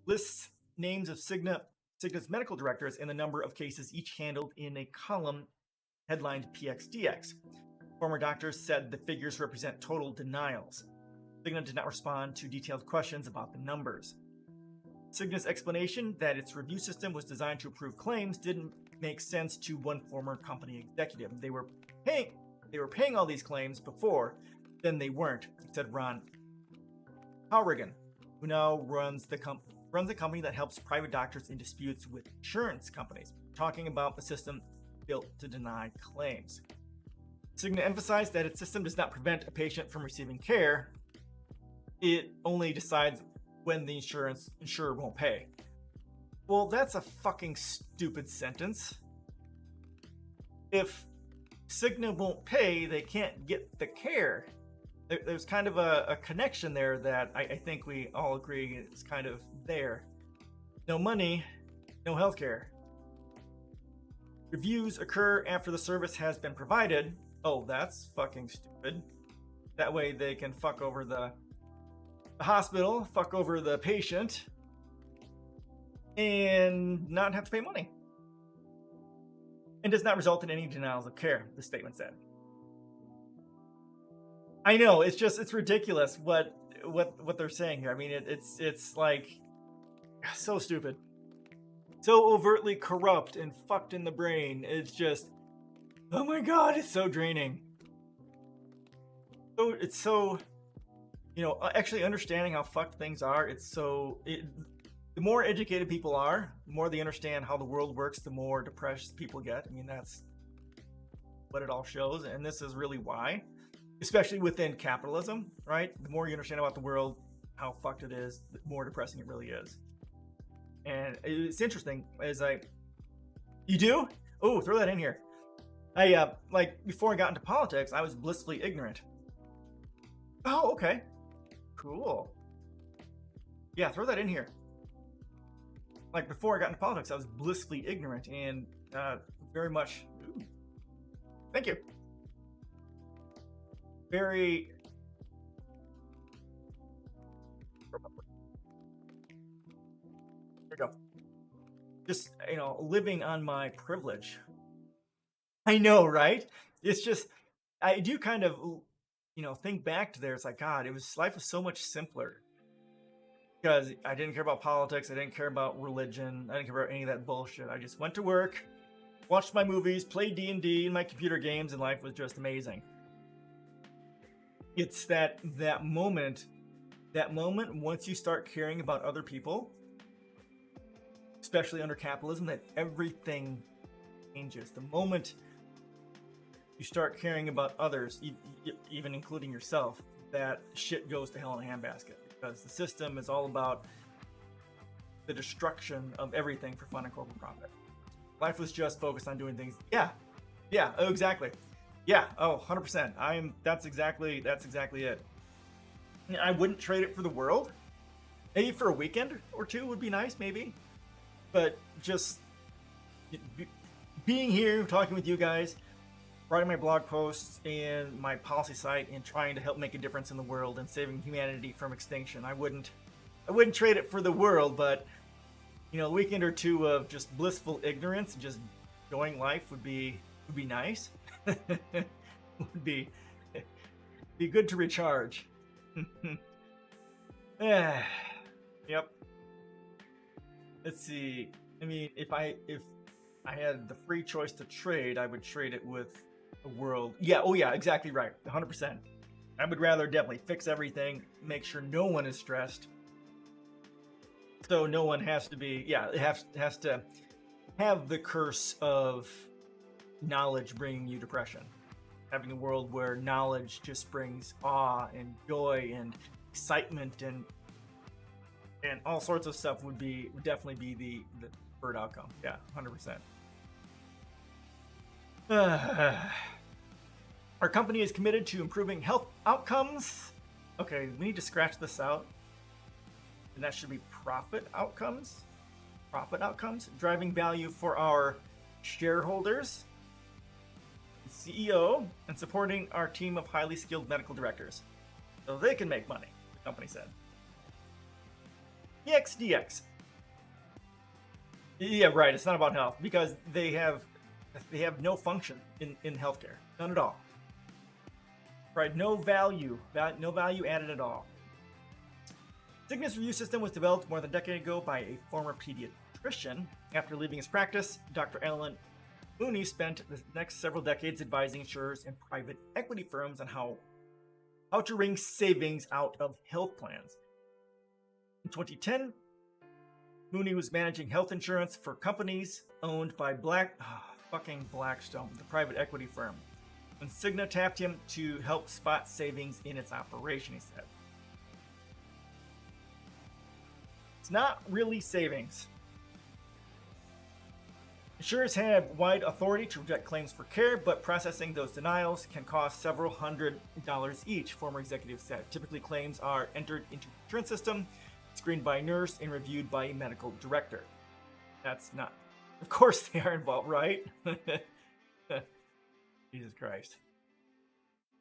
lists names of Cigna's medical directors and the number of cases each handled in a column headlined PXDX. Former doctors said the figures represent total denials. Cigna did not respond to detailed questions about the numbers. Cigna's explanation that its review system was designed to approve claims didn't make sense to one former company executive. They were paying all these claims before, then they weren't, said Ron Howrigan, who now runs the company that helps private doctors in disputes with insurance companies, talking about the system built to deny claims. Cigna emphasized that its system does not prevent a patient from receiving care. It only decides when the insurer won't pay. Well, that's a fucking stupid sentence. If Cigna won't pay, they can't get the care. There's kind of a connection there that I think we all agree is kind of there. No money, no healthcare. Reviews occur after the service has been provided. Oh, that's fucking stupid. That way they can fuck over the hospital, fuck over the patient, and not have to pay money. And does not result in any denials of care, the statement said. I know, it's ridiculous what they're saying here. I mean, it's like so stupid. So overtly corrupt and fucked in the brain. It's just, oh my god, it's so draining. So it's so, actually understanding how fucked things are, the more educated people are, the more they understand how the world works, the more depressed people get. I mean, that's what it all shows, and this is really why, especially within capitalism, right? The more you understand about the world, how fucked it is, the more depressing it really is. And it's interesting, you do? Oh, throw that in here. Before I got into politics, I was blissfully ignorant. Oh, okay. Cool. Yeah, throw that in here. Before I got into politics, I was blissfully ignorant and very much. Ooh, thank you. Very. There we go. Just, living on my privilege. I know, right? It's just, I do kind of, think back to there. It's like, God, life was so much simpler. Because I didn't care about politics, I didn't care about religion, I didn't care about any of that bullshit. I just went to work, watched my movies, played D&D and my computer games, and life was just amazing. It's that moment once you start caring about other people, especially under capitalism, that everything changes. The moment you start caring about others, even including yourself, that shit goes to hell in a handbasket. Because the system is all about the destruction of everything for fun and corporate profit. Life was just focused on doing things. Yeah, oh, exactly. Yeah, 100%. That's exactly it. I wouldn't trade it for the world. Maybe for a weekend or two would be nice, maybe. But just being here, talking with you guys, writing my blog posts and my policy site and trying to help make a difference in the world and saving humanity from extinction. I wouldn't trade it for the world, but a weekend or two of just blissful ignorance and just enjoying life would be nice. Would be good to recharge. Yep. Let's see. I mean, if I had the free choice to trade, I would trade it with a world. Yeah. Oh yeah. Exactly right. 100%. I would rather definitely fix everything, make sure no one is stressed, so no one has to be. Yeah, it has to have the curse of knowledge bringing you depression. Having a world where knowledge just brings awe and joy and excitement and all sorts of stuff would definitely be the preferred outcome. Yeah, 100%. Our company is committed to improving health outcomes. Okay, we need to scratch this out. And that should be profit outcomes. Profit outcomes, driving value for our shareholders, CEO, and supporting our team of highly skilled medical directors so they can make money, the company said. PXDX. Yeah, right. It's not about health because they have no function in healthcare. None at all. Right? No value added at all. Cigna's review system was developed more than a decade ago by a former pediatrician. After leaving his practice, Dr. Alan Mooney spent the next several decades advising insurers and private equity firms on how to wring savings out of health plans. In 2010, Mooney was managing health insurance for companies owned by Blackstone, the private equity firm. When Cigna tapped him to help spot savings in its operation, he said. It's not really savings. Insurers have wide authority to reject claims for care, but processing those denials can cost several $100s each, former executives said. Typically, claims are entered into the insurance system, screened by a nurse, and reviewed by a medical director. That's not... Of course they are involved, right? Jesus Christ.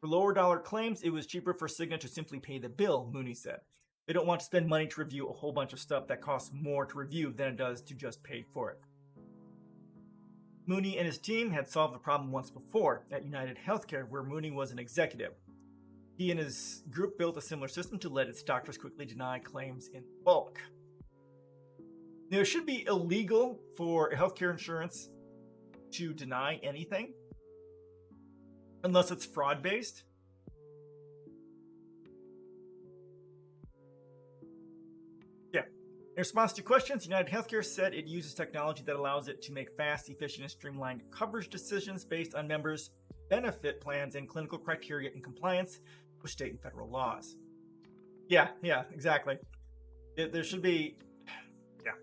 For lower dollar claims, it was cheaper for Cigna to simply pay the bill, Mooney said. They don't want to spend money to review a whole bunch of stuff that costs more to review than it does to just pay for it. Mooney and his team had solved the problem once before at United Healthcare, where Mooney was an executive. He and his group built a similar system to let its doctors quickly deny claims in bulk. Now, it should be illegal for healthcare insurance to deny anything unless it's fraud-based. In response to questions, United Healthcare said it uses technology that allows it to make fast, efficient, and streamlined coverage decisions based on members' benefit plans and clinical criteria in compliance with state and federal laws. Yeah, exactly. There should be... Yeah.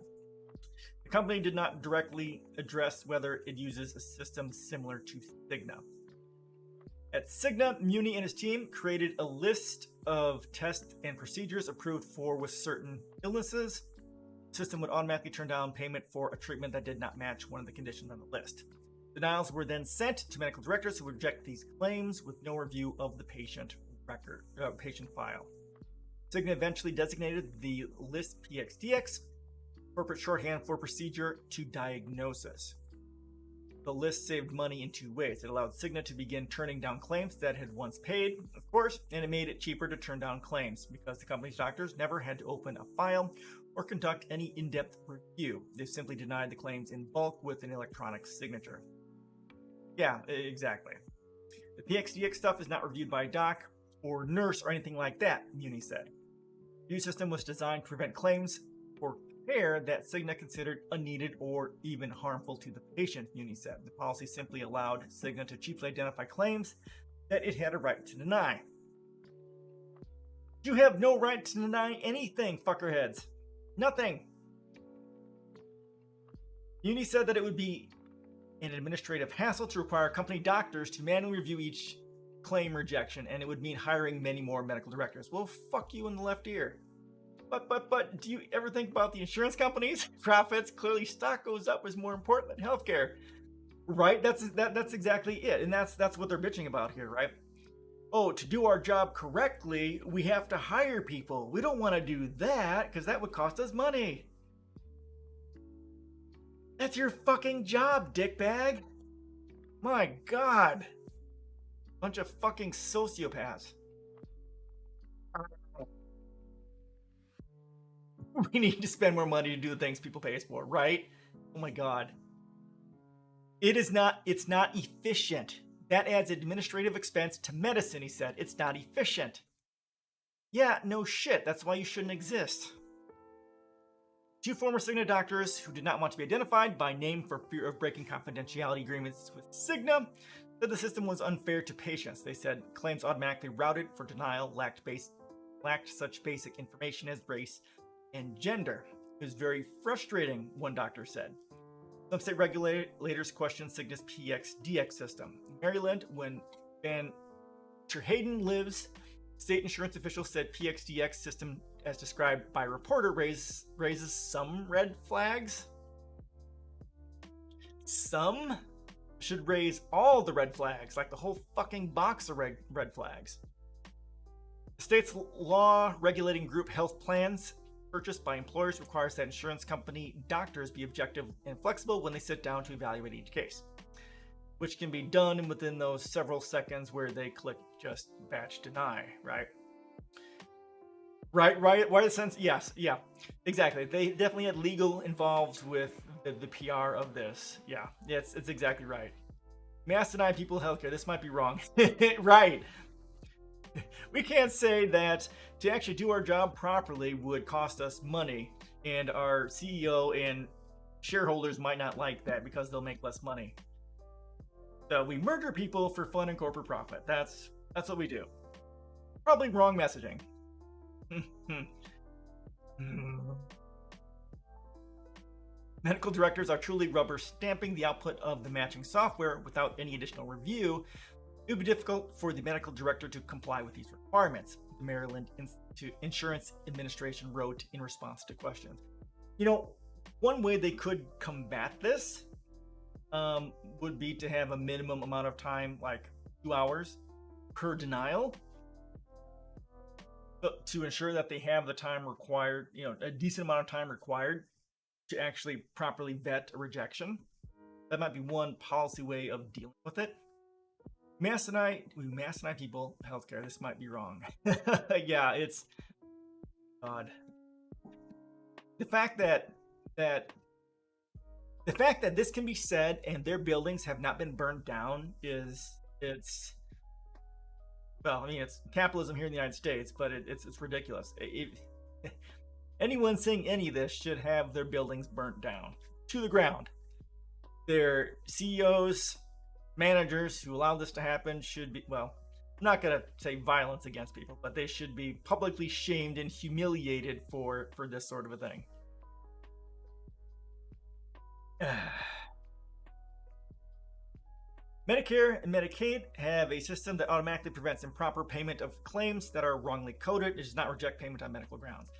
The company did not directly address whether it uses a system similar to Cigna. At Cigna, Mooney and his team created a list of tests and procedures approved for with certain illnesses. The system would automatically turn down payment for a treatment that did not match one of the conditions on the list. Denials were then sent to medical directors who would reject these claims with no review of the patient file. Cigna eventually designated the list PXDX, corporate shorthand for procedure to diagnosis. The list saved money in two ways. It allowed Cigna to begin turning down claims that had once paid, of course, and it made it cheaper to turn down claims because the company's doctors never had to open a file or conduct any in-depth review. They simply denied the claims in bulk with an electronic signature. Yeah, exactly. The PXDX stuff is not reviewed by a doc or nurse or anything like that, Mooney said. The new system was designed to prevent claims for care that Cigna considered unneeded or even harmful to the patient, Mooney said. The policy simply allowed Cigna to cheaply identify claims that it had a right to deny. You have no right to deny anything, fuckerheads. Nothing. Mooney said that it would be an administrative hassle to require company doctors to manually review each claim rejection, and it would mean hiring many more medical directors. Well, fuck you in the left ear. But do you ever think about the insurance companies? Profits? Clearly stock goes up is more important than healthcare. Right? That's exactly it. And that's what they're bitching about here, right? Oh, to do our job correctly, we have to hire people. We don't want to do that because that would cost us money. That's your fucking job, dickbag. My god. Bunch of fucking sociopaths. We need to spend more money to do the things people pay us for, right? Oh my god. It's not efficient. That adds administrative expense to medicine, he said. It's not efficient. Yeah, no shit. That's why you shouldn't exist. Two former Cigna doctors who did not want to be identified by name for fear of breaking confidentiality agreements with Cigna said the system was unfair to patients. They said claims automatically routed for denial lacked such basic information as race and gender. It was very frustrating, one doctor said. Some state regulators questioned Cigna's PXDX system. In Maryland, when Van Terheyden lives, state insurance officials said PXDX system, as described by a reporter, raises some red flags. Some should raise all the red flags, like the whole fucking box of red flags. The state's law regulating group health plans purchased by employers requires that insurance company doctors be objective and flexible when they sit down to evaluate each case, which can be done within those several seconds where they click just batch deny, right? Right. Why the sense? Yes, yeah, exactly. They definitely had legal involved with the PR of this. Yeah, it's exactly right. Mass deny people healthcare. This might be wrong. Right. We can't say that to actually do our job properly would cost us money, and our CEO and shareholders might not like that because they'll make less money. So we murder people for fun and corporate profit. That's what we do. Probably wrong messaging. Medical directors are truly rubber stamping the output of the matching software without any additional review. It would be difficult for the medical director to comply with these requirements, the Maryland Insurance Administration wrote in response to questions. You know, one way they could combat this would be to have a minimum amount of time, like 2 hours per denial, to ensure that they have the time required, you know, a decent amount of time required to actually properly vet a rejection. That might be one policy way of dealing with it. Mass deny people healthcare. This might be wrong. Yeah, it's God. The fact that this can be said and their buildings have not been burned down it's well, I mean, it's capitalism here in the United States, but it's ridiculous. Anyone saying any of this should have their buildings burnt down to the ground. Their CEOs, managers who allow this to happen should be, well, I'm not going to say violence against people, but they should be publicly shamed and humiliated for this sort of a thing. Medicare and Medicaid have a system that automatically prevents improper payment of claims that are wrongly coded. It does not reject payment on medical grounds.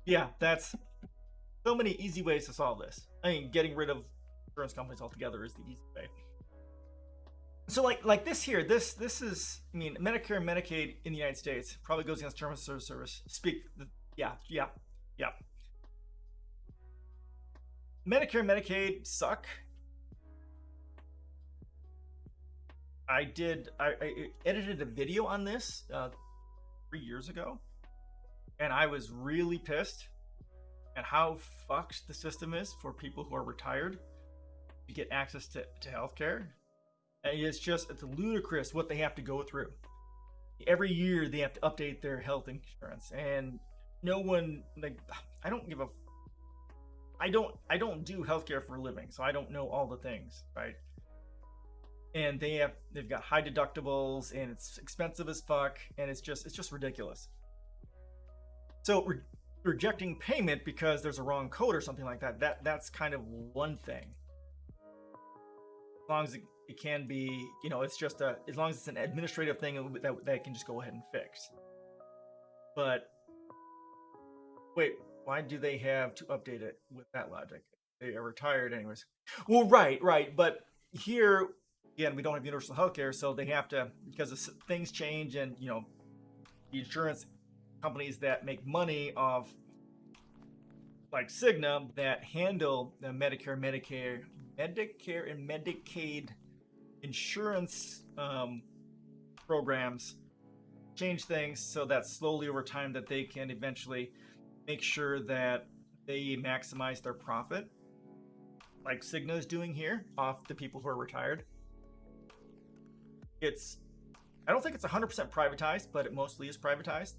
Yeah, that's so many easy ways to solve this. I mean, getting rid of insurance companies altogether is the easy way. So like this here, this is, I mean, Medicare and Medicaid in the United States probably goes against terms of service. Yeah. Medicare and Medicaid suck. I edited a video on this 3 years ago, and I was really pissed at how fucked the system is for people who are retired to get access to healthcare. And it's ludicrous what they have to go through. Every year they have to update their health insurance, and no one, like, I don't do healthcare for a living, so I don't know all the things, right? And they've got high deductibles, and it's expensive as fuck, and it's just ridiculous. So rejecting payment because there's a wrong code or something like that's kind of one thing. As long as it can be, you know, it's just as long as it's an administrative thing that can just go ahead and fix. But wait, Why do they have to update it with that logic? They are retired anyways. Well, right. But here, again, we don't have universal healthcare, so they have to, because things change, and the insurance companies that make money off, like Cigna, that handle the Medicare, and Medicaid insurance programs, change things so that slowly over time that they can eventually make sure that they maximize their profit, like Cigna is doing here off the people who are retired. I don't think it's 100% privatized, but it mostly is privatized.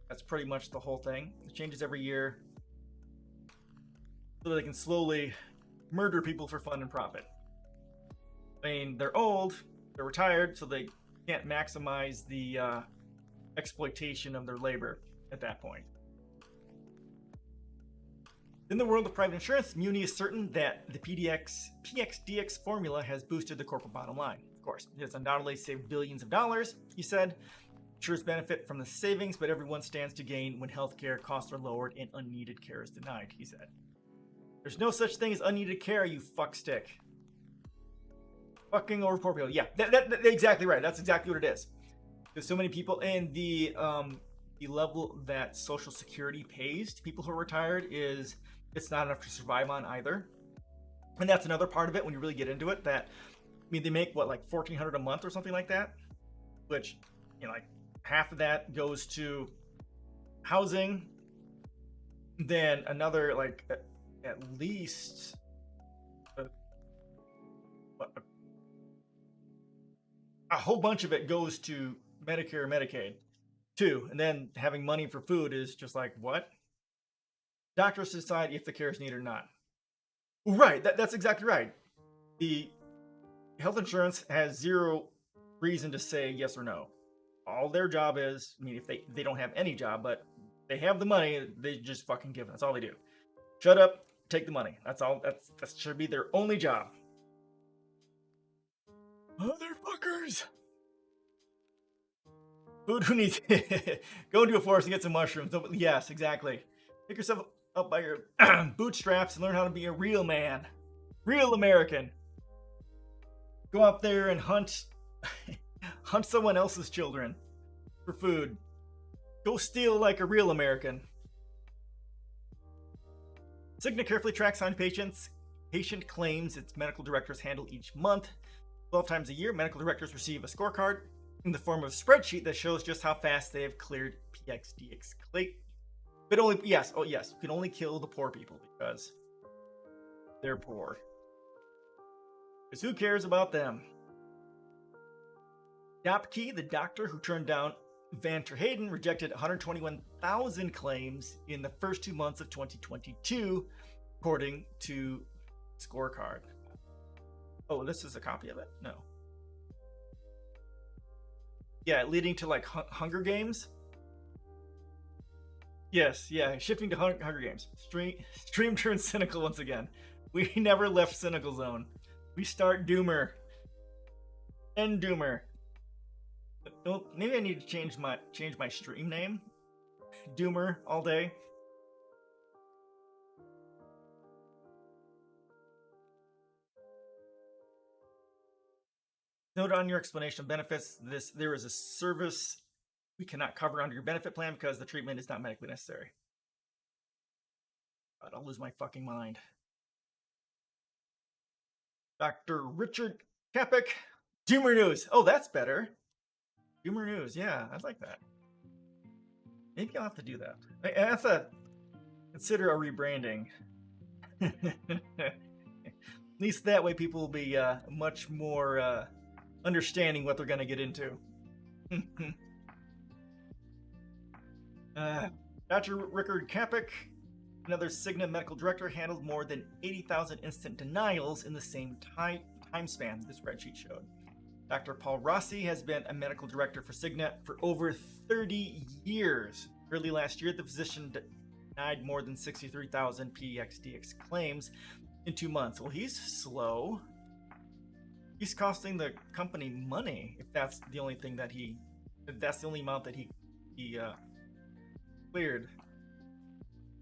That's pretty much the whole thing. It changes every year so they can slowly murder people for fun and profit. I mean, they're old, they're retired, so they can't maximize the exploitation of their labor at that point. In the world of private insurance, Muni is certain that the PXDX formula has boosted the corporate bottom line. Of course, it has undoubtedly saved billions of dollars, he said. Insurers benefit from the savings, but everyone stands to gain when healthcare costs are lowered and unneeded care is denied, he said. There's no such thing as unneeded care, you fuckstick. Fucking over poor people. Yeah, that exactly right. That's exactly what it is. There's so many people, and the level that Social Security pays to people who are retired it's not enough to survive on either. And that's another part of it when you really get into it. That, I mean, they make what, like $1,400 a month or something like that, which, like half of that goes to housing. Then another, like, at least a whole bunch of it goes to Medicare and Medicaid too. And then having money for food is just like, what? Doctors decide if the care is needed or not. Right, that's exactly right. The health insurance has zero reason to say yes or no. All their job is, I mean, if they don't have any job, but they have the money, they just fucking give it. That's all they do. Shut up, take the money. That's all. That should be their only job. Motherfuckers! Food who needs go into a forest and get some mushrooms. Yes, exactly. Pick yourself up by your bootstraps and learn how to be a real man. Real American. Go out there and hunt someone else's children for food. Go steal like a real American. Cigna carefully tracks how patient claims its medical directors handle each month. 12 times a year, medical directors receive a scorecard in the form of a spreadsheet that shows just how fast they have cleared PXDX claim. But only, you can only kill the poor people because they're poor. Because who cares about them? Dopke, the doctor who turned down Van Terheyden, rejected 121,000 claims in the first 2 months of 2022, according to scorecard. Oh, this is a copy of it? No. Yeah, leading to like Hunger Games. Yes, yeah, shifting to Hunger Games. Stream turns cynical once again. We never left cynical zone. We start Doomer. End Doomer. Oh, maybe I need to change my stream name. Doomer all day. Note on your explanation of benefits, there is a service we cannot cover under your benefit plan because the treatment is not medically necessary. God, I'll lose my fucking mind. Dr. Richard Kapik, Doomer News. Oh, that's better. Doomer News, yeah, I'd like that. Maybe I'll have to do that. I have to consider a rebranding. At least that way people will be much more understanding what they're going to get into. Dr. Richard Kapik, another Cigna medical director, handled more than 80,000 instant denials in the same time span, the spreadsheet showed. Dr. Paul Rossi has been a medical director for Cigna for over 30 years. Early last year, the physician denied more than 63,000 PXDX claims in 2 months. Well, he's slow. He's costing the company money if that's the only thing that that's the only amount that he cleared.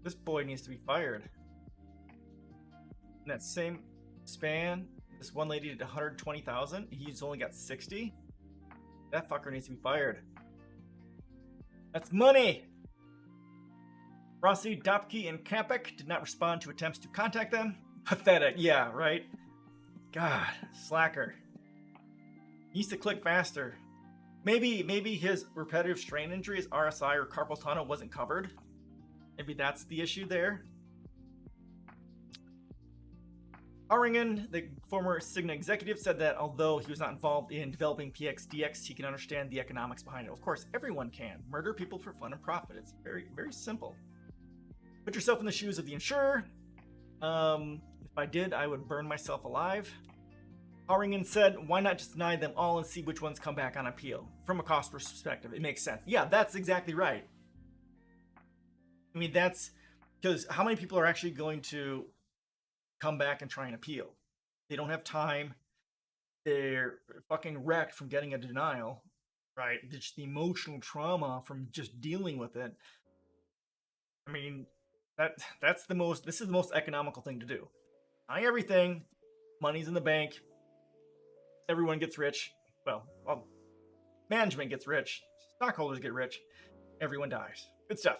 This boy needs to be fired. In that same span, this one lady did 120,000. He's only got 60. That fucker needs to be fired. That's money. Rossi, Dopke, and Kapek did not respond to attempts to contact them. Pathetic. Yeah, right? God, slacker. He needs to click faster. Maybe his repetitive strain injury, his RSI or carpal tunnel, wasn't covered. Maybe that's the issue there. Haringen, the former Cigna executive, said that although he was not involved in developing PXDX, he can understand the economics behind it. Of course, everyone can. Murder people for fun and profit. It's very, very simple. Put yourself in the shoes of the insurer. If I did, I would burn myself alive. Haringen said, why not just deny them all and see which ones come back on appeal? From a cost perspective, it makes sense. Yeah, that's exactly right. I mean, that's because how many people are actually going to come back and try and appeal? They don't have time. They're fucking wrecked from getting a denial, right? Just the emotional trauma from just dealing with it. I mean, this is the most economical thing to do. Deny everything, money's in the bank, everyone gets rich. Well, management gets rich, stockholders get rich, everyone dies. Good stuff.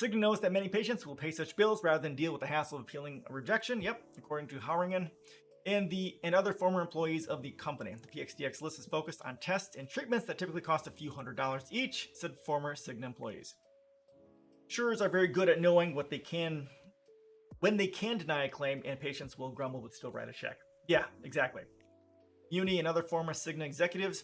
Cigna knows that many patients will pay such bills rather than deal with the hassle of appealing a rejection. Yep, according to Haringen and other former employees of the company. The PXDX list is focused on tests and treatments that typically cost a few $100s each, said former Cigna employees. Insurers are very good at knowing when they can deny a claim, and patients will grumble but still write a check. Yeah, exactly. Uni and other former Cigna executives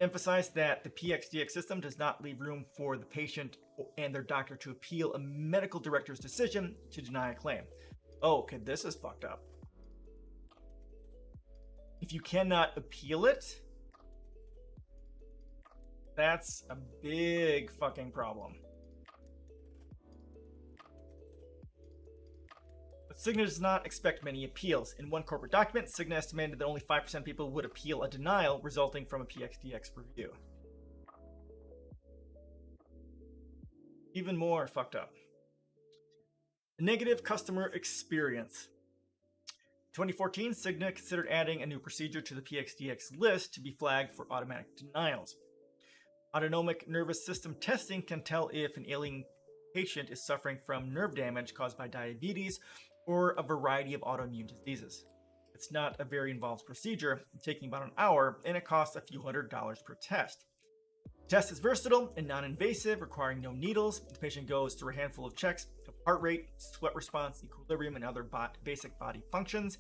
emphasized that the PXDX system does not leave room for the patient and their doctor to appeal a medical director's decision to deny a claim. Oh, okay, this is fucked up. If you cannot appeal it, that's a big fucking problem. But Cigna does not expect many appeals. In one corporate document, Cigna estimated that only 5% of people would appeal a denial resulting from a PXDX review. Even more fucked up. Negative customer experience. In 2014, Cigna considered adding a new procedure to the PXDX list to be flagged for automatic denials. Autonomic nervous system testing can tell if an ailing patient is suffering from nerve damage caused by diabetes or a variety of autoimmune diseases. It's not a very involved procedure, taking about an hour, and it costs a few $100s per test. The test is versatile and non-invasive, requiring no needles. The patient goes through a handful of checks of heart rate, sweat response, equilibrium, and other basic body functions.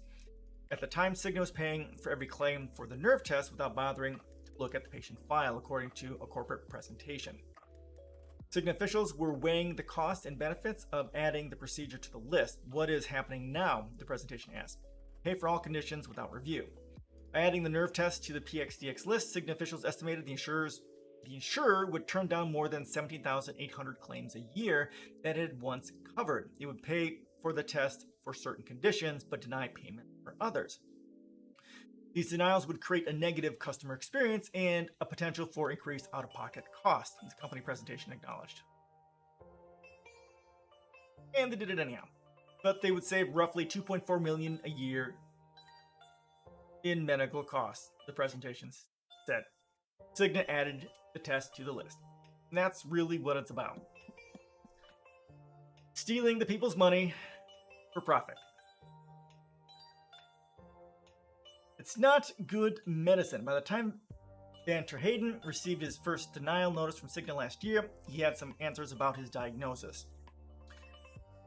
At the time, Cigna was paying for every claim for the nerve test without bothering to look at the patient file, according to a corporate presentation. Cigna officials were weighing the costs and benefits of adding the procedure to the list. What is happening now? The presentation asked. Pay for all conditions without review. By adding the nerve test to the PXDX list, Cigna officials estimated the insurer would turn down more than 17,800 claims a year that it had once covered. It would pay for the test for certain conditions, but deny payment for others. These denials would create a negative customer experience and a potential for increased out-of-pocket costs, the company presentation acknowledged. And they did it anyhow. But they would save roughly $2.4 million a year in medical costs, the presentation said. Cigna added the test to the list. And that's really what it's about. Stealing the people's money for profit. It's not good medicine. By the time Van Terheyden received his first denial notice from Cigna last year, he had some answers about his diagnosis.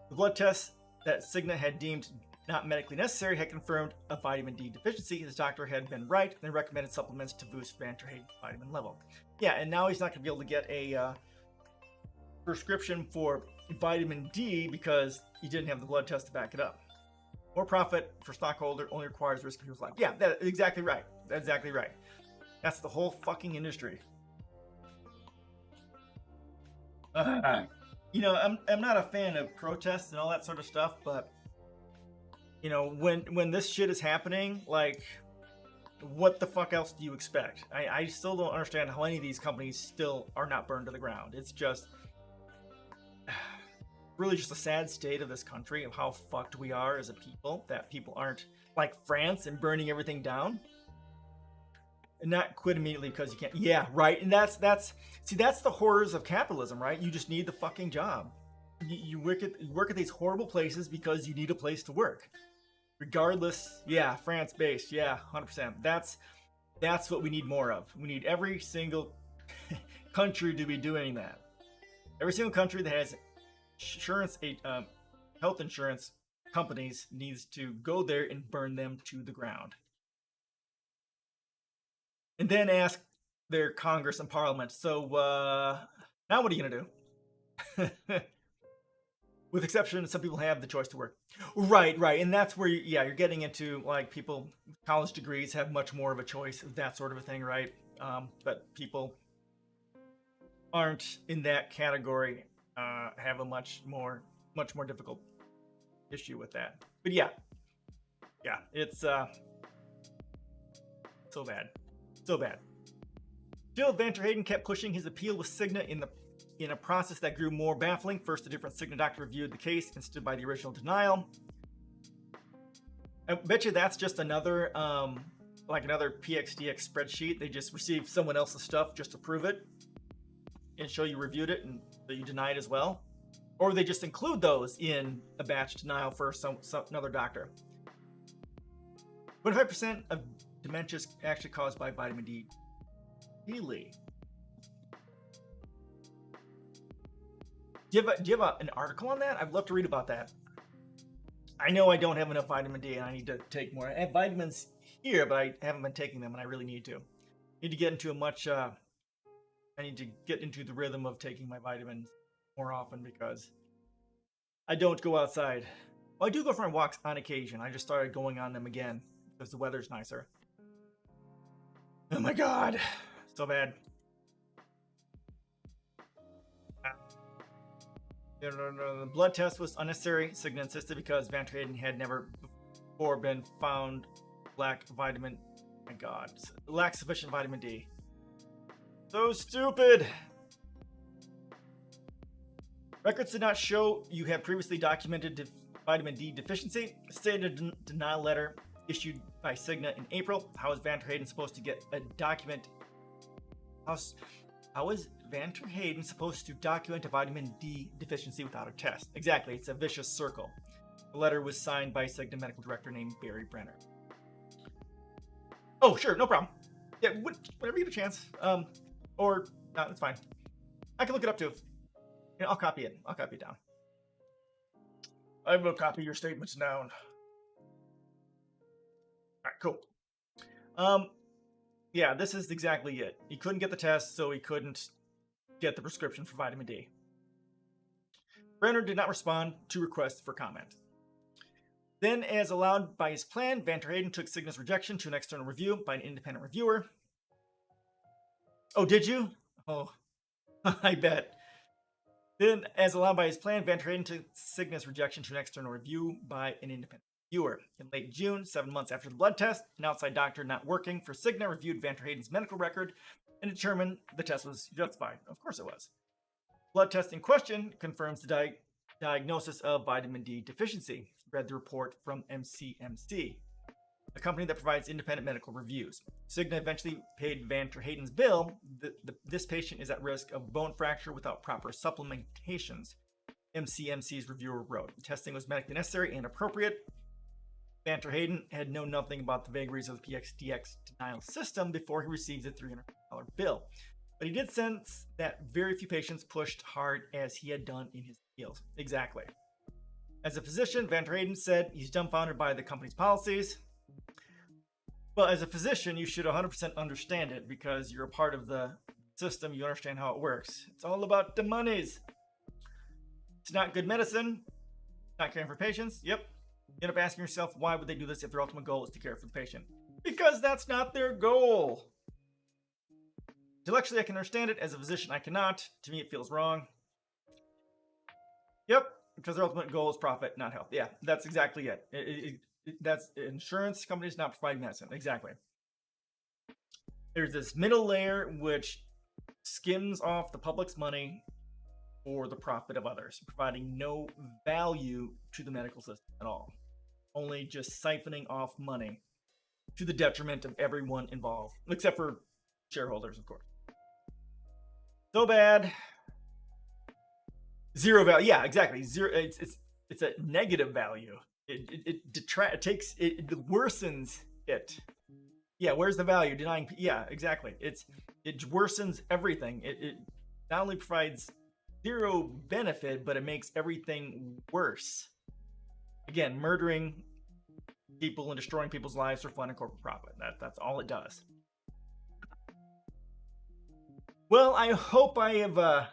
The blood tests that Cigna had deemed not medically necessary had confirmed a vitamin D deficiency. His doctor had been right and recommended supplements to boost Van Terheyden's vitamin level. Yeah, and now he's not going to be able to get a prescription for vitamin D because he didn't have the blood test to back it up. More profit for stockholder only requires risk of people's life. Yeah, that's exactly right. That's exactly right. That's the whole fucking industry. You know, I'm not a fan of protests and all that sort of stuff, but you know, when this shit is happening, like, what the fuck else do you expect? I still don't understand how any of these companies still are not burned to the ground. It's just, really just a sad state of this country, of how fucked we are as a people, that people aren't like France and burning everything down and not quit immediately because you can't. Yeah, right. And that's the horrors of capitalism, right? You just need the fucking job. You work at these horrible places because you need a place to work, regardless. Yeah, France based. Yeah, 100%. That's what we need more of. We need every single country to be doing that. Every single country that has insurance, health insurance companies needs to go there and burn them to the ground. And then ask their Congress and Parliament, so now what are you going to do? With exception, some people have the choice to work. Right. And that's where, you're getting into, like, people with college degrees have much more of a choice, that sort of a thing, right? But people aren't in that category, have a much more difficult issue with that. But yeah, it's so bad. Still, Van ter Heyden kept pushing his appeal with Cigna in a process that grew more baffling. First, a different Cigna doctor reviewed the case and stood by the original denial. I bet you that's just another another PXDX spreadsheet. They just received someone else's stuff just to prove it and show you reviewed it and that you denied as well. Or they just include those in a batch denial for another doctor. 25% of dementia is actually caused by vitamin D. Really? Do you have an article on that? I'd love to read about that. I know I don't have enough vitamin D and I need to take more. I have vitamins here, but I haven't been taking them and I really need to. I need to get into I need to get into the rhythm of taking my vitamins more often because I don't go outside. Well, I do go for my walks on occasion. I just started going on them again because the weather's nicer. Oh my god. So bad. The blood test was unnecessary, Cigna insisted, because Van ter Heyden had never before been found lack sufficient vitamin D. So stupid. Records did not show you had previously documented vitamin D deficiency. Stated a denial letter issued by Cigna in April. How is Van ter Heyden supposed to get a document? How is Van ter Heyden supposed to document a vitamin D deficiency without a test? Exactly, it's a vicious circle. The letter was signed by Cigna medical director named Barry Brenner. Oh, sure, no problem. Yeah, whenever you get a chance. Or, no, it's fine. I can look it up too. I'll copy it. I'll copy it down. I will copy your statements down. Alright, cool. Yeah, this is exactly it. He couldn't get the test, so he couldn't get the prescription for vitamin D. Brenner did not respond to requests for comment. Then, as allowed by his plan, Van ter Heyden took Cigna's rejection to an external review by an independent reviewer. Oh, did you? Oh, I bet. Then, as allowed by his plan, Van ter Heyden took Cigna's rejection to an external review by an independent reviewer. In late June, 7 months after the blood test, an outside doctor not working for Cigna reviewed Van ter Heyden's medical record and determined the test was justified. Of course it was. Blood test in question confirms the diagnosis of vitamin D deficiency, read the report from MCMC, a company that provides independent medical reviews. Cigna eventually paid Van ter Heyden's bill. This patient is at risk of bone fracture without proper supplementations, MCMC's reviewer wrote. The testing was medically necessary and appropriate. Van ter Heyden had known nothing about the vagaries of the PXDX denial system before he received the $300 bill. But he did sense that very few patients pushed hard as he had done in his appeals. Exactly. As a physician, Van ter Heyden said he's dumbfounded by the company's policies. Well, as a physician, you should 100% understand it because you're a part of the system. You understand how it works. It's all about the monies. It's not good medicine. Not caring for patients. Yep. You end up asking yourself, why would they do this if their ultimate goal is to care for the patient? Because that's not their goal. Intellectually, I can understand it. As a physician, I cannot. To me, it feels wrong. Yep. Because their ultimate goal is profit, not health. Yeah, that's exactly it. That's insurance companies not providing medicine. Exactly. There's this middle layer which skims off the public's money for the profit of others, providing no value to the medical system at all, only just siphoning off money to the detriment of everyone involved, except for shareholders, of course. So bad. Zero value. Yeah, exactly. Zero. It's a negative value. It worsens it. Yeah, where's the value? Denying. Yeah, exactly. It worsens everything. It not only provides zero benefit, but it makes everything worse. Again, murdering people and destroying people's lives for fun and corporate profit. That's all it does. Well, I hope I have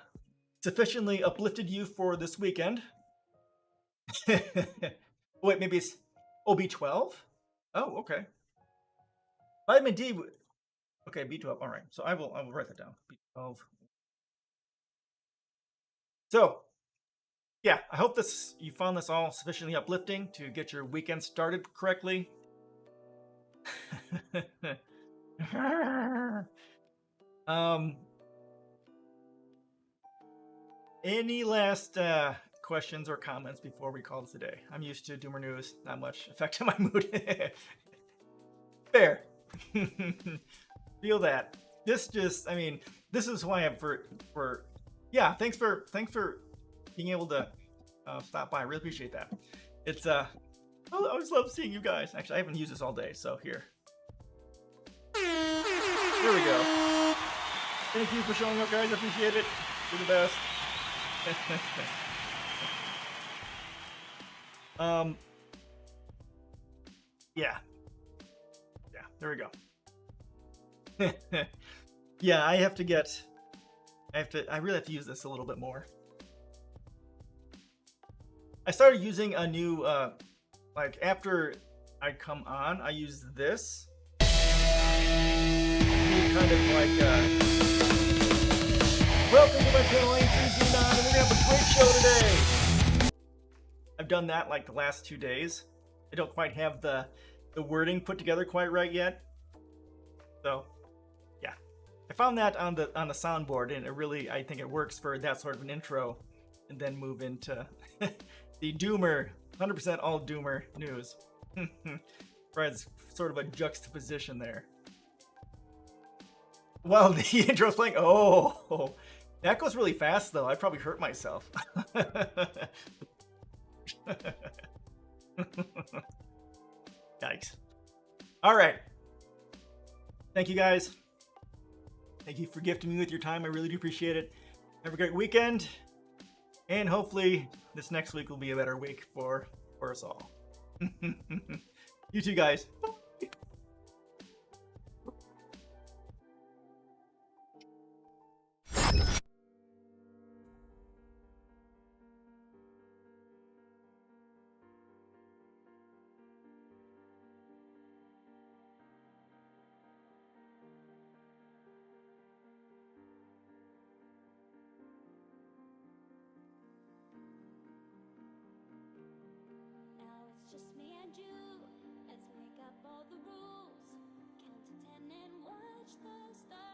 sufficiently uplifted you for this weekend. Wait, maybe it's B12? Oh, okay. Vitamin D. Okay, B12. All right. So I will write that down. B12. So, yeah, I hope you found this all sufficiently uplifting to get your weekend started correctly. Any last questions or comments before we call this a day? I'm used to Doomer News, not much affecting my mood. Fair. Feel that. This is who I am for yeah, thanks for being able to stop by. I really appreciate that. It's I always love seeing you guys. Actually, I haven't used this all day, so here we go. Thank you for showing up, guys. I appreciate it. You're the best. Yeah, there we go. Yeah, I really have to use this a little bit more. I started using a new like after I come on, I use this kind of like welcome to my channel, I'm 309, and we're gonna have a great show today. I've done that like the last 2 days. I don't quite have the wording put together quite right yet. So yeah, I found that on the soundboard, and I think it works for that sort of an intro, and then move into the Doomer, 100% all Doomer news. Fred's sort of a juxtaposition there. Well, the intro's playing. Oh, that goes really fast though. I probably hurt myself. Yikes. All right. Thank you guys. Thank you for gifting me with your time. I really do appreciate it. Have a great weekend. And hopefully this next week will be a better week for us all. You too, guys. Just me and you, let's make up all the rules. Count to 10 and watch the stars.